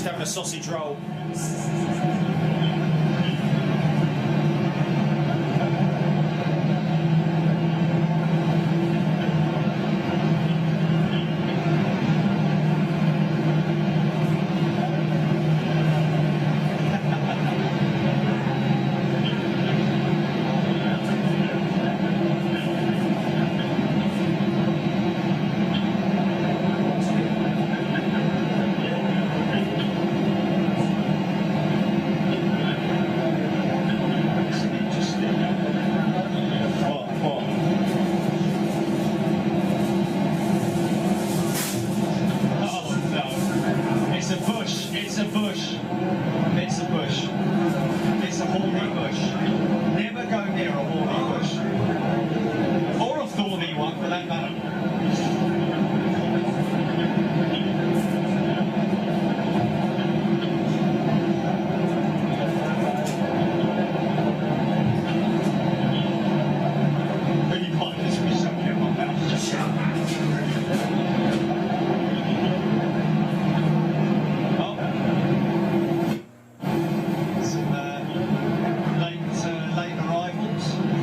having a sausage roll. Late arrivals.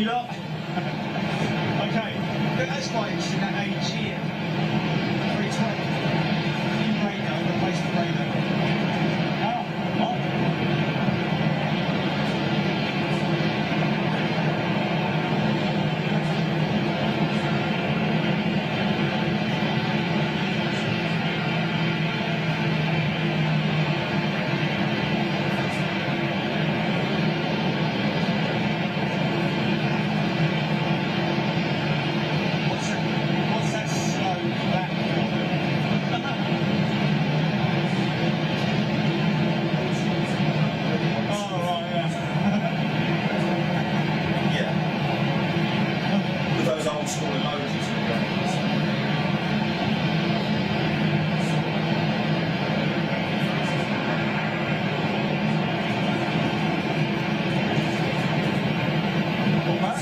lot. Okay, but that's quite interesting, that Aviation 320. New radio, replace the radio. Oh, what? What's that slow back? Oh, right, yeah.
Yeah. With those old school emojis.
What, Matt?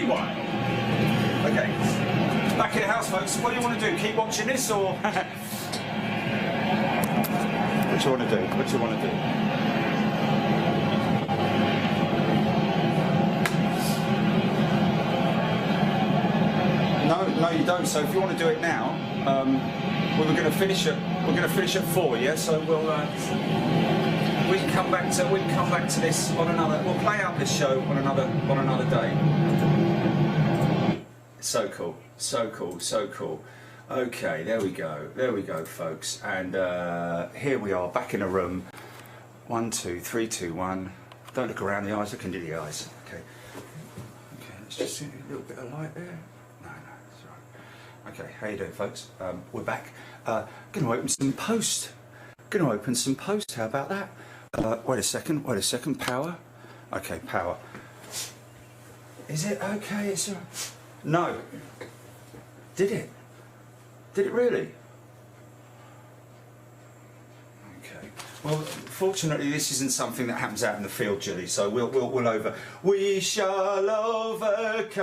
rewind. Okay, back in the house, folks. What do you want to do? Keep watching this, or what do you want to do? What do you want to do? No, you don't. So if you want to do it now, we're going to finish at 4. Yeah. So we can come back to this on another. We'll play out this show on another day. So cool. Okay, there we go, folks. And here we are, back in a room. 1, 2, 3, 2, 1. Don't look around the eyes. Look into the eyes. Okay. Let's just see a little bit of light there. No, it's all right. Okay, how you doing, folks? We're back. Going to open some post. How about that? Wait a second. Power. Okay, power. Is it okay? It's no. Did it really? Okay. Well, fortunately, this isn't something that happens out in the field, Julie. So we shall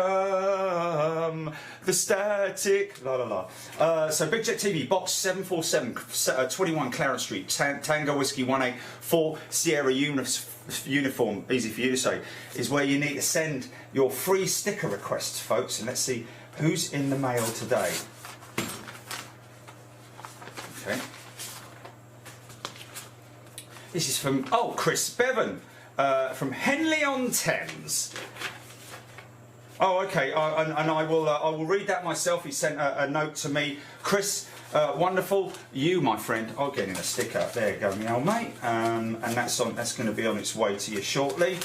overcome the static. La la la. So Big Jet TV, box 747, 21 Clarence Street, Tango Whiskey 184 Sierra uniform. Easy for you to say. Is where you need to send your free sticker requests, folks. And let's see who's in the mail today. Okay. This is from Chris Bevan from Henley-on-Thames. Oh, okay. And I will read that myself. He sent a note to me. Chris, wonderful. You, my friend, I'll get in a sticker. There you go, my old mate. And that's going to be on its way to you shortly.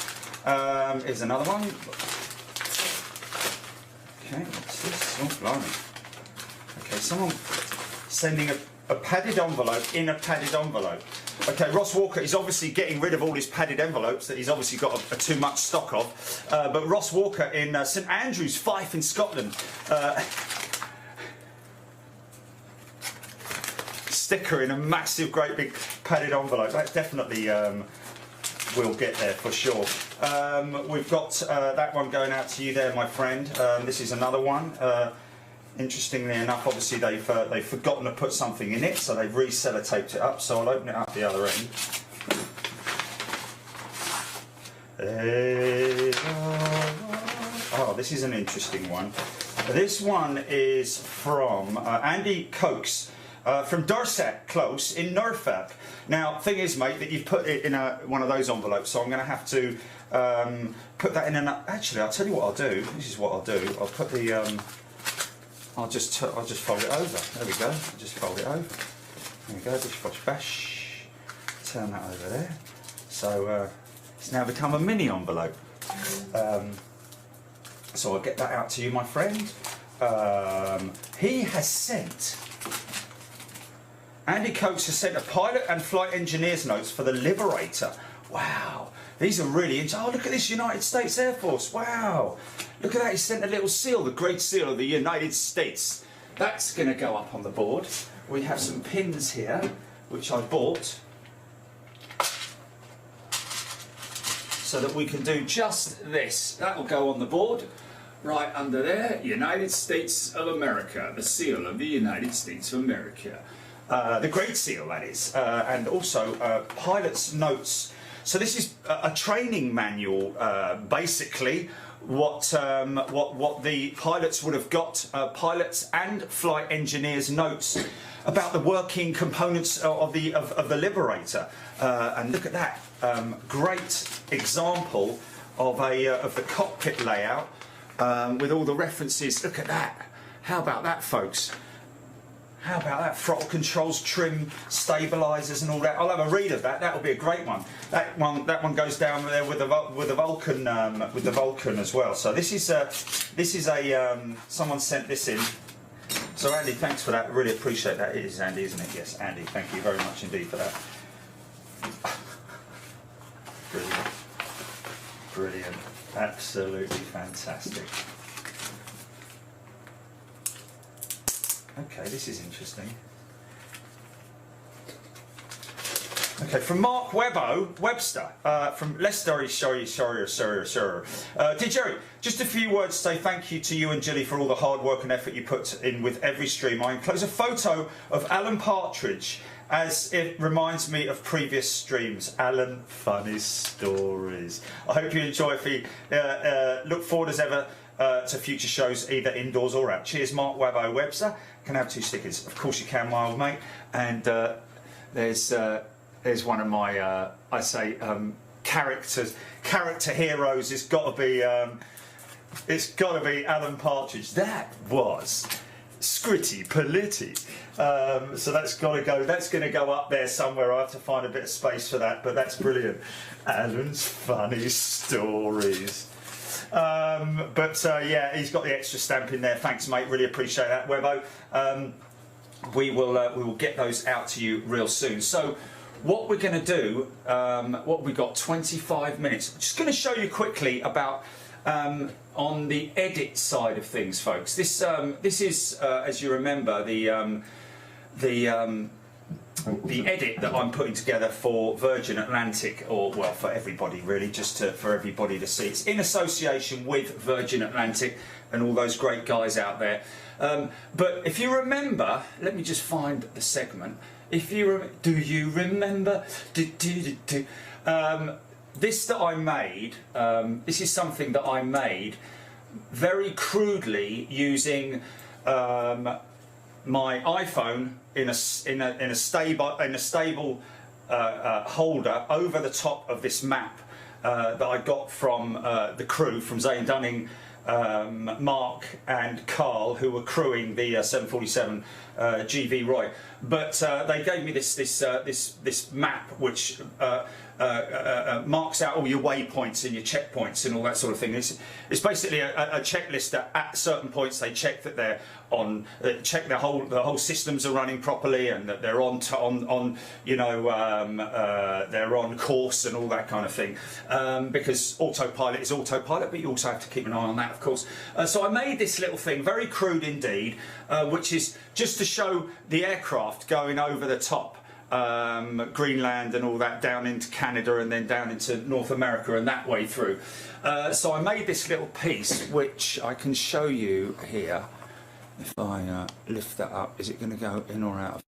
Here's another one. Okay, what's this? Oh, blimey. Okay, someone sending a padded envelope in a padded envelope. Okay, Ross Walker is obviously getting rid of all his padded envelopes that he's obviously got a too much stock of. But Ross Walker in St Andrews, Fife in Scotland. Sticker in a massive, great big padded envelope. That definitely will get there for sure. We've got that one going out to you there, my friend. This is another one. Interestingly enough, obviously they've forgotten to put something in it, so they've re-sellotaped it up. So I'll open it up the other end. Oh, this is an interesting one. This one is from Andy Cokes from Dorset Close in Norfolk. Now, thing is, mate, that you've put it in one of those envelopes, so I'm going to have to put that in an. Actually, I'll tell you what I'll do. This is what I'll do. I'll put the. I'll just fold it over. There we go. Just fold it over. There we go. Bish bosh bash. Turn that over there. So it's now become a mini envelope. So I'll get that out to you, my friend. He has sent. Andy Coates has sent a pilot and flight engineer's notes for the Liberator. Wow. These are really interesting. Oh, look at this, United States Air Force. Wow. Look at that. He sent a little seal, the Great Seal of the United States. That's going to go up on the board. We have some pins here, which I bought, so that we can do just this. That will go on the board, right under there. United States of America, the seal of the United States of America. The Great Seal, that is. And also pilot's notes. So this is a training manual, basically. What the pilots would have got, pilots and flight engineers' notes about the working components of the Liberator. And look at that, great example of the cockpit layout with all the references. Look at that. How about that, folks? How about that? Throttle controls, trim, stabilisers, and all that. I'll have a read of that. That'll be a great one. That one goes down there with the Vulcan as well. So this is someone sent this in. So Andy, thanks for that. Really appreciate that. It is Andy, isn't it? Yes, Andy. Thank you very much indeed for that. Brilliant. Brilliant. Absolutely fantastic. Okay, this is interesting. Okay, from Mark Webster, from Leicester, sorry. Dear Jerry, just a few words to say thank you to you and Gilly for all the hard work and effort you put in with every stream. I enclose a photo of Alan Partridge as it reminds me of previous streams. Alan, funny stories. I hope you enjoy. If you look forward as ever to future shows, either indoors or out. Cheers, Mark Wabbo Webster. Can I have 2 stickers? Of course you can, my old mate. And there's one of my, I say, character heroes. It's got to be Alan Partridge. That was Scritty Politti. So that's got to go. That's going to go up there somewhere. I have to find a bit of space for that, but that's brilliant. Alan's funny stories. Yeah, he's got the extra stamp in there. Thanks, mate. Really appreciate that, Webbo. We will get those out to you real soon. So, what we're going to do? What we got? 25 minutes. I'm just going to show you quickly about on the edit side of things, folks. This is, as you remember, the edit that I'm putting together for Virgin Atlantic, or well, for everybody really, for everybody to see. It's in association with Virgin Atlantic and all those great guys out there. But if you remember, let me just find the segment. If you do you remember? This that I made. This is something that I made very crudely using my iPhone in a stable holder over the top of this map that I got from the crew, from Zane Dunning, Mark and Carl, who were crewing the 747 GV Roy. But they gave me this map which marks out all your waypoints and your checkpoints and all that sort of thing. It's basically a checklist that at certain points they check that they're on, check the whole systems are running properly and that they're on you know, they're on course and all that kind of thing. Because autopilot is autopilot, but you also have to keep an eye on that, of course. So I made this little thing, very crude indeed, which is just to show the aircraft going over the top. Greenland and all that, down into Canada and then down into North America and that way through. So I made this little piece which I can show you here. If I lift that up, is it going to go in or out of?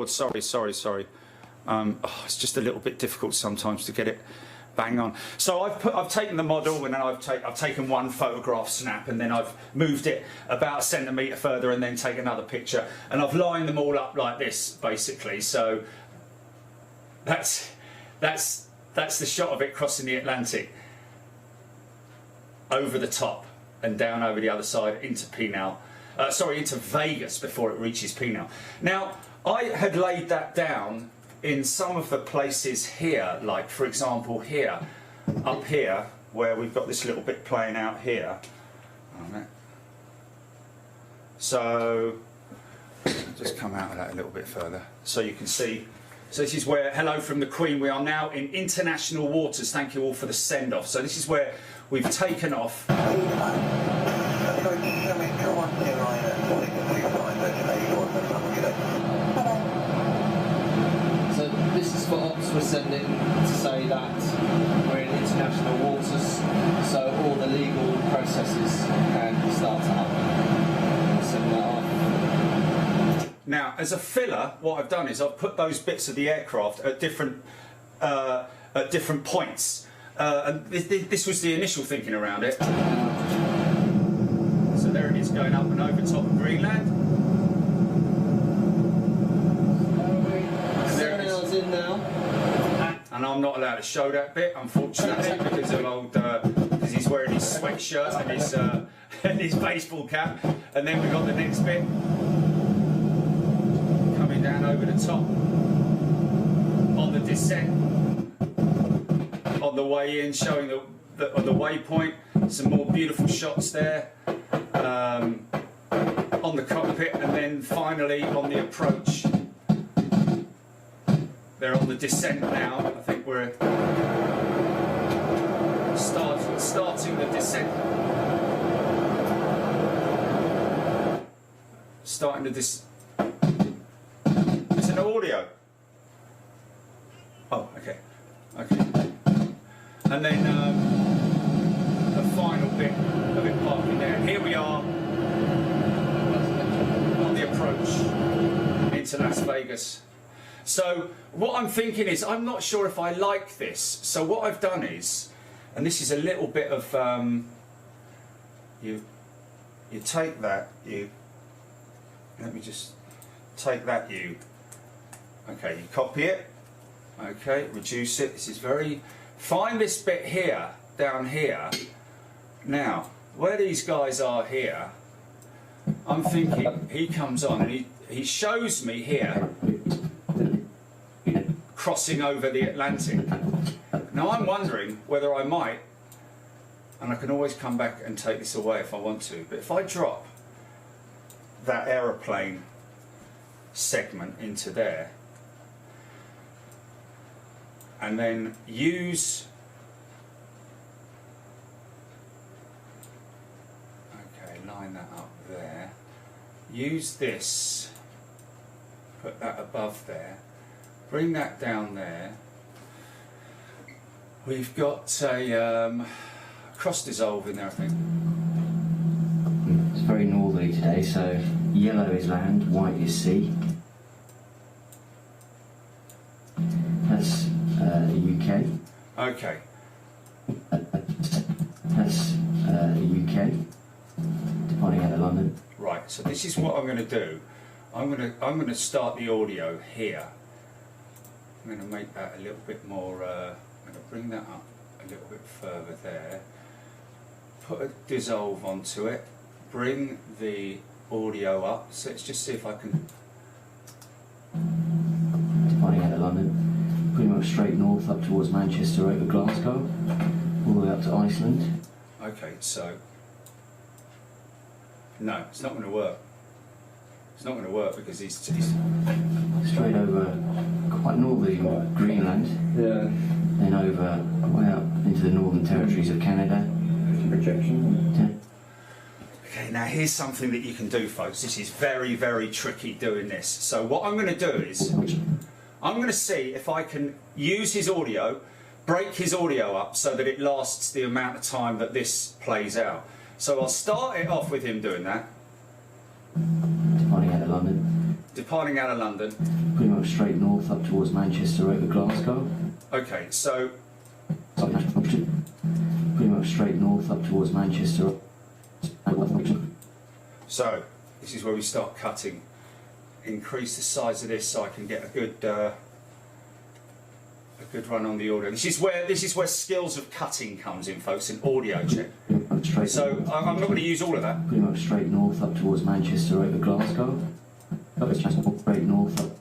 Sorry. It's just a little bit difficult sometimes to get it bang on. So I've taken the model and then I've taken one photograph snap and then I've moved it about a centimetre further and then taken another picture and I've lined them all up like this basically. So that's the shot of it crossing the Atlantic over the top and down over the other side into into Vegas before it reaches Pinal. Now I had laid that down in some of the places here, like for example here, up here, where we've got this little bit playing out here. So, just come out of that a little bit further, so you can see. So this is where, hello from the Queen, we are now in international waters. Thank you all for the send-off. So this is where we've taken off.
This is what ops we're sending to say that we're in international waters, so all the legal processes can start to happen. Send that off.
Now, as a filler, what I've done is I've put those bits of the aircraft at different points. And this was the initial thinking around it. So there it is, going up and over top of Greenland.
In now.
And I'm not allowed to show that bit, unfortunately, because of because he's wearing his sweatshirt and his and his baseball cap. And then we've got the next bit coming down over the top on the descent, on the way in, showing on the waypoint. Some more beautiful shots there on the cockpit, and then finally on the approach. They're on the descent now. I think we're starting the descent. starting to it's an audio. Oh, okay. And then the final bit of it parking there. Here we are on the approach into Las Vegas. So what I'm thinking is, I'm not sure if I like this. So what I've done is, and this is a little bit of you take that, let me just take that, you copy it, okay, reduce it. This is very, find this bit here, down here. Now, where these guys are here, I'm thinking he comes on and he shows me here, crossing over the Atlantic. Now I'm wondering whether I might, and I can always come back and take this away if I want to, but if I drop that aeroplane segment into there and then use, okay, line that up there, use this, put that above there, bring that down there. We've got a cross dissolve in there, I think.
It's very northerly today, so yellow is land, white is sea. That's the UK.
Okay.
That's the UK, departing out of London.
Right. So this is what I'm going to do. I'm going to start the audio here. I'm going to make that a little bit more. I'm going to bring that up a little bit further there. Put a dissolve onto it. Bring the audio up. So let's just see if I can.
Departing out of London, pretty much straight north up towards Manchester over Glasgow, all the way up to Iceland.
Okay, so no, it's not going to work. It's not going to work because he's
straight over quite northerly Greenland.
Yeah.
Then over way up into the northern territories of Canada.
Projection.
Yeah.
Okay, now here's something that you can do, folks. This is very, very tricky doing this. So what I'm going to do is, I'm going to see if I can use his audio, break his audio up so that it lasts the amount of time that this plays out. So I'll start it off with him doing that.
Departing out of London.
Departing out of London.
Pretty much straight north up towards Manchester over Glasgow.
Okay, so
pretty much straight north up towards Manchester.
So this is where we start cutting. Increase the size of this so I can get a good run on the audio. This is where skills of cutting comes in, folks, in audio check. So I'm not going to use all of that.
Pretty much straight north up towards Manchester over Glasgow. Straight north up.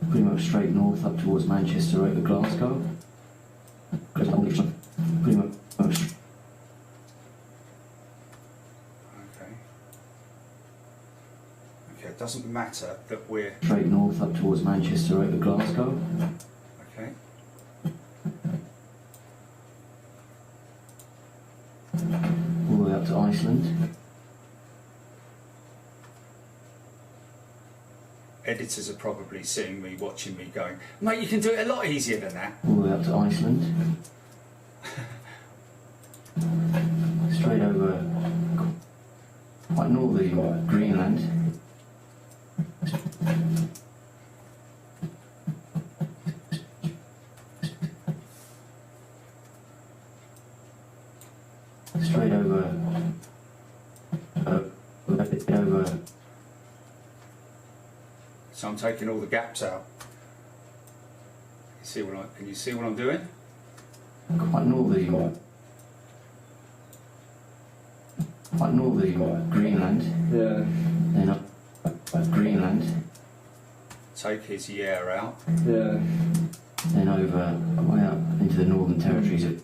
Pretty much straight north up towards Manchester over Glasgow. Pretty much.
Okay, it doesn't matter that we're
straight north up towards Manchester over Glasgow.
Okay.
All the way up to Iceland.
Editors are probably seeing me, watching me going, mate, you can do it a lot easier than that.
All the way up to Iceland. Straight over quite northerly Greenland. Straight over
So I'm taking all the gaps out. Can you see what I'm doing?
quite northerly Greenland.
Yeah.
Then up Greenland.
Take his yeah out.
Yeah.
Then over way up into the northern territories of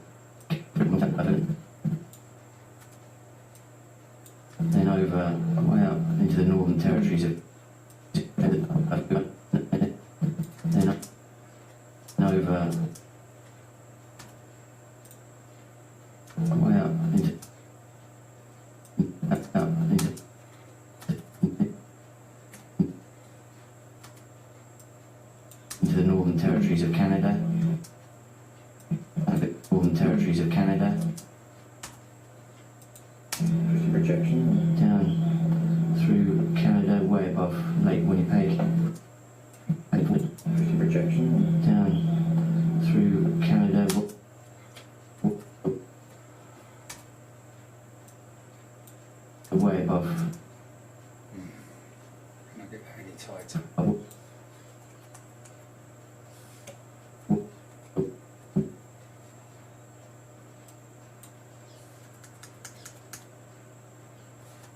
then over way up into the northern territories of then over way up into Territories of Canada.
Projection.
Down through Canada, way above Lake Winnipeg.
Projection.
Down through Canada. Way above.
Can I get that any tighter?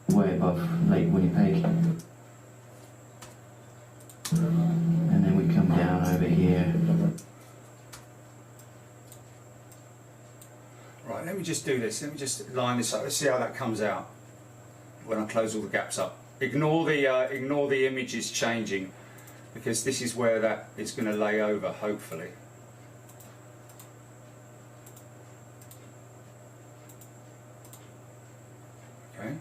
Way above Lake Winnipeg. And then we come down over here.
Right, let me just do this. Let me just line this up. Let's see how that comes out when I close all the gaps up. Ignore the images changing, because this is where that is going to lay over, hopefully. Okay.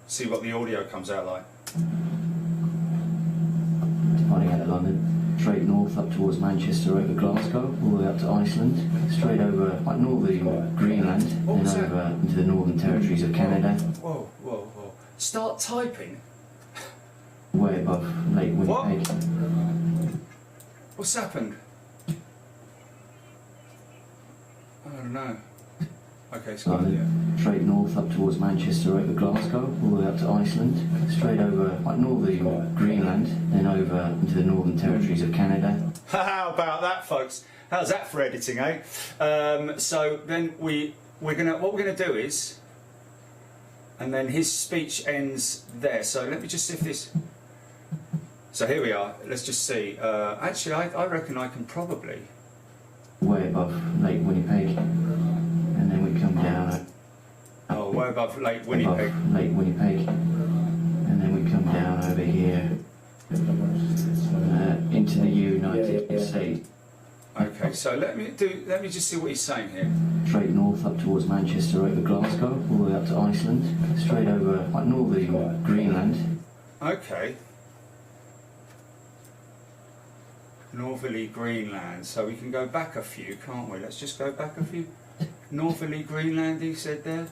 See what the audio comes out like.
Departing out of London, straight north up towards Manchester, over Glasgow, all the way up to Iceland, straight over like northern Greenland, then over into the Northern Territories of Canada.
Whoa, whoa, whoa. Start typing.
Way above Lake Winnipeg.
What's happened? I don't know. Okay, it's got
London, straight north up towards Manchester, over Glasgow, all the way up to Iceland, straight over like northern Greenland, then over into the Northern Territories of Canada.
How about that, folks? How's that for editing, eh? So then what we're gonna do is, and then his speech ends there. So let me just see if this. So here we are. Let's just see. Actually, I reckon I can probably.
Way above Lake Winnipeg, and then we come down.
Oh, way above Lake Winnipeg.
Above Lake Winnipeg, and then we come down over here into the United States.
Okay, so let me just see what he's saying here.
Straight north up towards Manchester, over Glasgow, all the way up to Iceland, straight over like northern Greenland.
Okay. Northerly Greenland, so we can go back a few, can't we? Let's just go back a few. Northerly Greenland, he said there.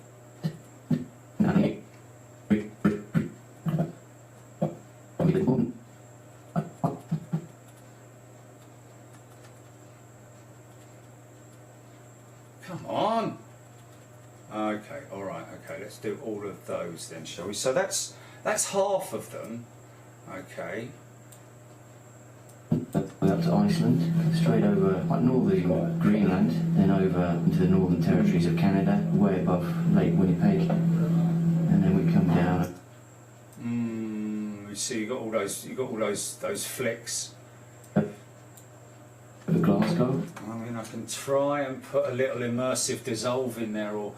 Come on. Okay, all right. Okay, let's do all of those then, shall we? So that's half of them. Okay.
Up to Iceland, straight over like northern Greenland, then over into the Northern Territories of Canada, way above Lake Winnipeg, and then we come down.
You see, you got all those flicks.
Over Glasgow.
I mean, I can try and put a little immersive dissolve in there, or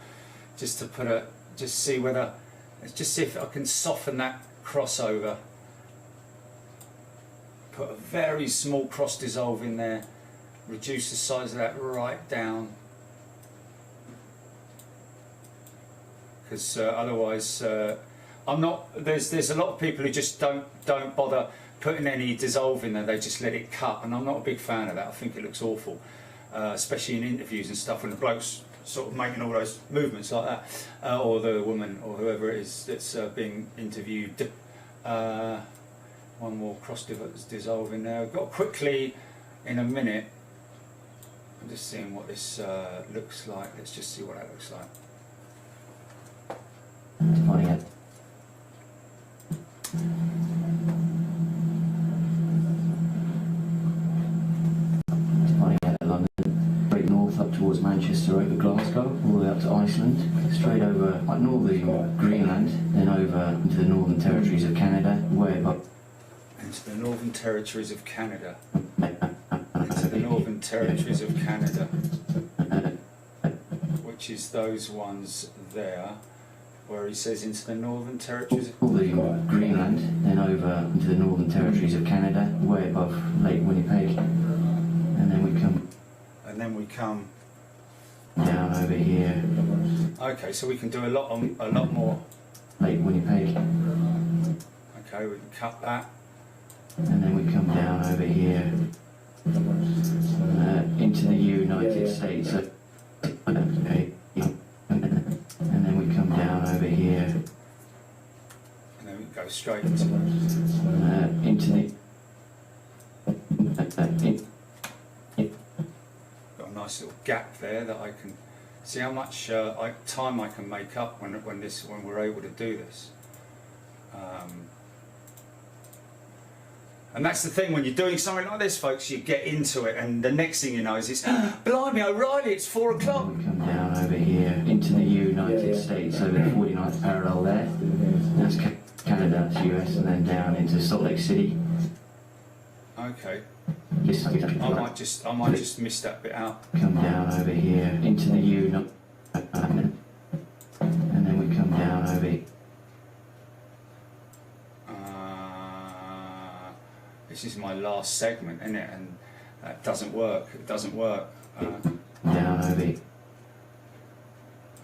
just to see whether, let's just see if I can soften that crossover. Put a very small cross dissolve in there, reduce the size of that right down, because otherwise I'm not. There's a lot of people who just don't bother putting any dissolve in there. They just let it cut, and I'm not a big fan of that. I think it looks awful, especially in interviews and stuff when the bloke's sort of making all those movements like that, or the woman or whoever it is that's being interviewed. One more cross dissolve in there. I've got quickly in a minute. I'm just seeing what this looks like. Let's just see what that looks like.
Departing out. Departing out of London, straight north up towards Manchester, over Glasgow, all the way up to Iceland, straight over like northern Greenland, then over into the Northern Territories of Canada, way above.
Into the Northern Territories of Canada. Into the Northern Territories of Canada. Which is those ones there, where he says into the Northern Territories of
Northern Greenland, then over into the Northern Territories of Canada, way above Lake Winnipeg, and then we come down over here.
Okay, so we can do a lot more.
Lake Winnipeg.
Okay, we can cut that.
And then we come down over here. into the United States. Okay. And then we come down over here.
And then we go straight into
Into the.
got a nice little gap there that I can see how much time I can make up when we're able to do this. And that's the thing, when you're doing something like this, folks, you get into it, and the next thing you know is it's, blimey, O'Reilly, it's 4 o'clock.
We come down over here into the United States, over the 49th parallel there. That's Canada, that's US, and then down into Salt Lake City.
Okay.
I
might just miss that bit out.
Come down over here into the United, and then we come down over here.
This is my last segment, isn't it? And that doesn't work. It doesn't work.
Down over here.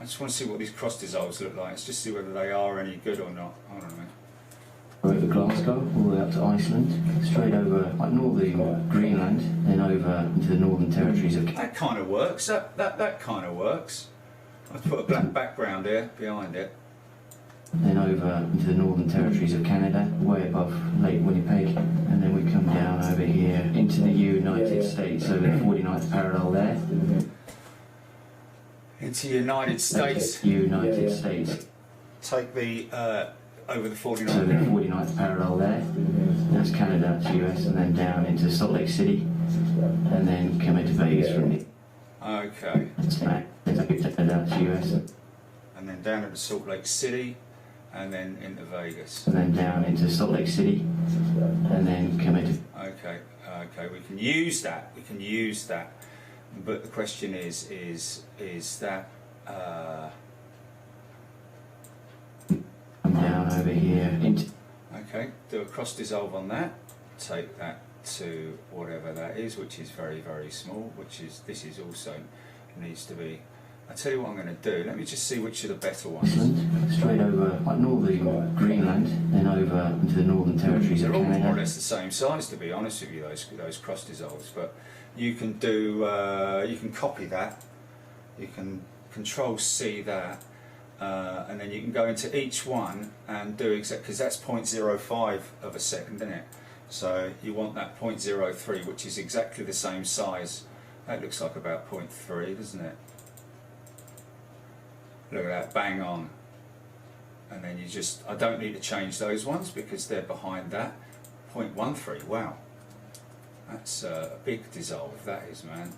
I just want to see what these cross dissolves look like. Let's just see whether they are any good or not. Hold on a minute.
Over Glasgow, all the way up to Iceland, straight over like northern Greenland, then over into the Northern Territories of.
That kind of works. That kind of works. I've put a black background here behind it.
Then over into the Northern Territories of Canada, way above Lake Winnipeg, and then we come down over here into the United States, over the 49th parallel there.
Into the United States.
United States.
Take the over the 49th.
So the 49th parallel there. That's Canada, that's US, and then down into Salt Lake City, and then come into Vegas from the.
Okay.
That's US.
And then down into Salt Lake City, and then into Vegas.
And then down into Salt Lake City, and then come into.
Okay, okay, we can use that. We can use that. But the question is that.
Down over here into.
Okay, do a cross dissolve on that. Take that to whatever that is, which is very, very small. This is also needs to be. I'll tell you what I'm going to do. Let me just see which are the better ones.
Iceland, straight over like northern Greenland, then over into the Northern Territories of
They're all
Canada.
more or less the same size, to be honest with you. Those cross dissolves, but you can do. You can copy that. You can Control C that, and then you can go into each one and do exactly, because that's 0.05 of a second, isn't it? So you want that 0.03, which is exactly the same size. That looks like about 0.3, doesn't it? Look at that, bang on. And then you just, I don't need to change those ones because they're behind that. 0.13, wow. That's a big dissolve, that is, man.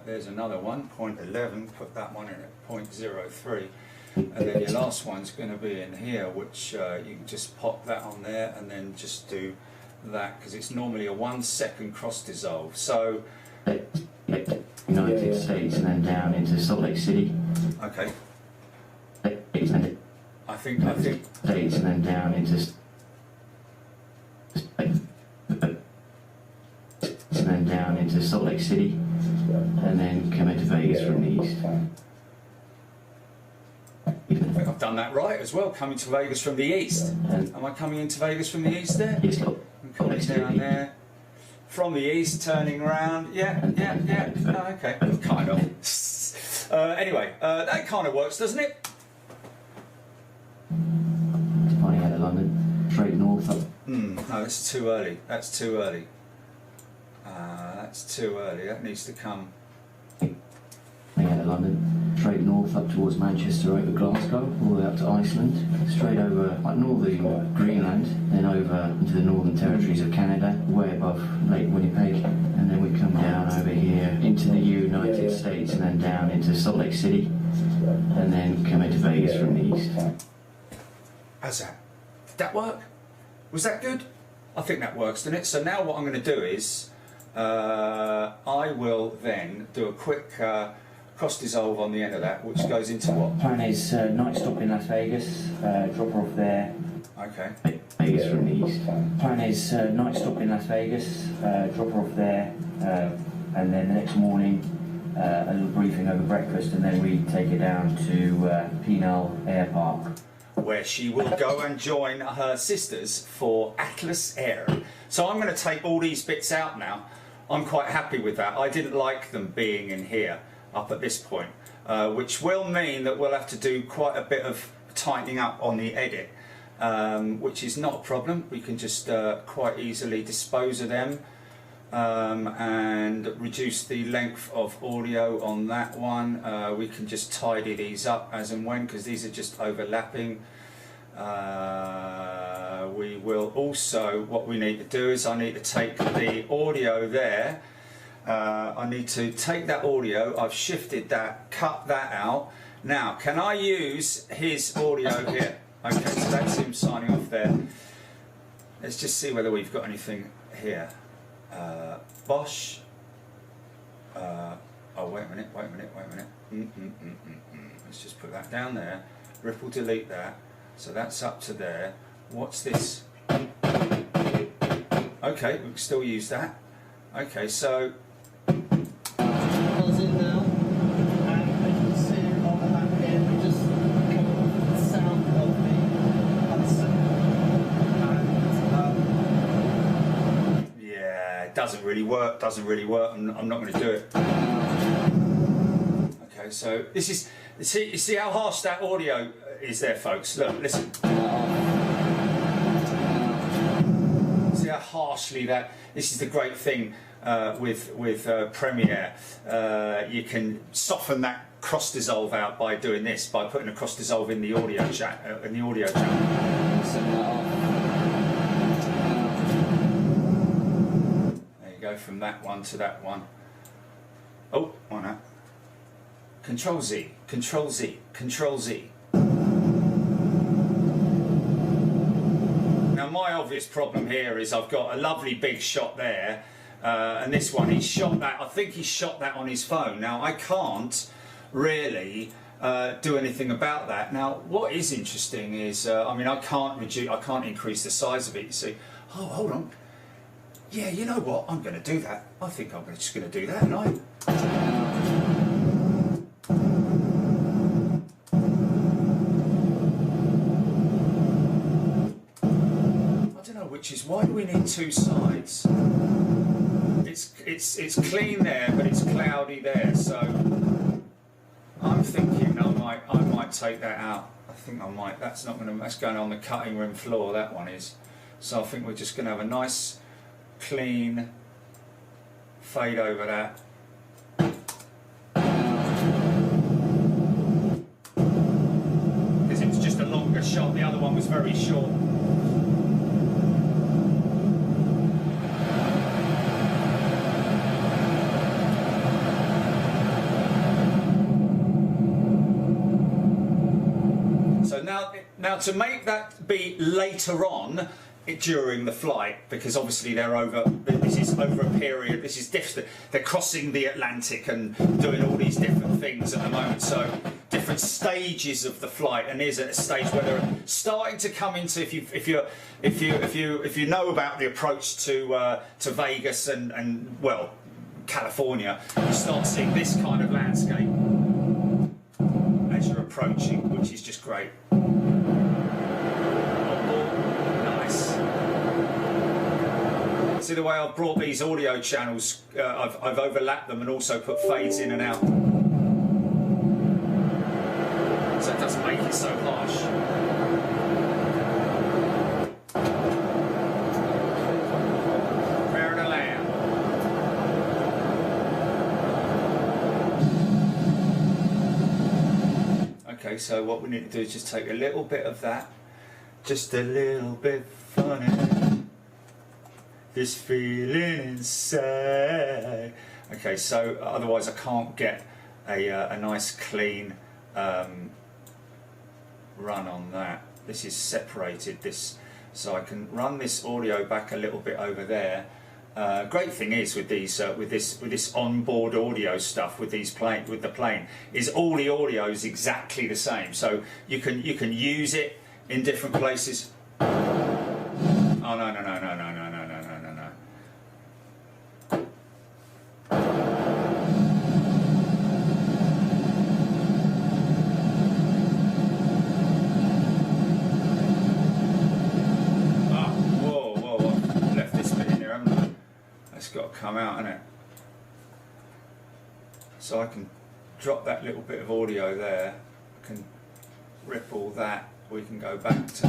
There's another one, 0.11, put that one in at 0.03. And then your last one's going to be in here, which you can just pop that on there and then just do that, because it's normally a 1 second cross dissolve. So,
United States and then down into Salt Lake City.
okay. I think
States and then down into Salt Lake City, and then come into Vegas from the east.
I think I've done that right as well, coming to Vegas from the east. Am I coming into Vegas from the east there?
Yes,
I'm coming down there. From the east, turning around. Yeah. Oh, okay, kind of. Anyway, that kind of works, doesn't it?
Flying out of London, straight north up.
No, that's too early. That's too early. That's too early. That needs to come.
Flying out of London, straight north up towards Manchester, over Glasgow, all the way up to Iceland, straight over like northern Greenland, then over into the Northern Territories of Canada, way above Lake Winnipeg, and then we come down over here into the United States and then down into Salt Lake City, and then come into Vegas from the east.
How's that? Did that work? Was that good? I think that works, doesn't it? So now what I'm going to do is I will then do a quick cross dissolve on the end of that, which goes into what?
Plan is night stop in Las Vegas, drop her off there.
Okay.
Vegas from the east. Plan is night stop in Las Vegas, drop her off there, and then the next morning a little briefing over breakfast, and then we take her down to Penal Air Park,
where she will go and join her sisters for Atlas Air. So I'm going to take all these bits out now. I'm quite happy with that. I didn't like them being in here up at this point, which will mean that we'll have to do quite a bit of tightening up on the edit, which is not a problem. We can just quite easily dispose of them and reduce the length of audio on that one. We can just tidy these up as and when, because these are just overlapping. We will also, what we need to do is I need to take the audio there. I need to take that audio, I've shifted that, cut that out. Now, can I use his audio here? Okay, so that's him signing off there. Let's just see whether we've got anything here. Bosch. Oh, wait a minute. Let's just put that down there. Ripple delete that. So that's up to there. What's this? Okay, we can still use that. Okay, so
Buzz in now, and as you can see on the map here, we just come up with the sound of the Hudson, and
yeah, it doesn't really work. I'm not going to do it. Okay, so this is you see how harsh that audio is there, folks. Look, listen. See how harshly that. This is the great thing with Premiere. You can soften that cross dissolve out by doing this, by putting a cross dissolve in the audio channel. There you go, from that one to that one. Oh, why not? Control Z, Control Z, Control Z. Now my obvious problem here is I've got a lovely big shot there, and this one, he's shot that, I think he shot that on his phone. Now I can't really do anything about that. Now what is interesting is, I mean, I can't increase the size of it, you see. Oh, hold on. Yeah, you know what, I'm going to do that. I think I'm just going to do that, aren't I? Which is, why do we need two sides? It's clean there, but it's cloudy there. So I'm thinking I might take that out. I think I might. That's going on the cutting room floor. That one is. So I think we're just going to have a nice, clean fade over that. Because it was just a longer shot. The other one was very short. Now to make that be later on during the flight, because obviously this is over a period, this is different, they're crossing the Atlantic and doing all these different things at the moment, so different stages of the flight, and here's at a stage where they're starting to come into, if you know about the approach to Vegas and well, California, you start seeing this kind of landscape as you're approaching, which is just great. See the way I've brought these audio channels, I've overlapped them and also put fades in and out. So it doesn't make it so harsh. Prepare to land. Okay, so what we need to do is just take a little bit of that, just a little bit funny. This feeling inside. Okay, so otherwise I can't get a nice clean run on that. This is separated, so I can run this audio back a little bit over there. Great thing is with these with this onboard audio stuff with the plane is all the audio is exactly the same, so you can use it in different places. Oh no. Got to come out, isn't it? So I can drop that little bit of audio there, I can ripple that, we can go back to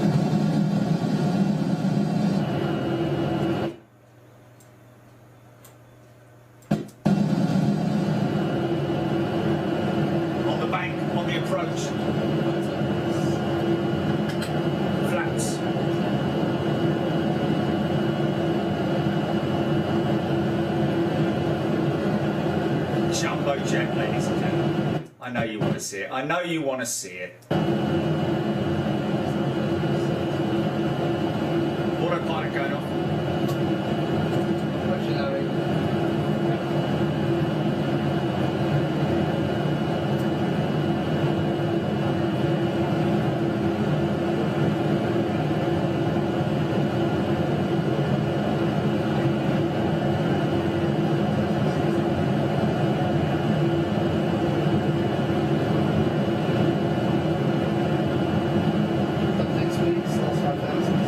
on the bank, on the approach. Flaps. Jumbo jet, ladies and gentlemen. I know you want to see it. I know you want to see it. Autopilot going off.
Roger, Larry. Next week's last 5,000.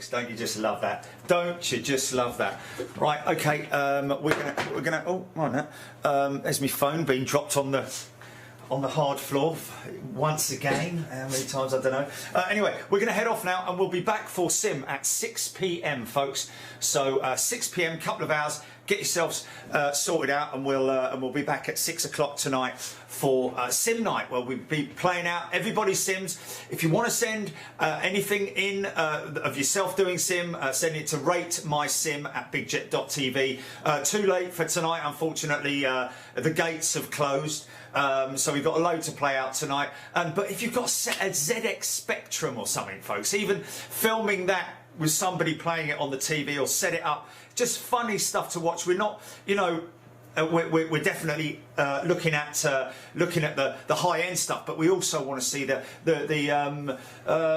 folks. Don't you just love that? Don't you just love that? Right, okay, we're gonna oh, on now. There's my phone being dropped on the hard floor once again. How many times, I don't know. Anyway, we're going to head off now, and we'll be back for sim at 6 p.m, folks. So 6 p.m, couple of hours. Get yourselves sorted out, and we'll be back at 6 o'clock tonight for sim night, where we'll be playing out everybody's sims. If you want to send anything in of yourself doing sim, send it to ratemysim@bigjet.tv. Too late for tonight, unfortunately. The gates have closed. So we've got a load to play out tonight. But if you've got a ZX Spectrum or something, folks, even filming that with somebody playing it on the TV or set it up, just funny stuff to watch. We're not, you know, we're definitely looking at the high end stuff, but we also want to see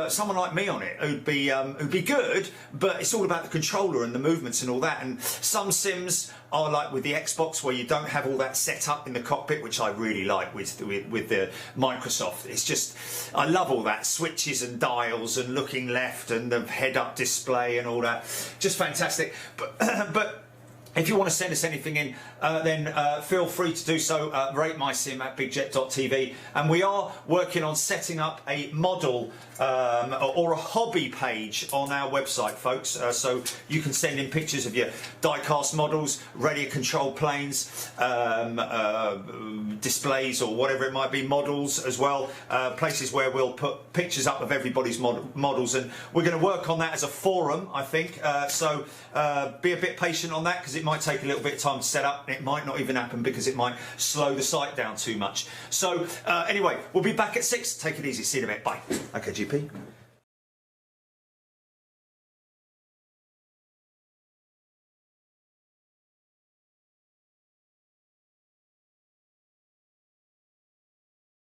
someone like me on it who'd be good. But it's all about the controller and the movements and all that. And some sims are like with the Xbox, where you don't have all that set up in the cockpit, which I really like with the Microsoft. It's just, I love all that, switches and dials and looking left and the head-up display and all that. Just fantastic. But if you want to send us anything in, then feel free to do so. ratemysim@bigjet.tv. And we are working on setting up a model or a hobby page on our website, folks. So you can send in pictures of your die-cast models, radio control planes, displays or whatever it might be, models as well. Places where we'll put pictures up of everybody's models. And we're going to work on that as a forum, I think. So be a bit patient on that, because it might take a little bit of time to set up. It might not even happen because it might slow the site down too much. So anyway, we'll be back at 6. Take it easy. See you in a bit. Bye. Okay, GP.